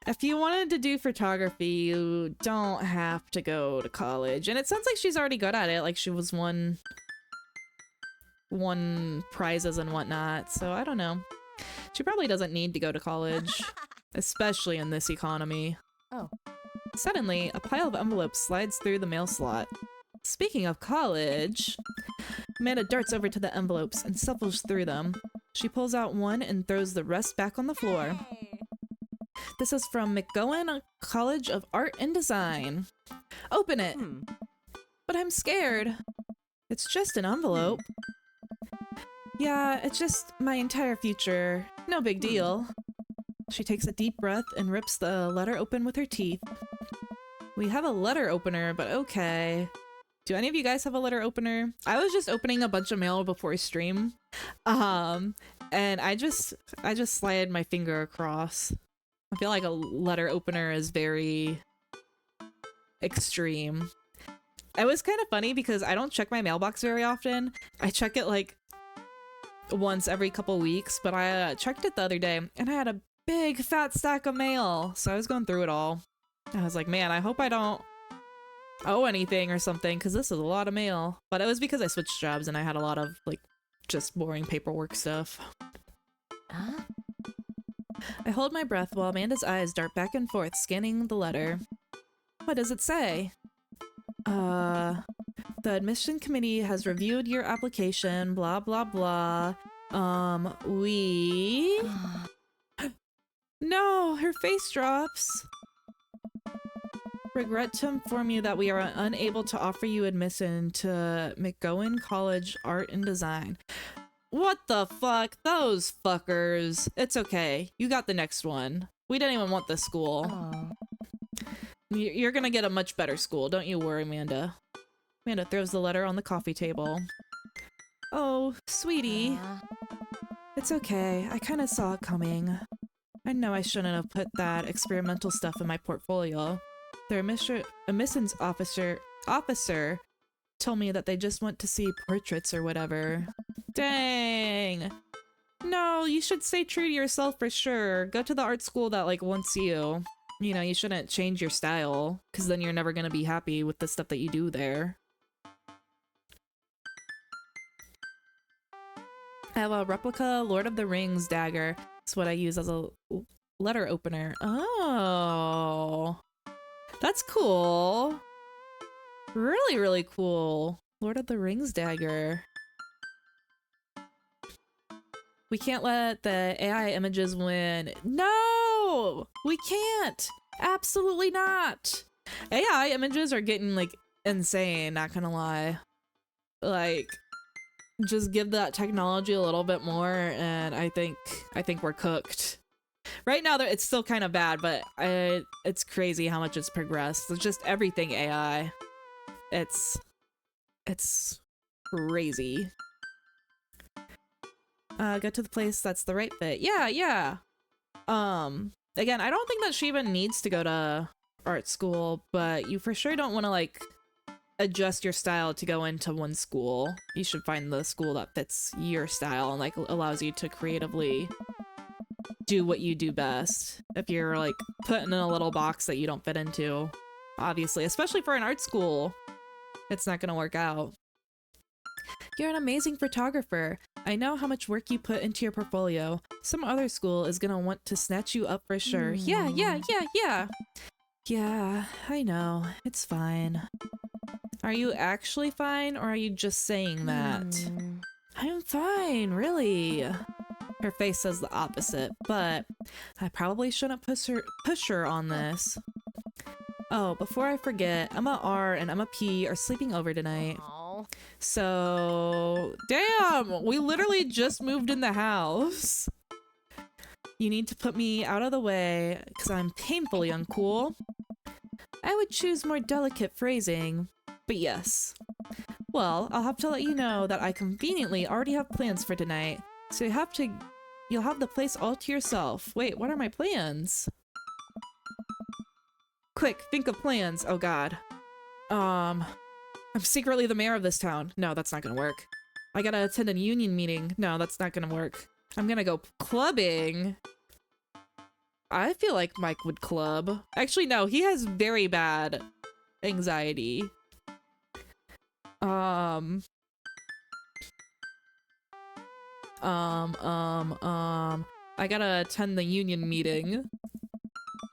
If you wanted to do photography, you don't have to go to college. And it sounds like she's already good at it. Like she was won prizes and whatnot. So I don't know. She probably doesn't need to go to college, especially in this economy. Oh. Suddenly, a pile of envelopes slides through the mail slot. Speaking of college, Amanda darts over to the envelopes and shuffles through them. She pulls out one and throws the rest back on the floor. Hey. This is from McGowan College of Art and Design. Open it! But I'm scared. It's just an envelope. Yeah, it's just my entire future. No big deal. She takes a deep breath and rips the letter open with her teeth. We have a letter opener, but okay. Do any of you guys have a letter opener? I was just opening a bunch of mail before stream. And I just slid my finger across. I feel like a letter opener is very extreme. It was kind of funny because I don't check my mailbox very often. I check it like once every couple weeks, but I checked it the other day and I had a big fat stack of mail. So I was going through it all. I was like, man, I hope I don't owe anything or something because this is a lot of mail. But it was because I switched jobs and I had a lot of like just boring paperwork stuff. Huh? I hold my breath while Amanda's eyes dart back and forth, scanning the letter. What does it say? The admission committee has reviewed your application, blah, blah, blah. We... No, her face drops. Regret to inform you that we are unable to offer you admission to McGowan College Art and Design. What the fuck? Those fuckers. It's okay. You got the next one. We didn't even want this school. Oh. You're gonna get a much better school. Don't you worry, Amanda. Amanda throws the letter on the coffee table. Oh, sweetie. It's okay. I kind of saw it coming. I know I shouldn't have put that experimental stuff in my portfolio. Their admissions officer told me that they just want to see portraits or whatever. Dang. No, you should stay true to yourself for sure. Go to the art school that like wants you. You know, you shouldn't change your style because then you're never gonna be happy with the stuff that you do there. I have a replica Lord of the Rings dagger. It's what I use as a letter opener. Oh, that's cool. Really, really cool. Lord of the Rings dagger. We can't let the AI images win. No! We can't! Absolutely not! AI images are getting, like, insane, not gonna lie. Like, just give that technology a little bit more, and I think we're cooked. Right now, it's still kind of bad, but it's crazy how much it's progressed. It's just everything AI. It's crazy. Go to the place that's the right fit. Yeah. Again, I don't think that she even needs to go to art school, but you for sure don't want to like adjust your style to go into one school. You should find the school that fits your style and like allows you to creatively do what you do best. If you're like put in a little box that you don't fit into, obviously, especially for an art school, it's not gonna work out. You're an amazing photographer. I know how much work you put into your portfolio. Some other school is gonna want to snatch you up for sure. Yeah. Yeah, I know. It's fine. Are you actually fine, or are you just saying that? I'm fine, really. Her face says the opposite, but I probably shouldn't push her on this. Oh, before I forget, Emma R and Emma P are sleeping over tonight. Aw. So, damn, we literally just moved in the house. You need to put me out of the way because I'm painfully uncool. I would choose more delicate phrasing, but yes. Well, I'll have to let you know that I conveniently already have plans for tonight, so you'll have the place all to yourself. Wait, what are my plans? Quick, think of plans. Oh god. I'm secretly the mayor of this town. No, that's not gonna work. I gotta attend a union meeting. No, that's not gonna work. I'm gonna go clubbing. I feel like Mike would club. Actually, no, he has very bad anxiety. I gotta attend the union meeting.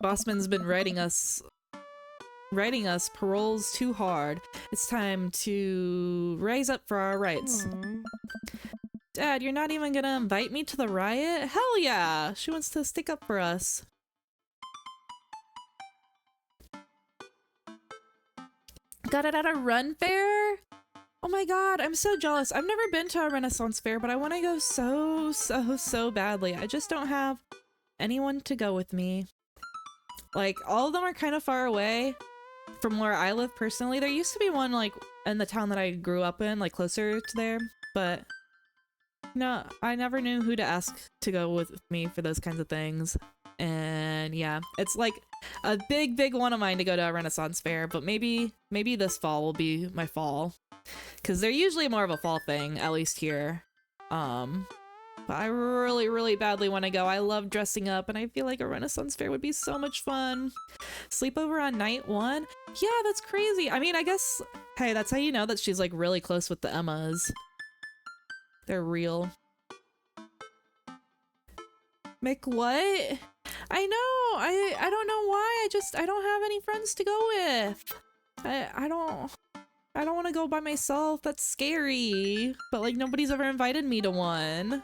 Bossman's been writing us paroles too hard. It's time to rise up for our rights. Dad, you're not even gonna invite me to the riot? Hell yeah! She wants to stick up for us. Got it at a run fair? Oh my god, I'm so jealous. I've never been to a Renaissance fair, but I want to go so badly. I just don't have anyone to go with me. Like, all of them are kind of far away from where I live personally. There used to be one, like, in the town that I grew up in, like, closer to there, but no, I never knew who to ask to go with me for those kinds of things. And yeah, it's like a big one of mine to go to a Renaissance fair, but maybe this fall will be my fall. Because they're usually more of a fall thing, at least here. But I really badly want to go. I love dressing up, and I feel like a Renaissance fair would be so much fun. Sleepover on night 1? Yeah, that's crazy. I mean, I guess, hey, that's how you know that she's like really close with the Emmas. They're real. Mick, what? I know. I don't know why. I don't have any friends to go with. I don't want to go by myself. That's scary. But like nobody's ever invited me to one.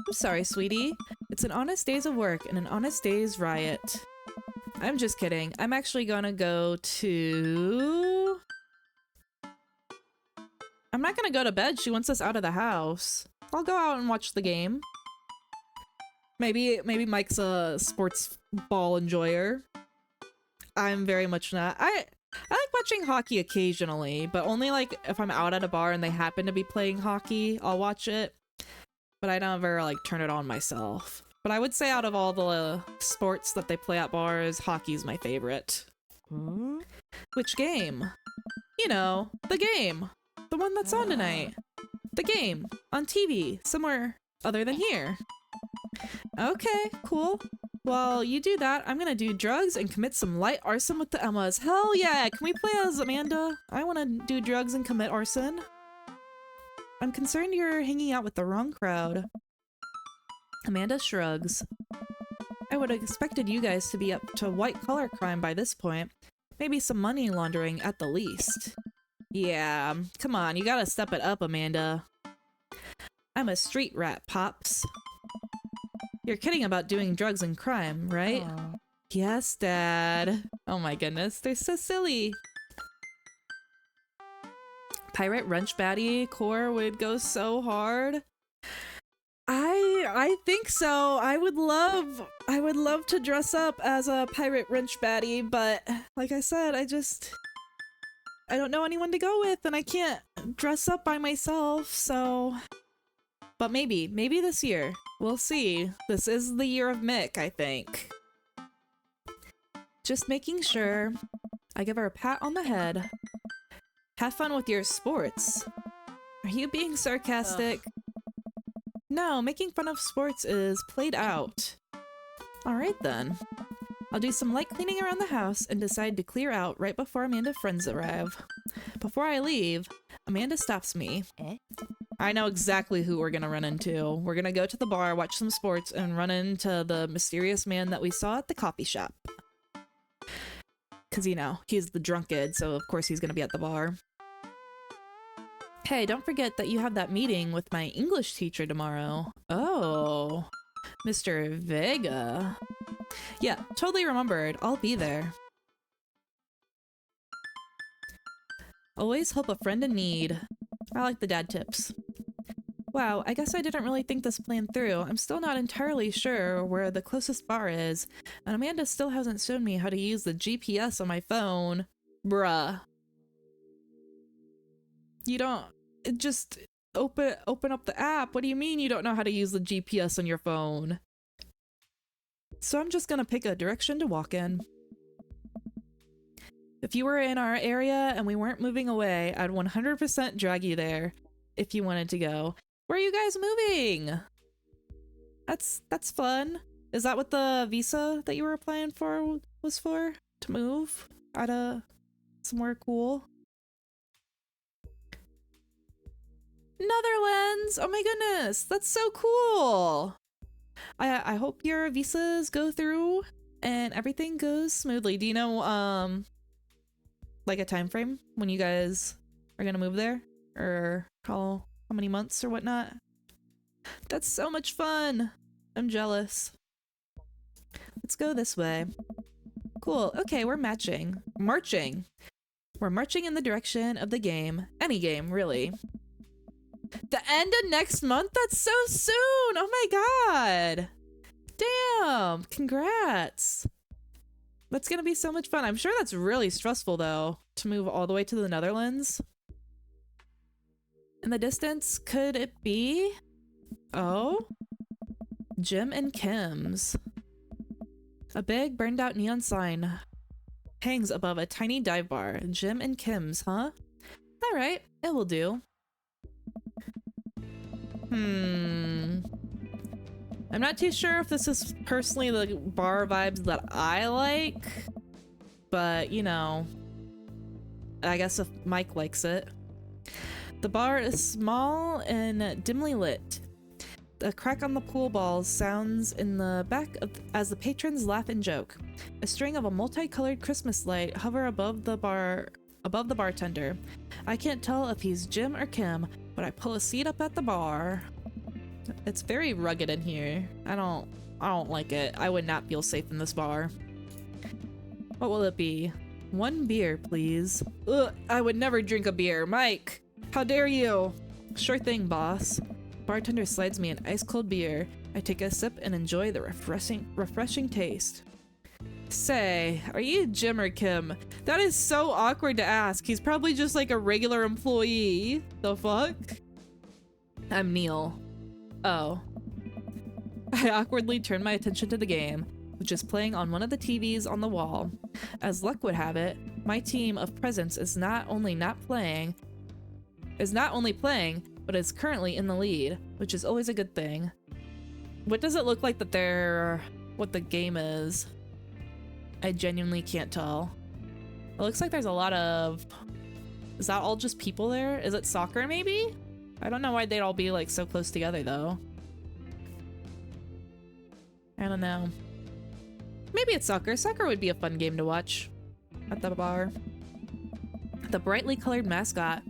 I'm sorry, sweetie. It's an honest day's of work and an honest day's riot. I'm just kidding. I'm actually gonna go to... I'm not gonna go to bed. She wants us out of the house. I'll go out and watch the game. Maybe Mike's a sports ball enjoyer. I'm very much not. I like watching hockey occasionally, but only like if I'm out at a bar and they happen to be playing hockey, I'll watch it. But I never like turn it on myself. But I would say out of all the sports that they play at bars, hockey's my favorite. Which game? You know, the game. The one that's on tonight. The game. On TV. Somewhere other than here. Okay, cool. Well, you do that. I'm gonna do drugs and commit some light arson with the Emmas. Hell yeah! Can we play as Amanda? I wanna do drugs and commit arson. I'm concerned you're hanging out with the wrong crowd. Amanda shrugs. I would have expected you guys to be up to white-collar crime by this point. Maybe some money laundering at the least. Yeah, come on, you gotta step it up, Amanda. I'm a street rat, Pops. You're kidding about doing drugs and crime, right? Aww. Yes, Dad. Oh my goodness, they're so silly. Pirate Wrench Baddie core would go so hard. I think so. I would love to dress up as a Pirate Wrench Baddie, but like I said, I don't know anyone to go with, and I can't dress up by myself, so... But maybe this year. We'll see. This is the year of Mick, I think. Just making sure. I give her a pat on the head. Have fun with your sports. Are you being sarcastic? No, making fun of sports is played out. Alright then. I'll do some light cleaning around the house and decide to clear out right before Amanda's friends arrive. Before I leave, Amanda stops me. I know exactly who we're gonna run into. We're gonna go to the bar, watch some sports, and run into the mysterious man that we saw at the coffee shop. Cause, you know, he's the drunkard, so of course he's gonna be at the bar. Hey, don't forget that you have that meeting with my English teacher tomorrow. Oh, Mr. Vega. Yeah, totally remembered. I'll be there. Always help a friend in need. I like the dad tips. Wow, I guess I didn't really think this plan through. I'm still not entirely sure where the closest bar is, and Amanda still hasn't shown me how to use the GPS on my phone. Bruh. You don't... Just open up the app. What do you mean you don't know how to use the GPS on your phone? So I'm just gonna pick a direction to walk in. If you were in our area and we weren't moving away, I'd 100% drag you there if you wanted to go. Where are you guys moving? That's fun. Is that what the visa that you were applying for was for? To move out of somewhere cool? Netherlands! Oh my goodness, that's so cool! I hope your visas go through and everything goes smoothly. Do you know like a time frame when you guys are gonna move there? Or how many months or whatnot? That's so much fun! I'm jealous. Let's go this way. Cool. Okay, we're marching. We're marching in the direction of the game. Any game, really. The end of next month? That's so soon! Oh my god! Damn! Congrats! That's gonna be so much fun. I'm sure that's really stressful, though, to move all the way to the Netherlands. In the distance, could it be? Oh? Jim and Kim's. A big, burned-out neon sign hangs above a tiny dive bar. Jim and Kim's, huh? Alright, it will do. I'm not too sure if this is personally the bar vibes that I like, but, you know, I guess if Mike likes it. The bar is small and dimly lit. A crack on the pool balls sounds in the back as the patrons laugh and joke. A string of a multicolored Christmas light hover above the bartender. I can't tell if he's Jim or Kim, but I pull a seat up at the bar. It's very rugged in here. I don't like it. I would not feel safe in this bar. What will it be? 1 beer, please. Ugh, I would never drink a beer. Mike, how dare you? Sure thing, boss. Bartender slides me an ice-cold beer. I take a sip and enjoy the refreshing taste. Say, are you Jim or Kim? That is so awkward to ask. He's probably just like a regular employee. The fuck? I'm Neil. Oh. I awkwardly turn my attention to the game, which is playing on one of the TVs on the wall. As luck would have it, my team of presents is not only playing, but is currently in the lead, which is always a good thing. What does it look like that what the game is? I genuinely can't tell. It looks like there's a lot of... Is that all just people there? Is it soccer, maybe? I don't know why they'd all be, like, so close together, though. I don't know. Maybe it's soccer. Soccer would be a fun game to watch at the bar. The brightly colored mascot,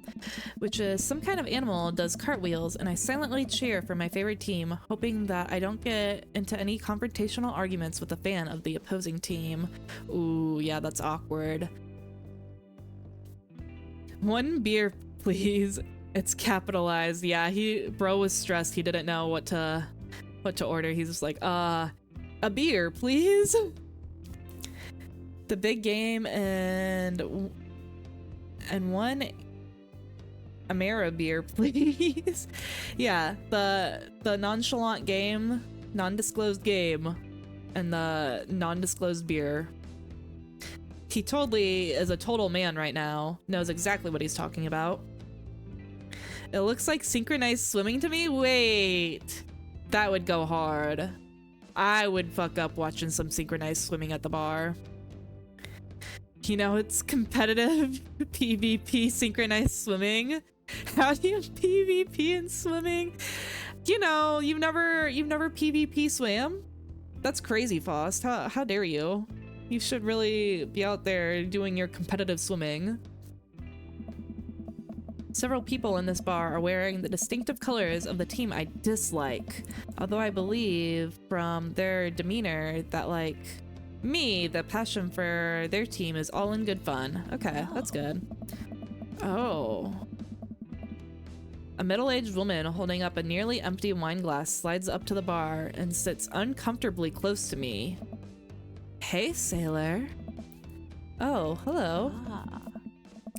which is some kind of animal, does cartwheels, and I silently cheer for my favorite team, hoping that I don't get into any confrontational arguments with a fan of the opposing team. Ooh, yeah, that's awkward. 1 beer, please. It's capitalized. Yeah, bro was stressed. He didn't know what to order. He's just like, a beer, please. The big game and 1 Amera beer, please. Yeah, the nonchalant game, non-disclosed game, and the non-disclosed beer. He totally is a total man right now. Knows exactly what he's talking about. It looks like synchronized swimming to me. Wait, that would go hard. I would fuck up watching some synchronized swimming at the bar. You know, it's competitive PvP synchronized swimming. How do you PvP in swimming? You know, you've never PvP swam? That's crazy, Faust. How dare you? You should really be out there doing your competitive swimming. Several people in this bar are wearing the distinctive colors of the team I dislike. Although I believe from their demeanor that, like, me, the passion for their team is all in good fun. Okay, that's good. Oh. A middle-aged woman holding up a nearly empty wine glass slides up to the bar and sits uncomfortably close to me. Hey, sailor. Oh, hello.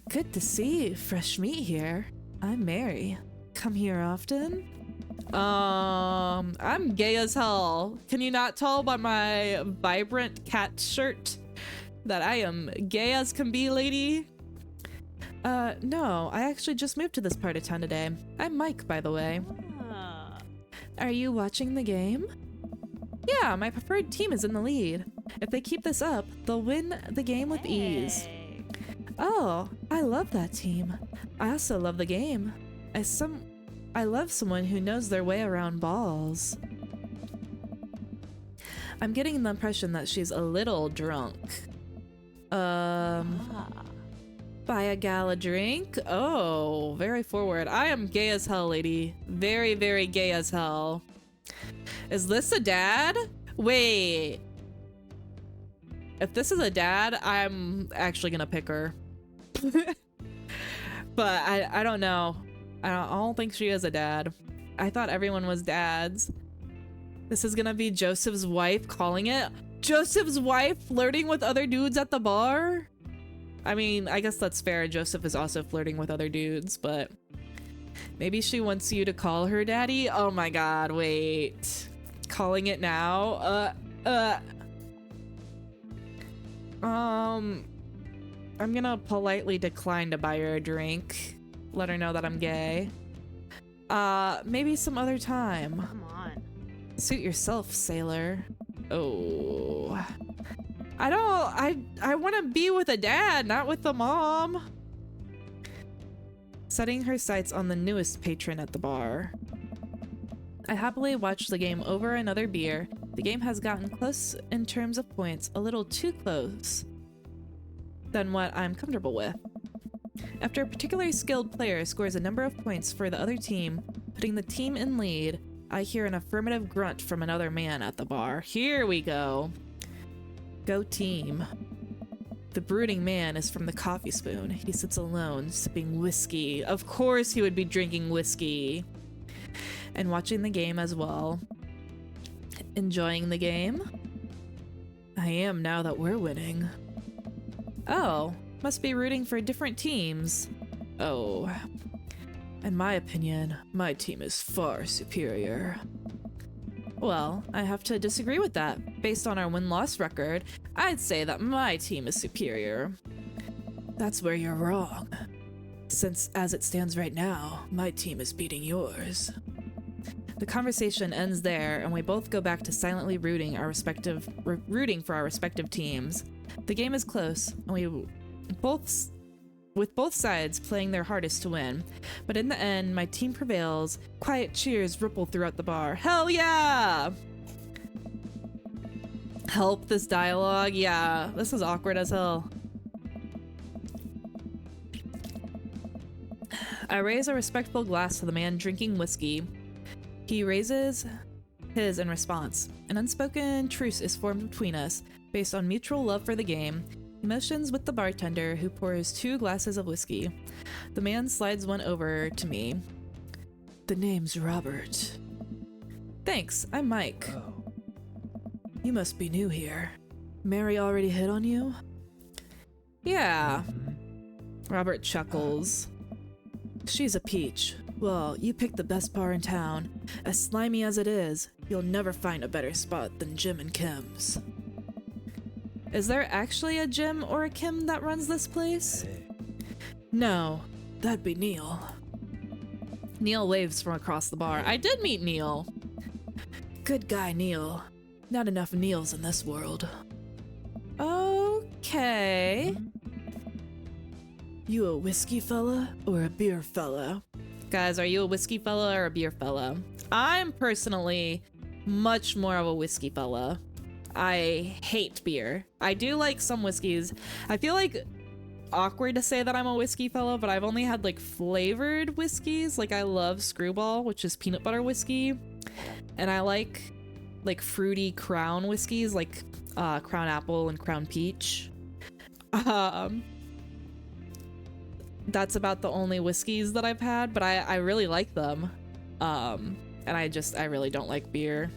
Good to see fresh meat here. I'm Mary. Come here often? I'm gay as hell. Can you not tell by my vibrant cat shirt that I am gay as can be, lady? No, I actually just moved to this part of town today. I'm Mike, by the way. Are you watching the game? Yeah, my preferred team is in the lead. If they keep this up, they'll win the game with ease. Oh, I love that team. I also love the game. I love someone who knows their way around balls. I'm getting the impression that she's a little drunk. Buy a gal a drink? Oh, very forward. I am gay as hell, lady. Very, very gay as hell. Is this a dad? Wait. If this is a dad, I'm actually gonna pick her. But I don't know. I don't think she is a dad. I thought everyone was dads. This is gonna be Joseph's wife calling it. Joseph's wife flirting with other dudes at the bar? I mean, I guess that's fair. Joseph is also flirting with other dudes, but maybe she wants you to call her daddy? Oh my god, wait. Calling it now? I'm gonna politely decline to buy her a drink. Let her know that I'm gay. Maybe some other time. Come on. Suit yourself, sailor. Oh. I want to be with a dad, not with the mom. Setting her sights on the newest patron at the bar. I happily watched the game over another beer. The game has gotten close in terms of points, a little too close than what I'm comfortable with. After a particularly skilled player scores a number of points for the other team, putting the team in lead, I hear an affirmative grunt from another man at the bar. Here we go. Go team. The brooding man is from the coffee spoon. He sits alone, sipping whiskey. Of course he would be drinking whiskey. And watching the game as well. Enjoying the game? I am now that we're winning. Oh, must be rooting for different teams. Oh. In my opinion, my team is far superior. Well, I have to disagree with that. Based on our win-loss record, I'd say that my team is superior. That's where you're wrong. Since, as it stands right now, my team is beating yours. The conversation ends there, and we both go back to silently rooting for our respective teams. The game is close, and with both sides playing their hardest to win. But in the end, my team prevails. Quiet cheers ripple throughout the bar. Hell yeah! Help this dialogue? Yeah, this is awkward as hell. I raise a respectful glass to the man drinking whiskey. He raises his in response. An unspoken truce is formed between us, based on mutual love for the game. He motions with the bartender, who pours 2 glasses of whiskey. The man slides one over to me. The name's Robert. Thanks, I'm Mike. Oh. You must be new here. Mary already hit on you? Yeah. Robert chuckles. She's a peach. Well, you picked the best bar in town. As slimy as it is, you'll never find a better spot than Jim and Kim's. Is there actually a Jim or a Kim that runs this place? Hey. No, that'd be Neil. Neil waves from across the bar. I did meet Neil. Good guy, Neil. Not enough Neils in this world. Okay. You a whiskey fella or a beer fella? Guys, are you a whiskey fella or a beer fella? I'm personally much more of a whiskey fella. I hate beer. I do like some whiskeys. I feel like awkward to say that I'm a whiskey fella, but I've only had like flavored whiskeys. Like I love Screwball, which is peanut butter whiskey. And I like fruity Crown whiskeys, like Crown Apple and Crown Peach. That's about the only whiskeys that I've had, but I really like them. And I really don't like beer.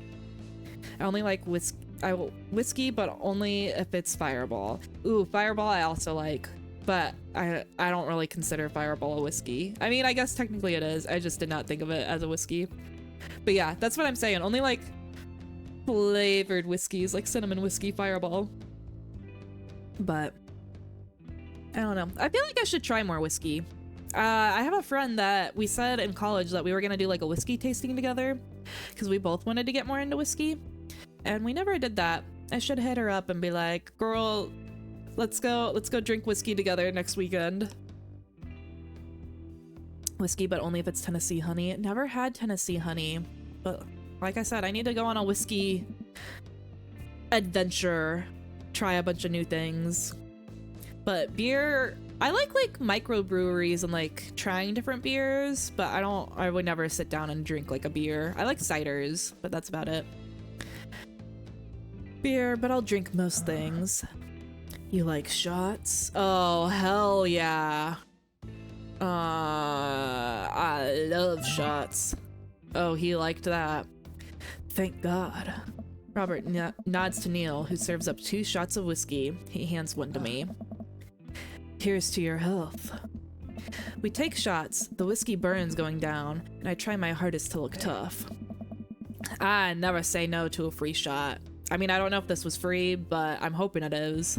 I only like whiskey, but only if it's Fireball. Ooh, Fireball I also like, but I don't really consider Fireball a whiskey. I mean, I guess technically it is. I just did not think of it as a whiskey. But yeah, that's what I'm saying. Only like flavored whiskeys, like cinnamon whiskey, Fireball. But I don't know. I feel like I should try more whiskey. I have a friend that we said in college that we were gonna do like a whiskey tasting together. because we both wanted to get more into whiskey, and we never did that. I should hit her up and be like, girl, let's go drink whiskey together next weekend. Whiskey, but only if it's Tennessee honey. Never had Tennessee honey, but like I said, I need to go on a whiskey adventure, try a bunch of new things. But beer, I like microbreweries and like trying different beers, but I would never sit down and drink like a beer. I like ciders, but that's about it. Beer, but I'll drink most things. You like shots? Oh, hell yeah. I love shots. Oh, he liked that. Thank God. Robert nods to Neil, who serves up 2 shots of whiskey. He hands one to me. Here's to your health. We take shots. The whiskey burns going down, and I try my hardest to look tough. I never say no to a free shot. I mean, I don't know if this was free, but I'm hoping it is.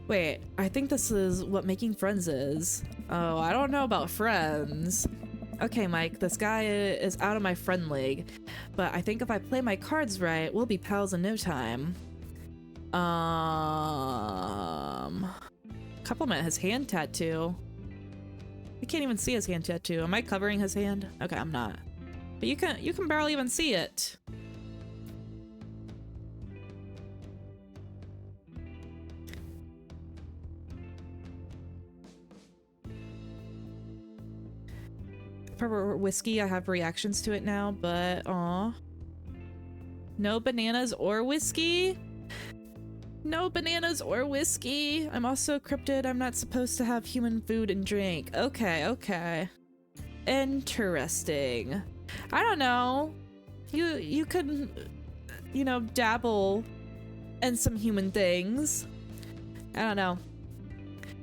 Wait, I think this is what making friends is. Oh, I don't know about friends. Okay, Mike, this guy is out of my friend league, but I think if I play my cards right, we'll be pals in no time. Compliment his hand tattoo. I can't even see his hand tattoo. Am I covering his hand? Okay, I'm not. But you can barely even see it. For whiskey, I have reactions to it now, but aw. No bananas or whiskey? No bananas or whiskey. I'm also a cryptid. I'm not supposed to have human food and drink. Okay. Interesting. I don't know. You could, you know, dabble in some human things. I don't know.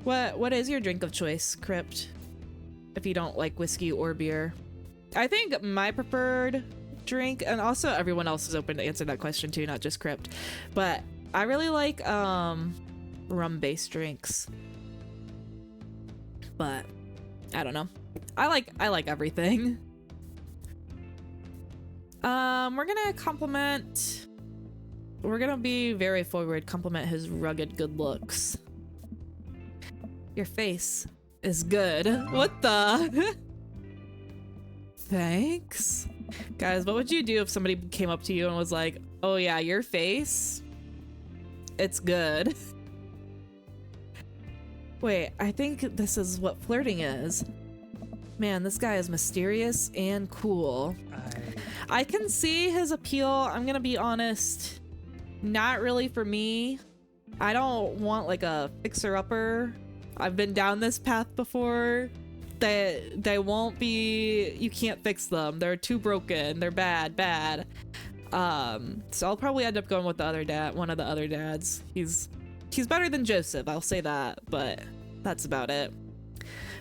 What is your drink of choice, Crypt? If you don't like whiskey or beer. I think my preferred drink, and also everyone else is open to answer that question too, not just Crypt, but I really like rum-based drinks. But I don't know. I like everything. We're gonna be very forward, compliment his rugged good looks. Your face is good. What the? Thanks. Guys, what would you do if somebody came up to you and was like, oh yeah, your face, it's good. Wait, I think this is what flirting is. Man, this guy is mysterious and cool. I can see his appeal. I'm gonna be honest, not really for me. I don't want like a fixer-upper. I've been down this path before. They won't be, you can't fix them. They're too broken. They're bad. So I'll probably end up going with the other dad, one of the other dads. He's better than Joseph, I'll say that, but that's about it.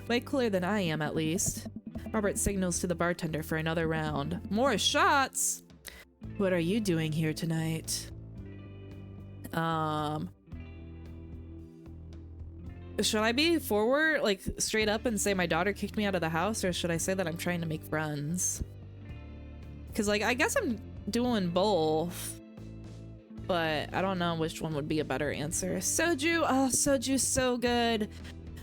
Way cooler than I am, at least. Robert signals to the bartender for another round. More shots? What are you doing here tonight? Should I be forward, like straight up and say my daughter kicked me out of the house, or should I say that I'm trying to make friends? Because like, I guess I'm doing both, but I don't know which one would be a better answer. Soju, oh, soju's so good.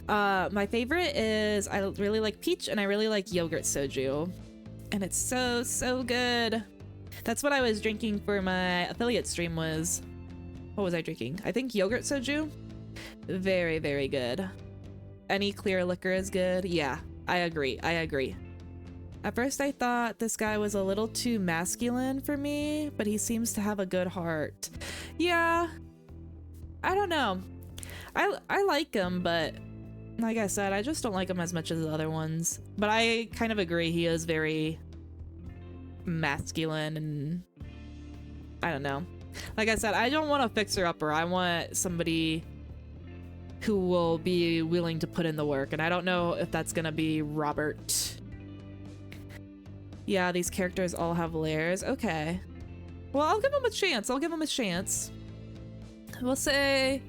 My favorite is, I really like peach and I really like yogurt soju. And it's so good. That's what I was drinking for my affiliate stream was, what was I drinking? I think yogurt soju. Very, very good. Any clear liquor is good. Yeah, I agree. At first I thought this guy was a little too masculine for me, but he seems to have a good heart. Yeah, I don't know. I like him, but like I said, I just don't like him as much as the other ones. But I kind of agree, he is very masculine, and I don't know. Like I said, I don't want a fixer-upper. I want somebody who will be willing to put in the work, and I don't know if that's gonna be Robert. Yeah, these characters all have layers. Okay. Well, I'll give him a chance. We'll say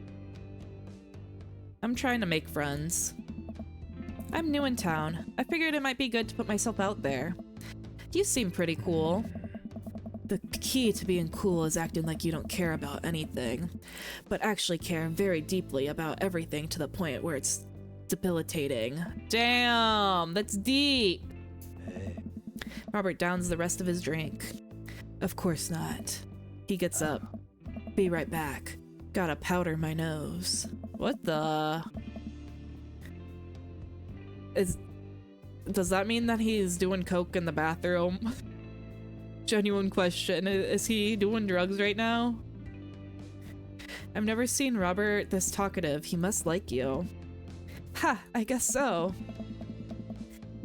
I'm trying to make friends. I'm new in town. I figured it might be good to put myself out there. You seem pretty cool. The key to being cool is acting like you don't care about anything, but actually care very deeply about everything to the point where it's debilitating. Damn, that's deep. Robert downs the rest of his drink. Of course not. He gets up. Be right back. Gotta powder my nose. What the? Does that mean that he's doing coke in the bathroom? Genuine question. Is he doing drugs right now? I've never seen Robert this talkative. He must like you. Ha, I guess so.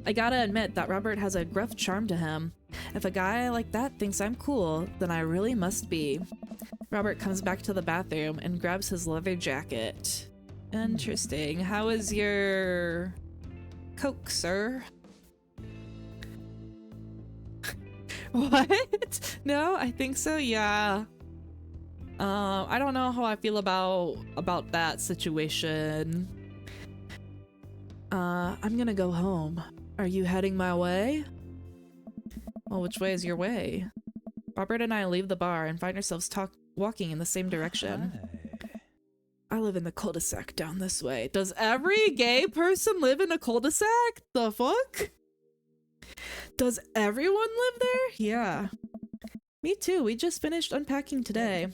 I gotta admit that Robert has a gruff charm to him. If a guy like that thinks I'm cool, then I really must be. Robert comes back to the bathroom and grabs his leather jacket. Interesting. How is your coke, sir? What? No, I think so, yeah. I don't know how I feel about that situation. I'm gonna go home. Are you heading my way? Well, which way is your way? Robert and I leave the bar and find ourselves walking in the same direction. I live in the cul-de-sac down this way. Does every gay person live in a cul-de-sac? The fuck? Does everyone live there? Yeah. Me too. We just finished unpacking today.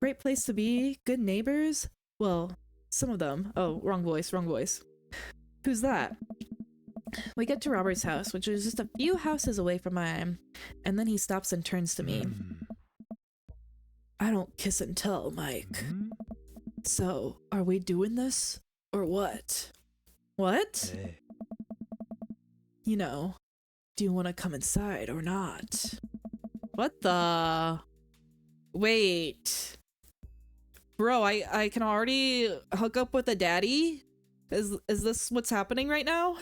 Great place to be. Good neighbors. Well, some of them. Oh, wrong voice, wrong voice. Who's that? We get to Robert's house, which is just a few houses away from mine, and then he stops and turns to me. I don't kiss and tell, Mike. So, are we doing this? Or what? What? You know, do you want to come inside or not? What the? Wait. Bro, I can already hook up with a daddy? Is this what's happening right now?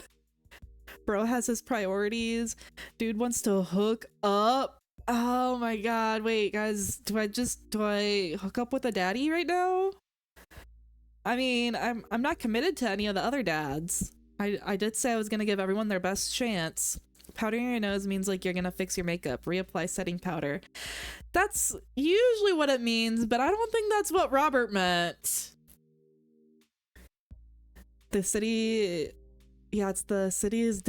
Bro has his priorities. Dude wants to hook up. Oh my god. Wait, guys, do I hook up with a daddy right now? I mean, I'm not committed to any of the other dads. I did say I was gonna give everyone their best chance. Powdering your nose means like you're gonna fix your makeup, reapply setting powder. That's usually what it means, but I don't think that's what Robert meant. The city, yeah, it's the city's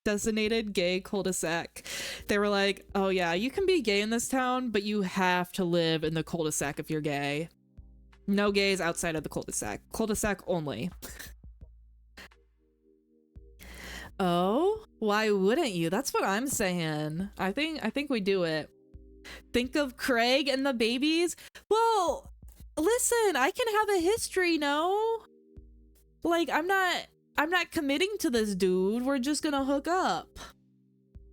designated gay cul-de-sac. They were like, oh yeah, you can be gay in this town, but you have to live in the cul-de-sac if you're gay. No gays outside of the cul-de-sac. Cul-de-sac only. Oh, why wouldn't you? That's what I'm saying. I think we do it. Think of Craig and the babies. Well, listen, I can have a history, no? Like, I'm not committing to this dude. We're just gonna hook up.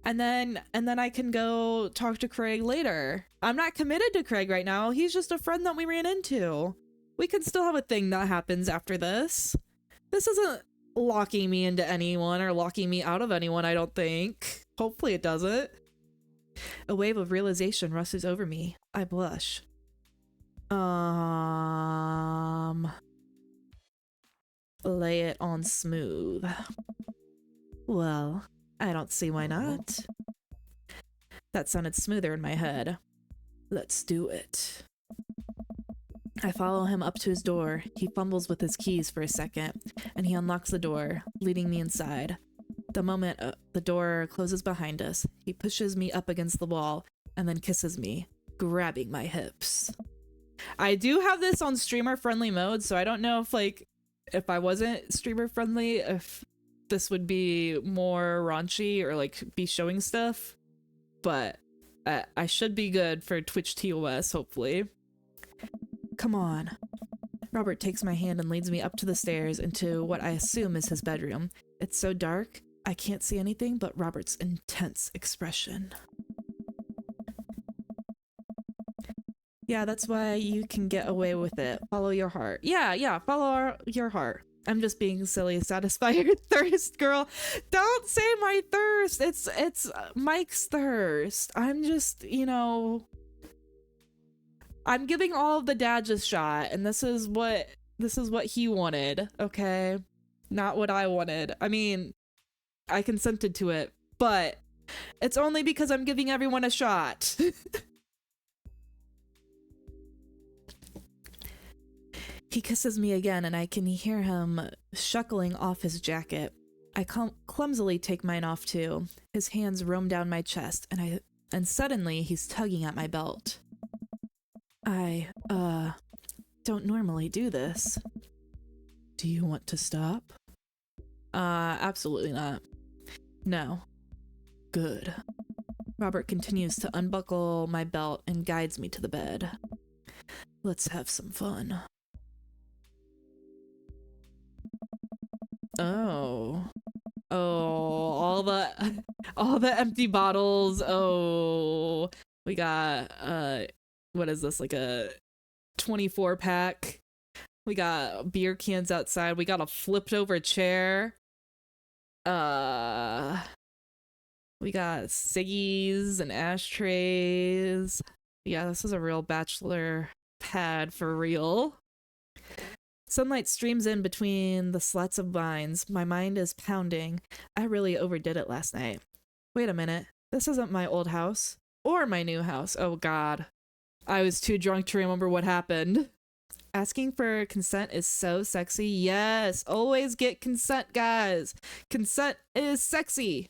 And then I can go talk to Craig later. I'm not committed to Craig right now. He's just a friend that we ran into. We can still have a thing that happens after this. This isn't locking me into anyone or locking me out of anyone, I don't think. Hopefully it doesn't. A wave of realization rushes over me. I blush. Lay it on smooth. Well, I don't see why not. That sounded smoother in my head. Let's do it. I follow him up to his door. He fumbles with his keys for a second, and he unlocks the door, leading me inside. The moment the door closes behind us, he pushes me up against the wall and then kisses me, grabbing my hips. I do have this on streamer friendly mode, so I don't know if I wasn't streamer friendly, if this would be more raunchy or like be showing stuff, but I should be good for Twitch TOS, hopefully. Come on. Robert takes my hand and leads me up to the stairs into what I assume is his bedroom. It's so dark, I can't see anything but Robert's intense expression. Yeah, that's why you can get away with it. Follow your heart. Yeah, follow your heart. I'm just being silly. Satisfy your thirst, girl. Don't say my thirst. It's Mike's thirst. I'm just, I'm giving all of the dads a shot, and this is what he wanted, okay? Not what I wanted. I mean, I consented to it, but it's only because I'm giving everyone a shot. He kisses me again, and I can hear him shuckling off his jacket. I clumsily take mine off too. His hands roam down my chest, and suddenly he's tugging at my belt. I don't normally do this. Do you want to stop? Absolutely not. No. Good. Robert continues to unbuckle my belt and guides me to the bed. Let's have some fun. Oh, all the empty bottles. Oh, we got what is this, like a 24 pack? We got beer cans outside. We got a flipped over chair. We got ciggies and ashtrays. Yeah, this is a real bachelor pad for real. Sunlight streams in between the slats of vines. My mind is pounding. I really overdid it last night. Wait a minute. This isn't my old house. Or my new house. Oh god. I was too drunk to remember what happened. Asking for consent is so sexy. Yes, always get consent, guys. Consent is sexy.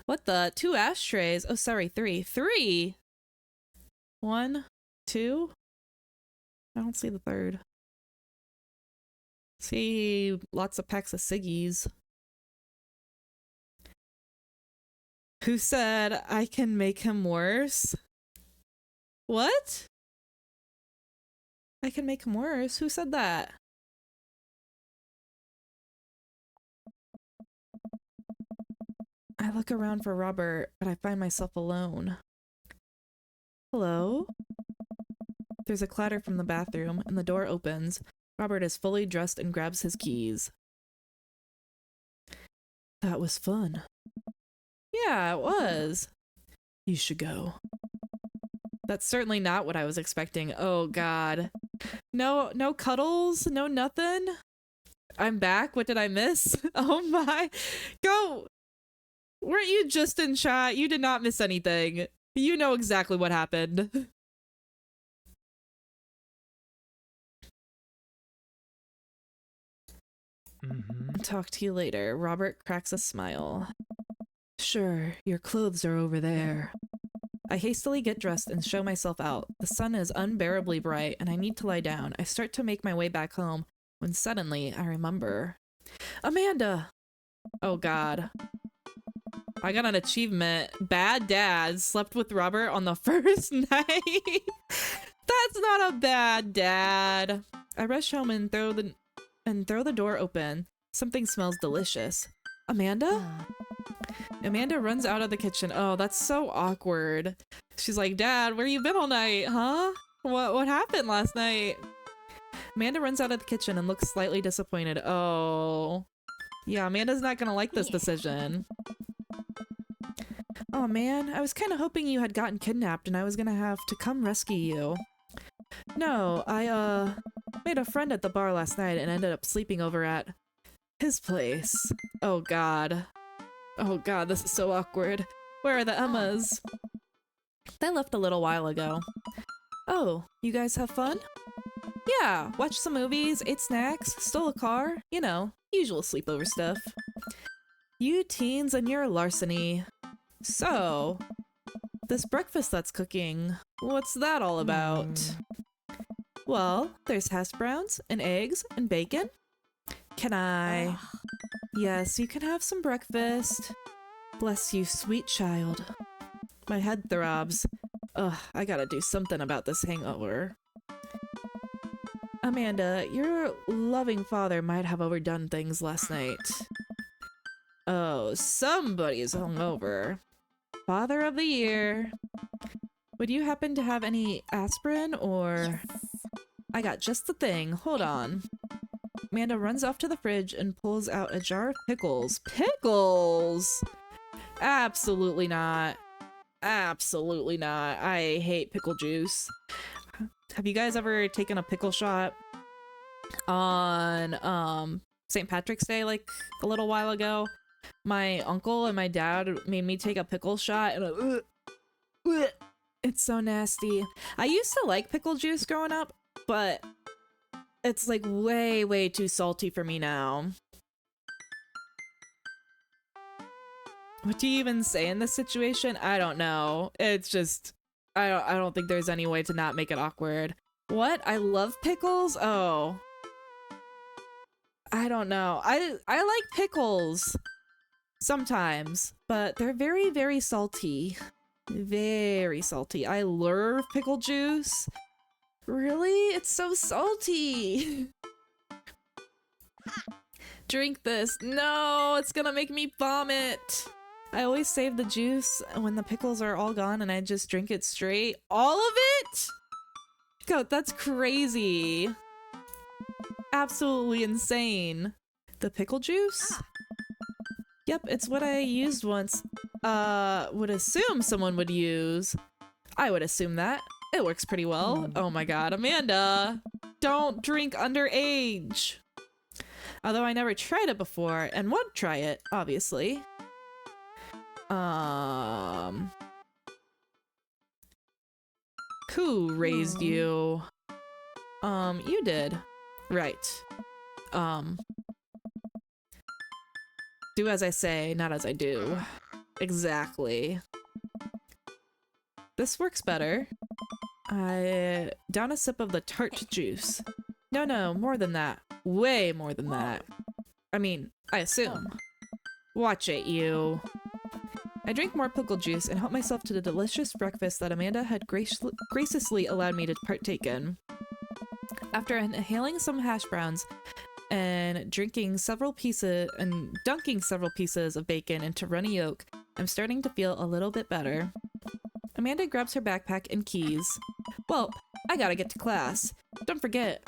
What the? 2 ashtrays. Oh, sorry, 3. 3? 1, 2? I don't see the third. See lots of packs of ciggies. Who said I can make him worse? What? I can make him worse? Who said that? I look around for Robert, but I find myself alone. Hello? There's a clatter from the bathroom, and the door opens. Robert is fully dressed and grabs his keys. That was fun. Yeah, it was. You should go. That's certainly not what I was expecting. Oh god. No cuddles? No nothing? I'm back? What did I miss? Oh my. Go! Weren't you just in chat? You did not miss anything. You know exactly what happened. Talk to you later. Robert cracks a smile. Sure, your clothes are over there. I hastily get dressed and show myself out. The sun is unbearably bright, and I need to lie down. I start to make my way back home, when suddenly I remember. Amanda! Oh god. I got an achievement. Bad dad slept with Robert on the first night. That's not a bad dad. I rush home and throw the door open. Something smells delicious. Amanda? Amanda runs out of the kitchen. Oh, that's so awkward. She's like, Dad, where you been all night, huh? What happened last night? Amanda runs out of the kitchen and looks slightly disappointed. Oh. Yeah, Amanda's not gonna like this decision. Oh man, I was kind of hoping you had gotten kidnapped and I was gonna have to come rescue you. No, I made a friend at the bar last night and ended up sleeping over at his place. Oh god. Oh god, this is so awkward. Where are the Emmas? They left a little while ago. Oh, you guys have fun? Yeah, watched some movies, ate snacks, stole a car, you know, usual sleepover stuff. You teens and your larceny. So, this breakfast that's cooking, what's that all about? Well, there's hash browns and eggs and bacon. Can I? Yes, you can have some breakfast. Bless you, sweet child. My head throbs. Ugh, I gotta do something about this hangover. Amanda, your loving father might have overdone things last night. Oh, somebody's hungover. Father of the year. Would you happen to have any aspirin or... I got just the thing. Hold on. Amanda runs off to the fridge and pulls out a jar of pickles. Pickles! Absolutely not. Absolutely not. I hate pickle juice. Have you guys ever taken a pickle shot on St. Patrick's Day like a little while ago? my uncle and my dad made me take a pickle shot, and it's so nasty. I used to like pickle juice growing up, but it's like way, way too salty for me now. What do you even say in this situation? I don't know. It's just, I don't think there's any way to not make it awkward. What? I love pickles? Oh. I don't know. I like pickles sometimes, but they're very, very salty. Very salty. I love pickle juice. Really? It's so salty. Drink this. No, it's gonna make me vomit. I always save the juice when the pickles are all gone and I just drink it straight. All of it? God, that's crazy. Absolutely insane. The pickle juice? Yep, it's what I used once. Would assume someone would use. I would assume that. It works pretty well. Oh my god, Amanda! Don't drink underage! Although I never tried it before, and would try it, obviously. Who raised you? You did. Right. Do as I say, not as I do. Exactly. This works better. I down a sip of the tart juice. No, more than that. Way more than that. I mean, I assume. Watch it, you. I drank more pickle juice and helped myself to the delicious breakfast that Amanda had graciously allowed me to partake in. After inhaling some hash browns and dunking several pieces of bacon into runny yolk, I'm starting to feel a little bit better. Amanda grabs her backpack and keys. Well, I gotta get to class. Don't forget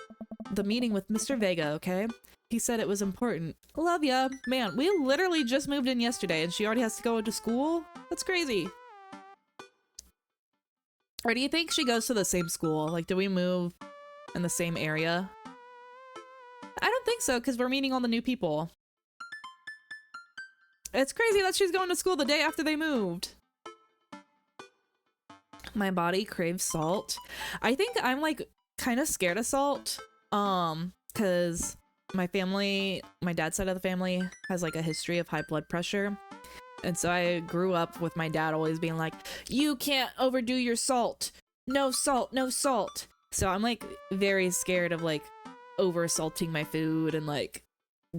the meeting with Mr. Vega, okay? He said it was important. Love ya. Man, we literally just moved in yesterday and she already has to go into school? That's crazy. Or do you think she goes to the same school? Like, do we move in the same area? I don't think so, because we're meeting all the new people. It's crazy that she's going to school the day after they moved. My body craves salt. I think I'm like kind of scared of salt. Because my dad's side of the family has like a history of high blood pressure. And so I grew up with my dad always being like, you can't overdo your salt. No salt, no salt. So I'm like very scared of like over salting my food and like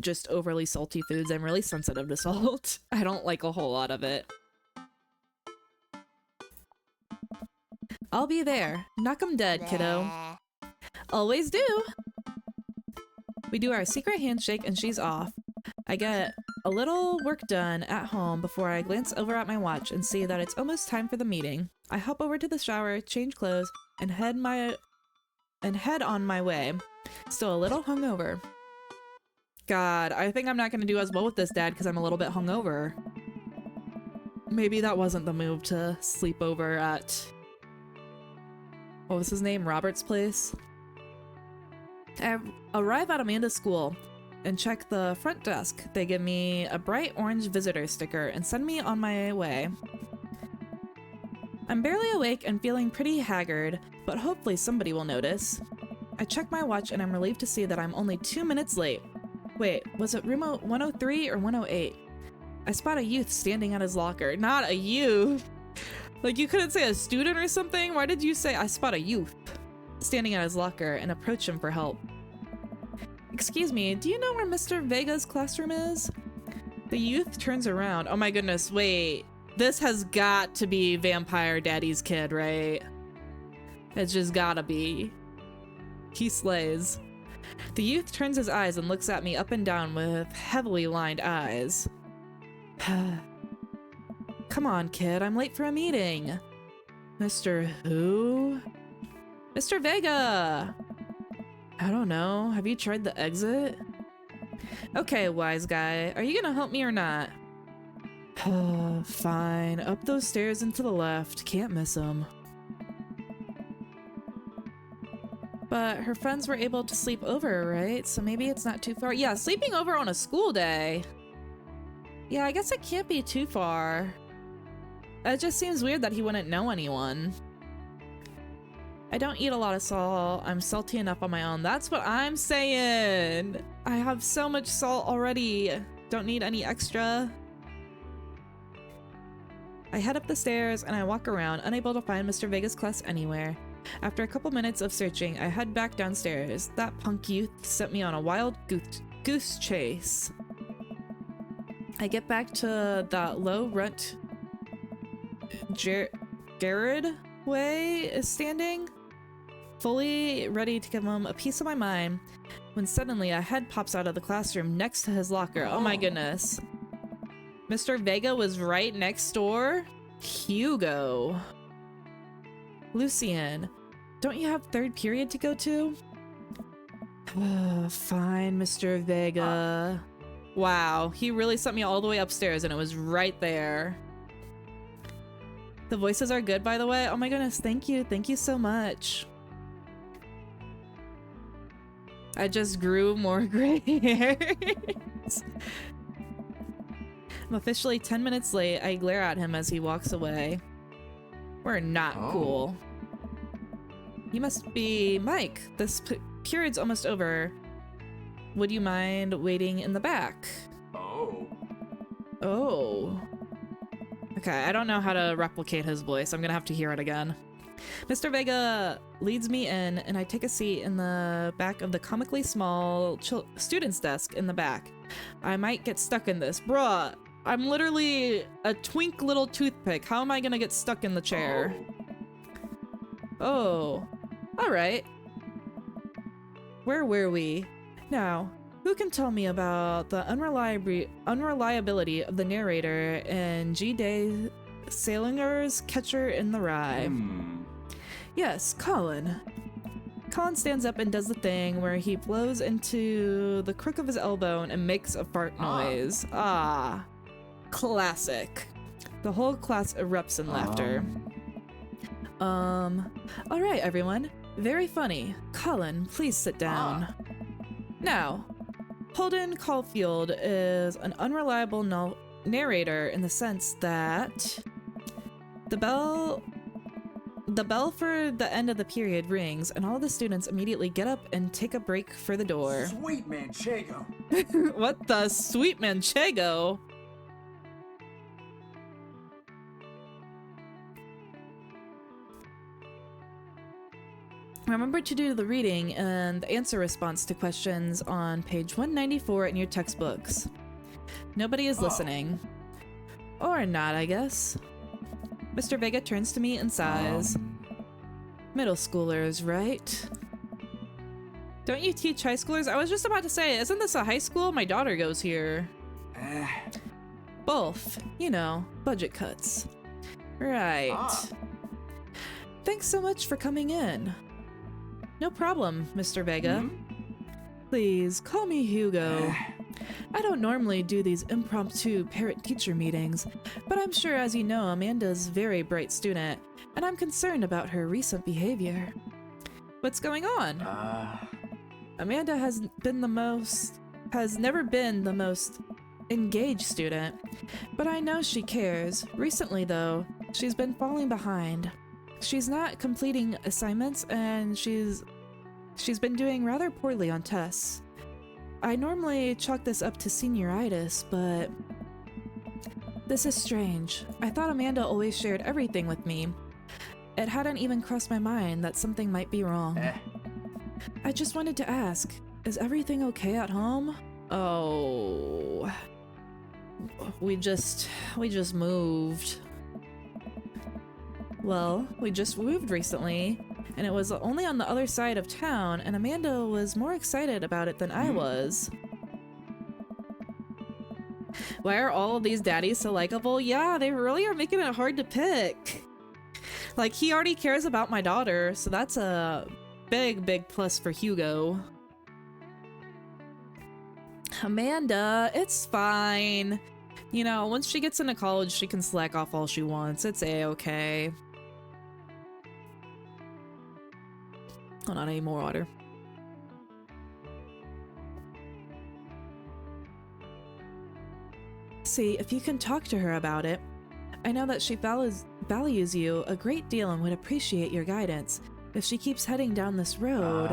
just overly salty foods. I'm really sensitive to salt. I don't like a whole lot of it. I'll be there. Knock 'em dead, kiddo. Always do. We do our secret handshake and she's off. I get a little work done at home before I glance over at my watch and see that it's almost time for the meeting. I hop over to the shower, change clothes, and head on my way. Still a little hungover. God, I think I'm not gonna do as well with this, Dad, because I'm a little bit hungover. Maybe that wasn't the move to sleep over at... what was his name? Robert's place? I arrive at Amanda's school and check the front desk. They give me a bright orange visitor sticker and send me on my way. I'm barely awake and feeling pretty haggard, but hopefully somebody will notice. I check my watch and I'm relieved to see that I'm only 2 minutes late. Wait, was it room 103 or 108? I spot a youth standing at his locker. Not a youth! Like, you couldn't say a student or something? Why did you say I spot a youth standing at his locker and approach him for help? Excuse me, do you know where Mr. Vega's classroom is? The youth turns around. Oh my goodness, wait. This has got to be Vampire Daddy's kid, right? It's just gotta be. He slays. The youth turns his eyes and looks at me up and down with heavily lined eyes. Come on, kid, I'm late for a meeting. Mr. who? Mr. Vega! I don't know. Have you tried the exit? Okay, wise guy. Are you gonna help me or not? Fine. Up those stairs and to the left. Can't miss them. But her friends were able to sleep over, right? So maybe it's not too far. Yeah, sleeping over on a school day. Yeah, I guess it can't be too far. It just seems weird that he wouldn't know anyone. I don't eat a lot of salt. I'm salty enough on my own. That's what I'm saying. I have so much salt already. Don't need any extra. I head up the stairs and I walk around, unable to find Mr. Vega's class anywhere. After a couple minutes of searching, I head back downstairs. That punk youth sent me on a wild goose chase. I get back to that low runt Jared Way is standing, fully ready to give him a piece of my mind, when suddenly a head pops out of the classroom next to his locker. Oh my goodness. Mr. Vega was right next door? Hugo. Lucian, don't you have third period to go to? Fine, Mr. Vega. Wow, he really sent me all the way upstairs and it was right there. The voices are good, by the way. Oh my goodness, thank you. Thank you so much. I just grew more gray hairs. I'm officially 10 minutes late. I glare at him as he walks away. We're not cool. You must be Mike. This period's almost over. Would you mind waiting in the back? Oh. Okay, I don't know how to replicate his voice. I'm gonna have to hear it again. Mr. Vega leads me in, and I take a seat in the back of the comically small student's desk in the back. I might get stuck in this. Bruh, I'm literally a twink little toothpick. How am I gonna get stuck in the chair? Oh, alright. Where were we? Now, who can tell me about the unreliability of the narrator in G. Day Salinger's Catcher in the Rye? Yes, Colin. Colin stands up and does the thing where he blows into the crook of his elbow and makes a fart noise. Ah, classic. The whole class erupts in laughter. Alright everyone. Very funny. Colin, please sit down. Now, Holden Caulfield is an unreliable narrator in the sense that the bell for the end of the period rings and all the students immediately get up and take a break for the door. Sweet manchego. What the sweet manchego? Remember to do the reading and the answer response to questions on page 194 in your textbooks. Nobody is listening. Or not, I guess. Mr. Vega turns to me and sighs. Middle schoolers, right? Don't you teach high schoolers? I was just about to say, isn't this a high school? My daughter goes here. Both. You know, budget cuts. Right. Thanks so much for coming in. No problem, Mr. Vega. Please, call me Hugo. I don't normally do these impromptu parent-teacher meetings, but I'm sure, as you know, Amanda's a very bright student, and I'm concerned about her recent behavior. What's going on? Amanda has never been the most engaged student, but I know she cares. Recently, though, she's been falling behind. She's not completing assignments, and she's been doing rather poorly on tests. I normally chalk this up to senioritis, but this is strange. I thought Amanda always shared everything with me. It hadn't even crossed my mind that something might be wrong. I just wanted to ask, is everything okay at home? Oh, we just moved. Well, we just moved recently, and it was only on the other side of town, and Amanda was more excited about it than I was. Why are all of these daddies so likable? Yeah, they really are making it hard to pick. Like, he already cares about my daughter, so that's a big plus for Hugo. Amanda, it's fine. You know, once she gets into college, she can slack off all she wants. It's a-okay. Hold on, I need more water. see if you can talk to her about it. I know that she values you a great deal and would appreciate your guidance. If she keeps heading down this road...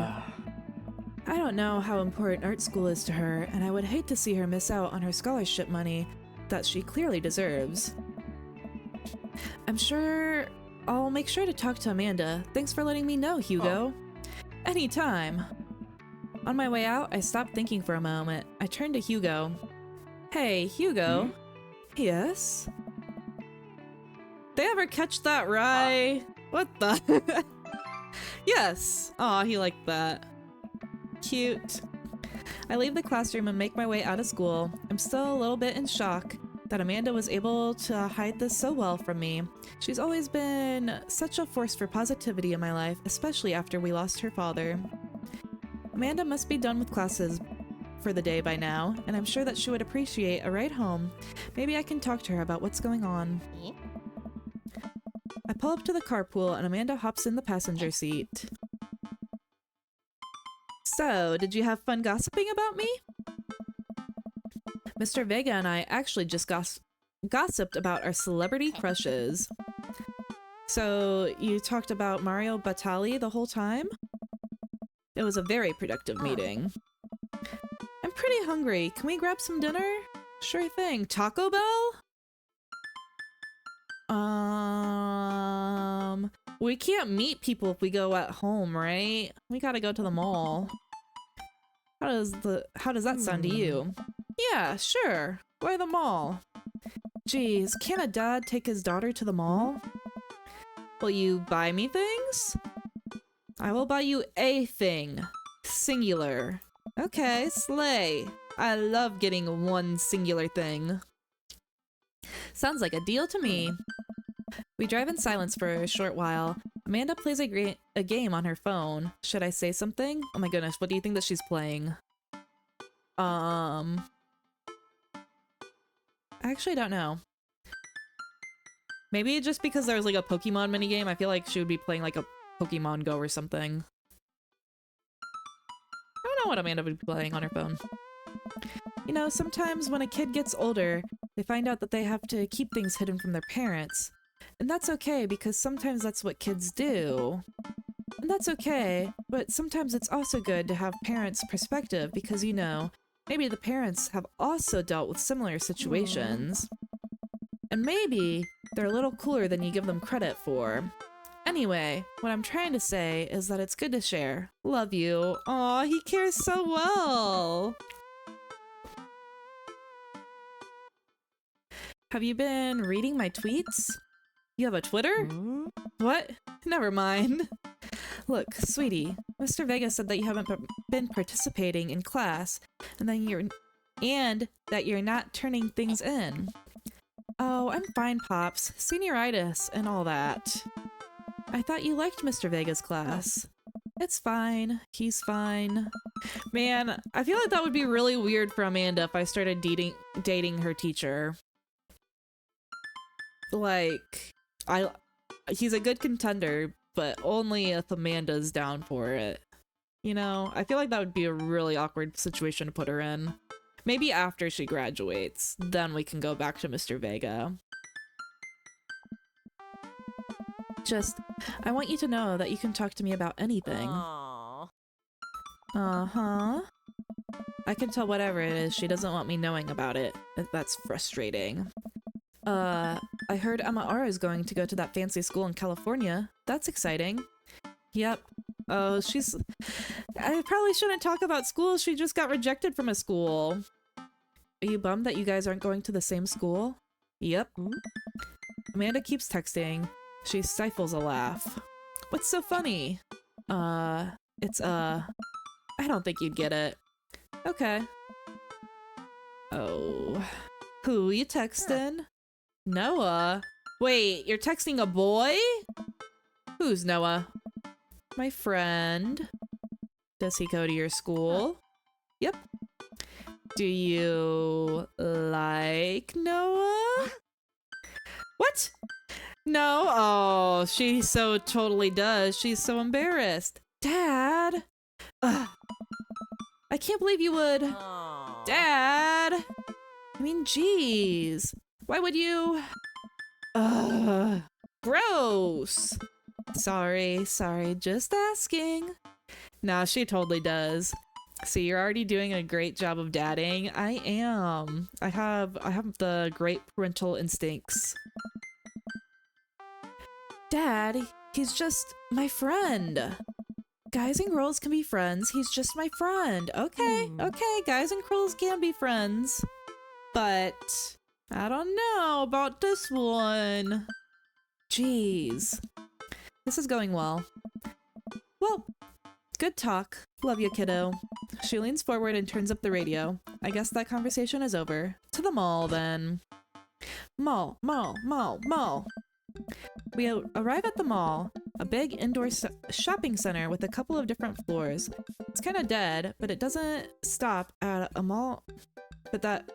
I don't know how important art school is to her, and I would hate to see her miss out on her scholarship money that she clearly deserves. I'll make sure to talk to Amanda. Thanks for letting me know, Hugo. Anytime. On my way out, I stopped thinking for a moment. I turned to Hugo. Hey, Hugo. Yes? They ever catch that rye? What the? Yes. Aw, he liked that. Cute. I leave the classroom and make my way out of school. I'm still a little bit in shock that Amanda was able to hide this so well from me. She's always been such a force for positivity in my life, especially after we lost her father. Amanda must be done with classes for the day by now, and I'm sure that she would appreciate a ride home. Maybe I can talk to her about what's going on. I pull up to the carpool and Amanda hops in the passenger seat. So, did you have fun gossiping about me? Mr. Vega and I actually just gossiped about our celebrity crushes. So, you talked about Mario Batali the whole time? It was a very productive meeting. I'm pretty hungry. Can we grab some dinner? Sure thing. Taco Bell? We can't meet people if we go at home, right? We gotta go to the mall. How does that sound to you? Yeah, sure. Why the mall? Geez, can't a dad take his daughter to the mall? Will you buy me things? I will buy you a thing. Singular. Okay, slay. I love getting one singular thing. Sounds like a deal to me. We drive in silence for a short while. Amanda plays a game on her phone. Should I say something? Oh my goodness, what do you think that she's playing? I actually don't know. Maybe just because there's like a Pokemon minigame, I feel like she would be playing like a Pokemon Go or something. I don't know what Amanda would be playing on her phone. You know, sometimes when a kid gets older, they find out that they have to keep things hidden from their parents. And that's okay, because sometimes that's what kids do. And that's okay, but sometimes it's also good to have parents' perspective because, you know, maybe the parents have also dealt with similar situations. And maybe they're a little cooler than you give them credit for. Anyway, what I'm trying to say is that it's good to share. Love you. Aw, he cares so well. Have you been reading my tweets? You have a Twitter? What? Never mind. Look, sweetie, Mr. Vega said that you haven't been participating in class, and that you're not turning things in. Oh, I'm fine, Pops. Senioritis and all that. I thought you liked Mr. Vega's class. It's fine. He's fine. Man, I feel like that would be really weird for Amanda if I started dating her teacher. Like, he's a good contender, but only if Amanda's down for it. You know, I feel like that would be a really awkward situation to put her in. Maybe after she graduates, then we can go back to Mr. Vega. Just, I want you to know that you can talk to me about anything. Aww. Uh-huh. I can tell whatever it is, she doesn't want me knowing about it. That's frustrating. I heard Amara is going to go to that fancy school in California. That's exciting. Yep. Oh, I probably shouldn't talk about school. She just got rejected from a school. Are you bummed that you guys aren't going to the same school? Yep. Amanda keeps texting. She stifles a laugh. What's so funny? I don't think you'd get it. Okay. Oh. Who you texting? Noah? Wait, you're texting a boy? Who's Noah? My friend. Does he go to your school? Yep. Do you like Noah? What? No? Oh, she so totally does. She's so embarrassed. Dad? Ugh. I can't believe you would. Aww. Dad? I mean, jeez. Why would you? Ugh. Gross. Sorry, just asking. Nah, she totally does. See, you're already doing a great job of dadding. I am. I have the great parental instincts. Dad, he's just my friend. Guys and girls can be friends. He's just my friend. Okay, guys and girls can be friends. But I don't know about this one. Jeez. This is going well. Well, good talk. Love you, kiddo. She leans forward and turns up the radio. I guess that conversation is over. To the mall, then. Mall. We arrive at the mall, a big indoor shopping center with a couple of different floors. It's kind of dead, but it doesn't stop at a mall. But that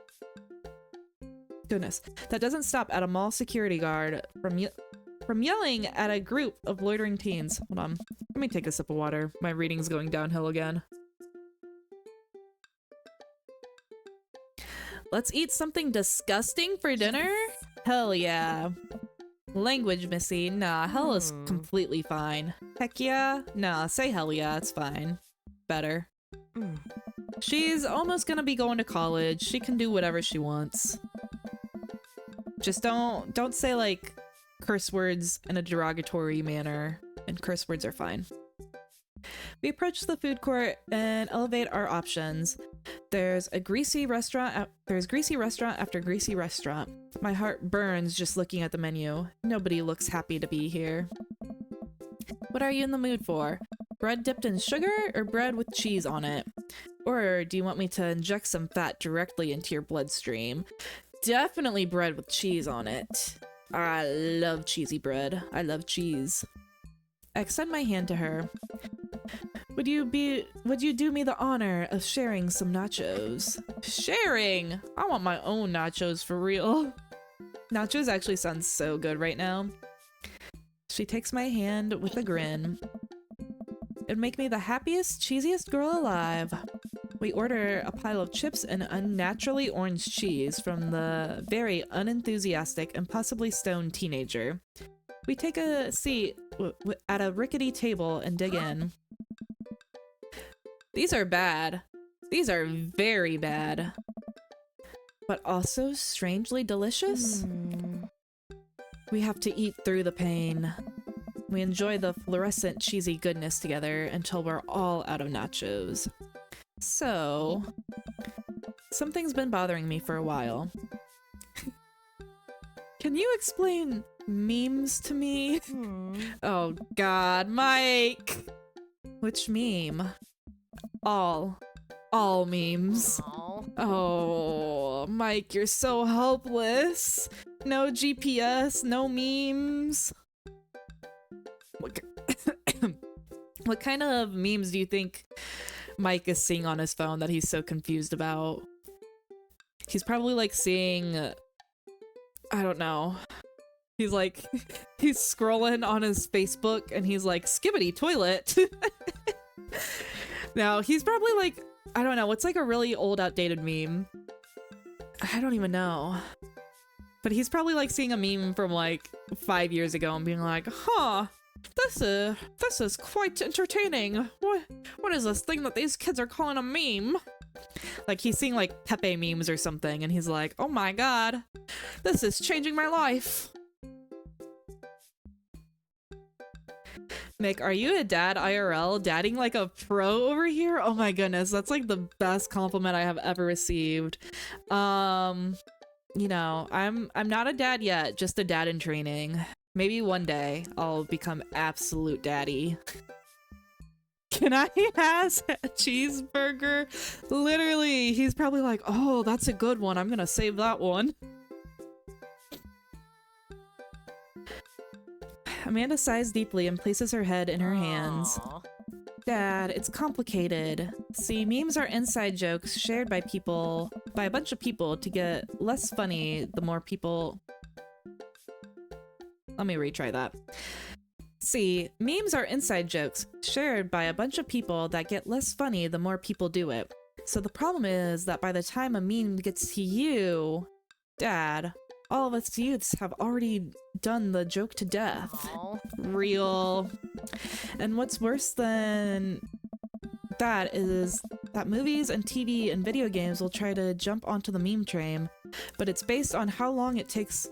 doesn't stop at a mall security guard from yelling at a group of loitering teens. Hold on. Let me take a sip of water. My reading's going downhill again. Let's eat something disgusting for dinner? Hell yeah. Language, Missy. Nah, hell is completely fine. Heck yeah? Nah, say hell yeah, it's fine. Better. She's almost gonna be going to college. She can do whatever she wants. Just don't say like curse words in a derogatory manner, and curse words are fine. We approach the food court and elevate our options. There's greasy restaurant after greasy restaurant. My heart burns just looking at the menu. Nobody looks happy to be here. What are you in the mood for? Bread dipped in sugar or bread with cheese on it? Or do you want me to inject some fat directly into your bloodstream? Definitely bread with cheese on it. I love cheesy bread. I love cheese. I extend my hand to her. Would you do me the honor of sharing some nachos? Sharing? I want my own nachos for real. Nachos actually sound so good right now. She takes my hand with a grin. It'd make me the happiest, cheesiest girl alive. We order a pile of chips and unnaturally orange cheese from the very unenthusiastic and possibly stoned teenager. We take a seat at a rickety table and dig in. These are bad. These are very bad. But also strangely delicious. We have to eat through the pain. We enjoy the fluorescent cheesy goodness together until we're all out of nachos. So, something's been bothering me for a while. Can you explain memes to me? Oh god, Mike! Which meme? All memes. Oh, Mike, you're so helpless. No GPS, no memes. What kind of memes do you think Mike is seeing on his phone that he's so confused about? He's probably like seeing, I don't know. He's like, he's scrolling on his Facebook and he's like, skibbity toilet. Now, he's probably like, I don't know, what's like a really old outdated meme? I don't even know. But he's probably like seeing a meme from like 5 years ago and being like, huh, this is quite entertaining. What is this thing that these kids are calling a meme? Like he's seeing like Pepe memes or something and he's like, oh my god, this is changing my life. Mick, are you a dad IRL? Dadding like a pro over here? Oh my goodness, that's like the best compliment I have ever received. You know, I'm not a dad yet, just a dad in training. Maybe one day I'll become absolute daddy. Can I have a cheeseburger? Literally, he's probably like, oh, that's a good one. I'm gonna save that one. Amanda sighs deeply and places her head in her hands. Dad, it's complicated. See, memes are inside jokes shared by a bunch of people to get less funny the more people... Let me retry that. See, memes are inside jokes shared by a bunch of people that get less funny the more people do it. So the problem is that by the time a meme gets to you, Dad, all of us youths have already done the joke to death. Aw. Real. And what's worse than that is that movies and TV and video games will try to jump onto the meme train, but it's based on how long it takes.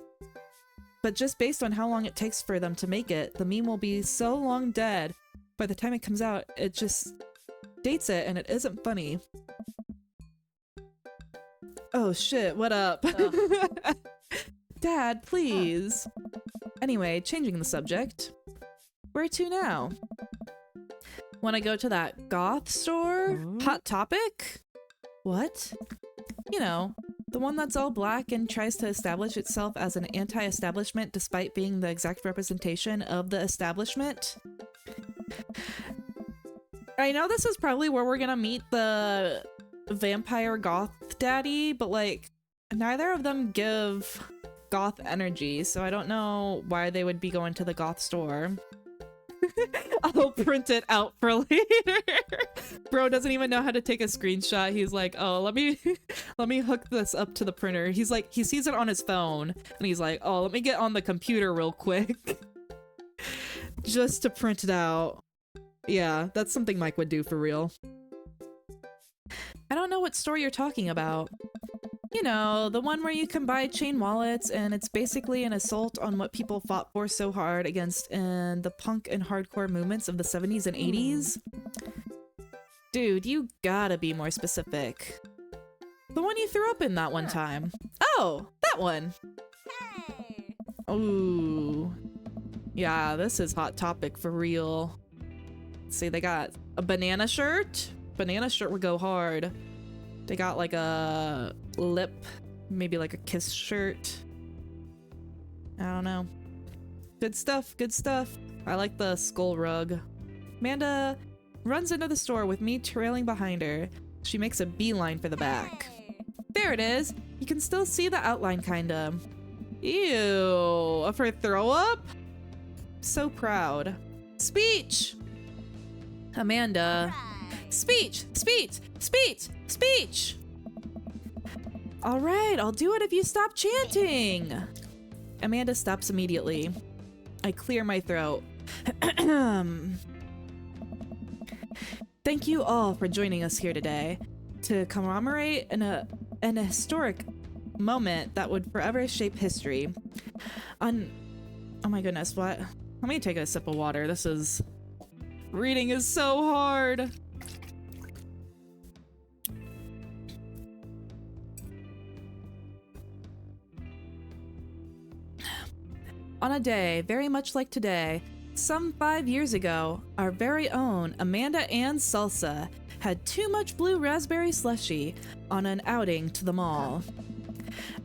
But just based on how long it takes for them to make it, the meme will be so long dead. By the time it comes out, it just dates it and it isn't funny. Oh shit, what up? Dad, please. Anyway, changing the subject. Where to now? Wanna go to that goth store? Hot Topic? What? You know, the one that's all black and tries to establish itself as an anti-establishment despite being the exact representation of the establishment. I know this is probably where we're gonna meet the vampire goth daddy, but like, neither of them give goth energy, so I don't know why they would be going to the goth store. I'll print it out for later. Bro doesn't even know how to take a screenshot. He's like, oh, let me hook this up to the printer. He's like, he sees it on his phone and he's like, oh, let me get on the computer real quick just to print it out. Yeah, that's something Mike would do for real. I don't know what store you're talking about. You know, the one where you can buy chain wallets and it's basically an assault on what people fought for so hard against in the punk and hardcore movements of the 70s and 80s. Dude, you gotta be more specific. The one you threw up in that one time. Oh, that one. Hey. Ooh. Yeah, this is Hot Topic for real. Let's see, they got a banana shirt. Banana shirt would go hard. They got like a lip, maybe like a kiss shirt. I don't know. Good stuff, good stuff. I like the skull rug. Amanda runs into the store with me trailing behind her. She makes a beeline for the back. There it is. You can still see the outline kinda. Ew, of her throw up? So proud. Speech! Amanda. Speech! Speech! Speech! Speech! All right, I'll do it if you stop chanting. Amanda stops immediately. I clear my throat. Thank you all for joining us here today to commemorate an historic moment that would forever shape history. Oh my goodness, what? Let me take a sip of water. Reading is so hard. On a day very much like today, some 5 years ago, our very own Amanda Ann Salsa had too much blue raspberry slushy on an outing to the mall.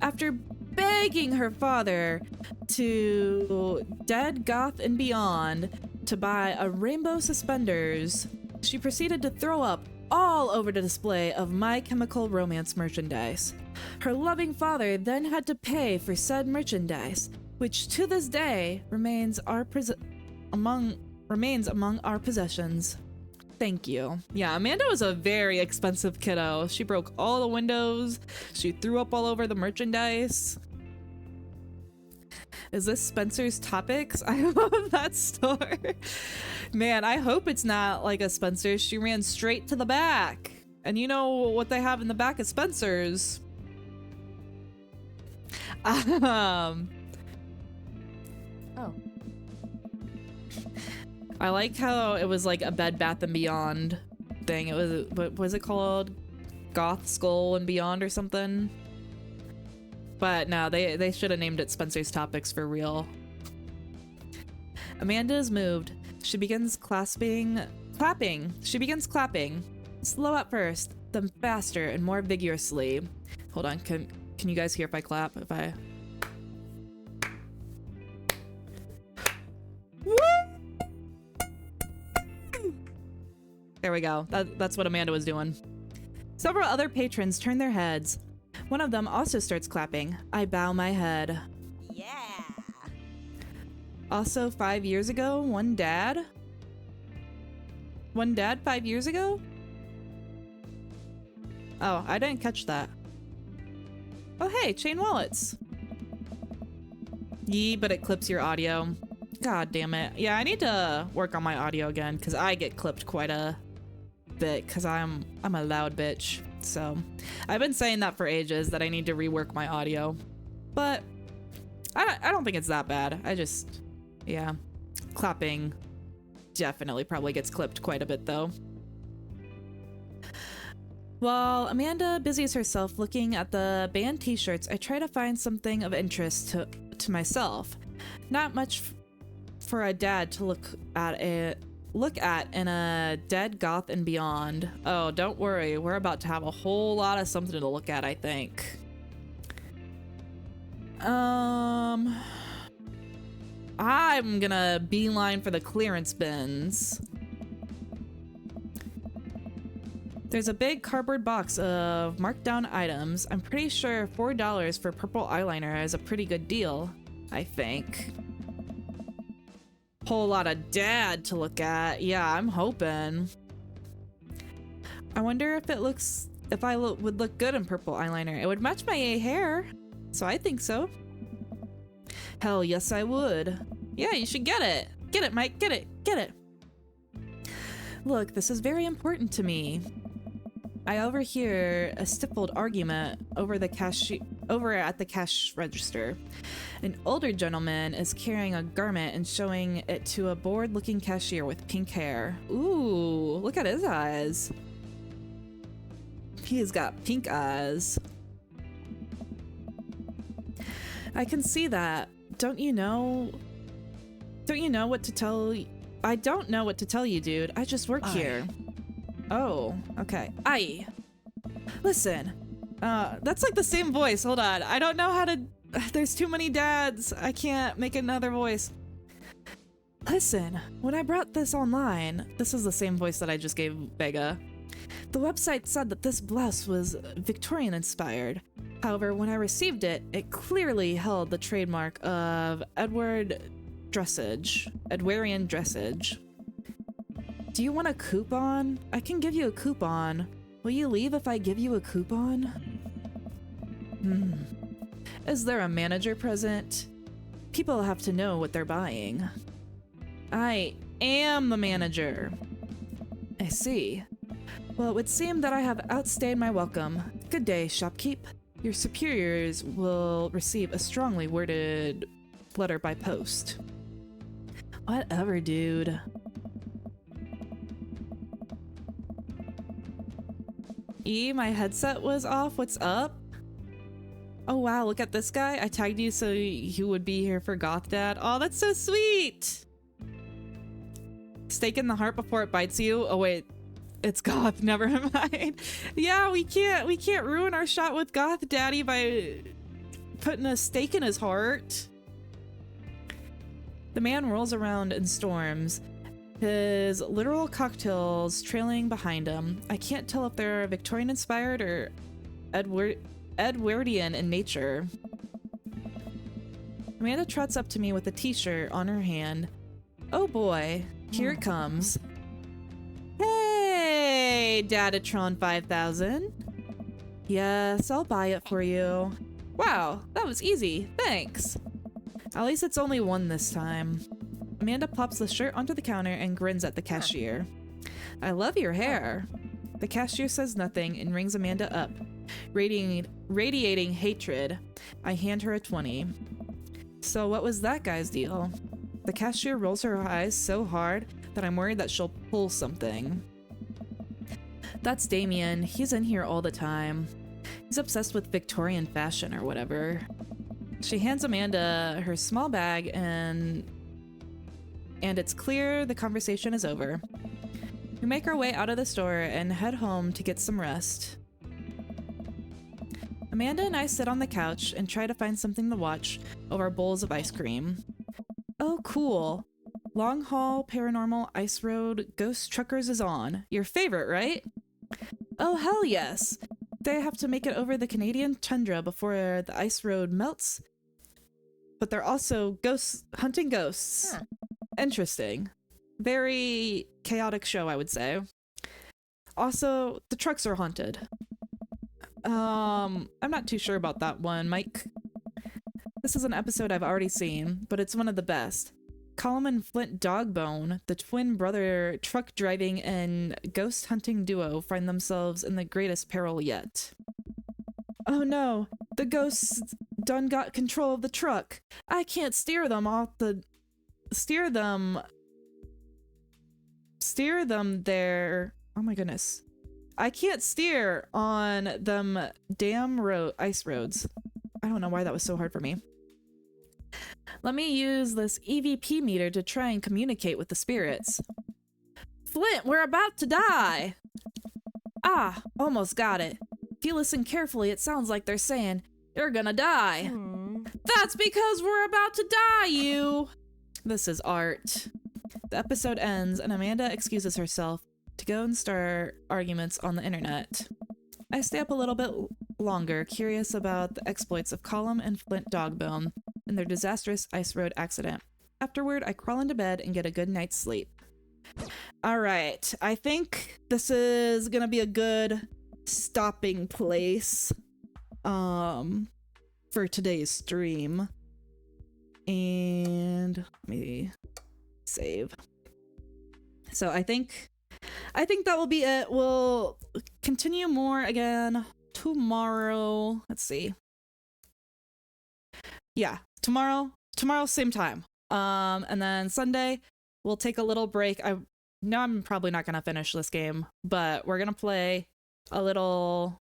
After begging her father to Dead Goth and Beyond to buy a rainbow suspenders, she proceeded to throw up all over the display of My Chemical Romance merchandise. Her loving father then had to pay for said merchandise, which to this day remains among our possessions. Thank you. Yeah, Amanda was a very expensive kiddo. She broke all the windows. She threw up all over the merchandise. Is this Spencer's Topics? I love that store. Man, I hope it's not like a Spencer's. She ran straight to the back. And you know what they have in the back of Spencer's? Oh. I like how it was like a Bed Bath & Beyond thing. It was, what was it called? Goth Skull and Beyond or something? But no, they should have named it Spencer's Topics for real. Amanda is moved. She begins clapping. She begins clapping. Slow at first, then faster and more vigorously. Hold on, can you guys hear if I clap? If I... There we go. That's what Amanda was doing. Several other patrons turn their heads. One of them also starts clapping. I bow my head. Yeah. Also, 5 years ago, one dad 5 years ago? Oh, I didn't catch that. Oh, hey, chain wallets. Yee, but it clips your audio. God damn it. Yeah, I need to work on my audio again because I get clipped quite a bit because I'm a loud bitch. So I've been saying that for ages that I need to rework my audio, but I don't think it's that bad. I just, yeah, clapping definitely probably gets clipped quite a bit though. While Amanda busies herself looking at the band t-shirts, I try to find something of interest to myself. Not much for a dad to look at in a Dead Goth and Beyond. Oh, don't worry, we're about to have a whole lot of something to look at, I think. I'm gonna beeline for the clearance bins. There's a big cardboard box of marked down items. I'm pretty sure $4 for purple eyeliner is a pretty good deal, I think. Whole lot of dad to look at. Yeah, I'm hoping. I wonder if I would look good in purple eyeliner. It would match my hair, so I think so. Hell yes, I would. Yeah, you should get it. Get it, Mike. Get it. Get it. Look, this is very important to me. I overhear a stippled argument over at the cash register. An older gentleman is carrying a garment and showing it to a bored-looking cashier with pink hair. Ooh, look at his eyes. He's got pink eyes. I can see that. Don't you know what to tell? I don't know what to tell you, dude. I just work here. Oh, okay. Aye. Listen. That's like the same voice. Hold on. I don't know how to... There's too many dads. I can't make another voice. Listen, when I brought this online... This is the same voice that I just gave Vega. The website said that this blouse was Victorian inspired. However, when I received it, it clearly held the trademark of Edwarian dressage. Do you want a coupon? I can give you a coupon. Will you leave if I give you a coupon? Is there a manager present? People have to know what they're buying. I am the manager. I see. Well, it would seem that I have outstayed my welcome. Good day, shopkeep. Your superiors will receive a strongly worded letter by post. Whatever, dude. My headset was off. What's up? Oh wow, look at this guy. I tagged you so you would be here for Goth Dad. Oh, that's so sweet. Stake in the heart before it bites you. Oh wait, it's Goth. Never mind. Yeah, we can't ruin our shot with Goth Daddy by putting a stake in his heart. The man rolls around and storms, his literal cocktails trailing behind him. I can't tell if they're Victorian inspired or Edwardian in nature. Amanda trots up to me with a t-shirt on her hand. Oh boy, here it comes. Hey, Datatron 5000. Yes, I'll buy it for you. Wow, that was easy, thanks. At least it's only one this time. Amanda pops the shirt onto the counter and grins at the cashier. I love your hair. The cashier says nothing and rings Amanda up, radiating hatred. I hand her a 20. So what was that guy's deal? The cashier rolls her eyes so hard that I'm worried that she'll pull something. That's Damien. He's in here all the time. He's obsessed with Victorian fashion or whatever. She hands Amanda her small bag and it's clear the conversation is over. We make our way out of the store and head home to get some rest. Amanda and I sit on the couch and try to find something to watch over bowls of ice cream. Oh, cool. Long Haul Paranormal Ice Road Ghost Truckers is on. Your favorite, right? Oh, hell yes. They have to make it over the Canadian tundra before the ice road melts. But they're also hunting ghosts. Huh. Interesting. Very chaotic show, I would say. Also, the trucks are haunted. I'm not too sure about that one, Mike. This is an episode I've already seen, but it's one of the best. Colum and Flint Dogbone, the twin brother truck driving and ghost hunting duo, find themselves in the greatest peril yet. Oh no, the ghosts done got control of the truck. I can't steer them there. Oh my goodness. I can't steer on them damn ice roads. I don't know why that was so hard for me. Let me use this EVP meter to try and communicate with the spirits. Flint, we're about to die! Ah, almost got it. If you listen carefully, it sounds like they're saying, "You're gonna die." That's because we're about to die, you! This is art. The episode ends and Amanda excuses herself to go and start arguments on the internet. I stay up a little bit longer, curious about the exploits of Colum and Flint Dogbone and their disastrous ice road accident. Afterward, I crawl into bed and get a good night's sleep. Alright, I think this is gonna be a good stopping place for today's stream. And let me save. So I think that will be it. We'll continue more again tomorrow. Let's see. Yeah, tomorrow same time. And then Sunday we'll take a little break. I know I'm probably not gonna finish this game, but we're gonna play a little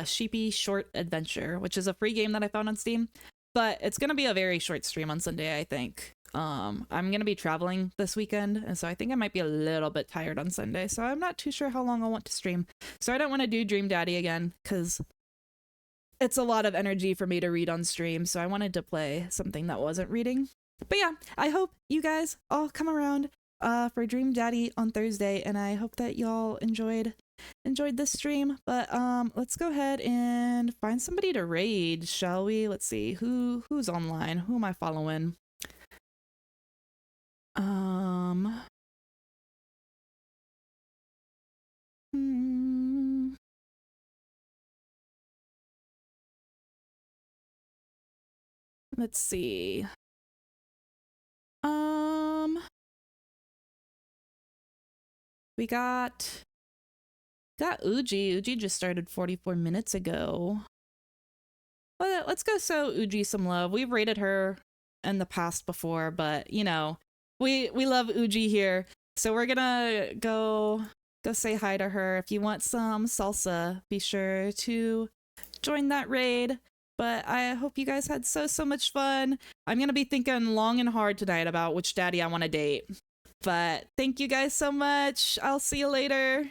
Sheepy Short Adventure, which is a free game that I found on Steam. But it's gonna be a very short stream on Sunday, I think. I'm gonna be traveling this weekend, and so I think I might be a little bit tired on Sunday, so I'm not too sure how long I want to stream. So I don't want to do Dream Daddy again, because it's a lot of energy for me to read on stream, so I wanted to play something that wasn't reading. But yeah, I hope you guys all come around for Dream Daddy on Thursday, and I hope that y'all enjoyed this stream. But let's go ahead and find somebody to raid, shall we? Let's see who's online. Who am I following? Let's see. We got Uji. Uji just started 44 minutes ago. Well, let's go show Uji some love. We've rated her in the past before, but you know, we love Uji here. So we're gonna go say hi to her. If you want some salsa, be sure to join that raid. But I hope you guys had so much fun. I'm gonna be thinking long and hard tonight about which daddy I want to date. But thank you guys so much. I'll see you later.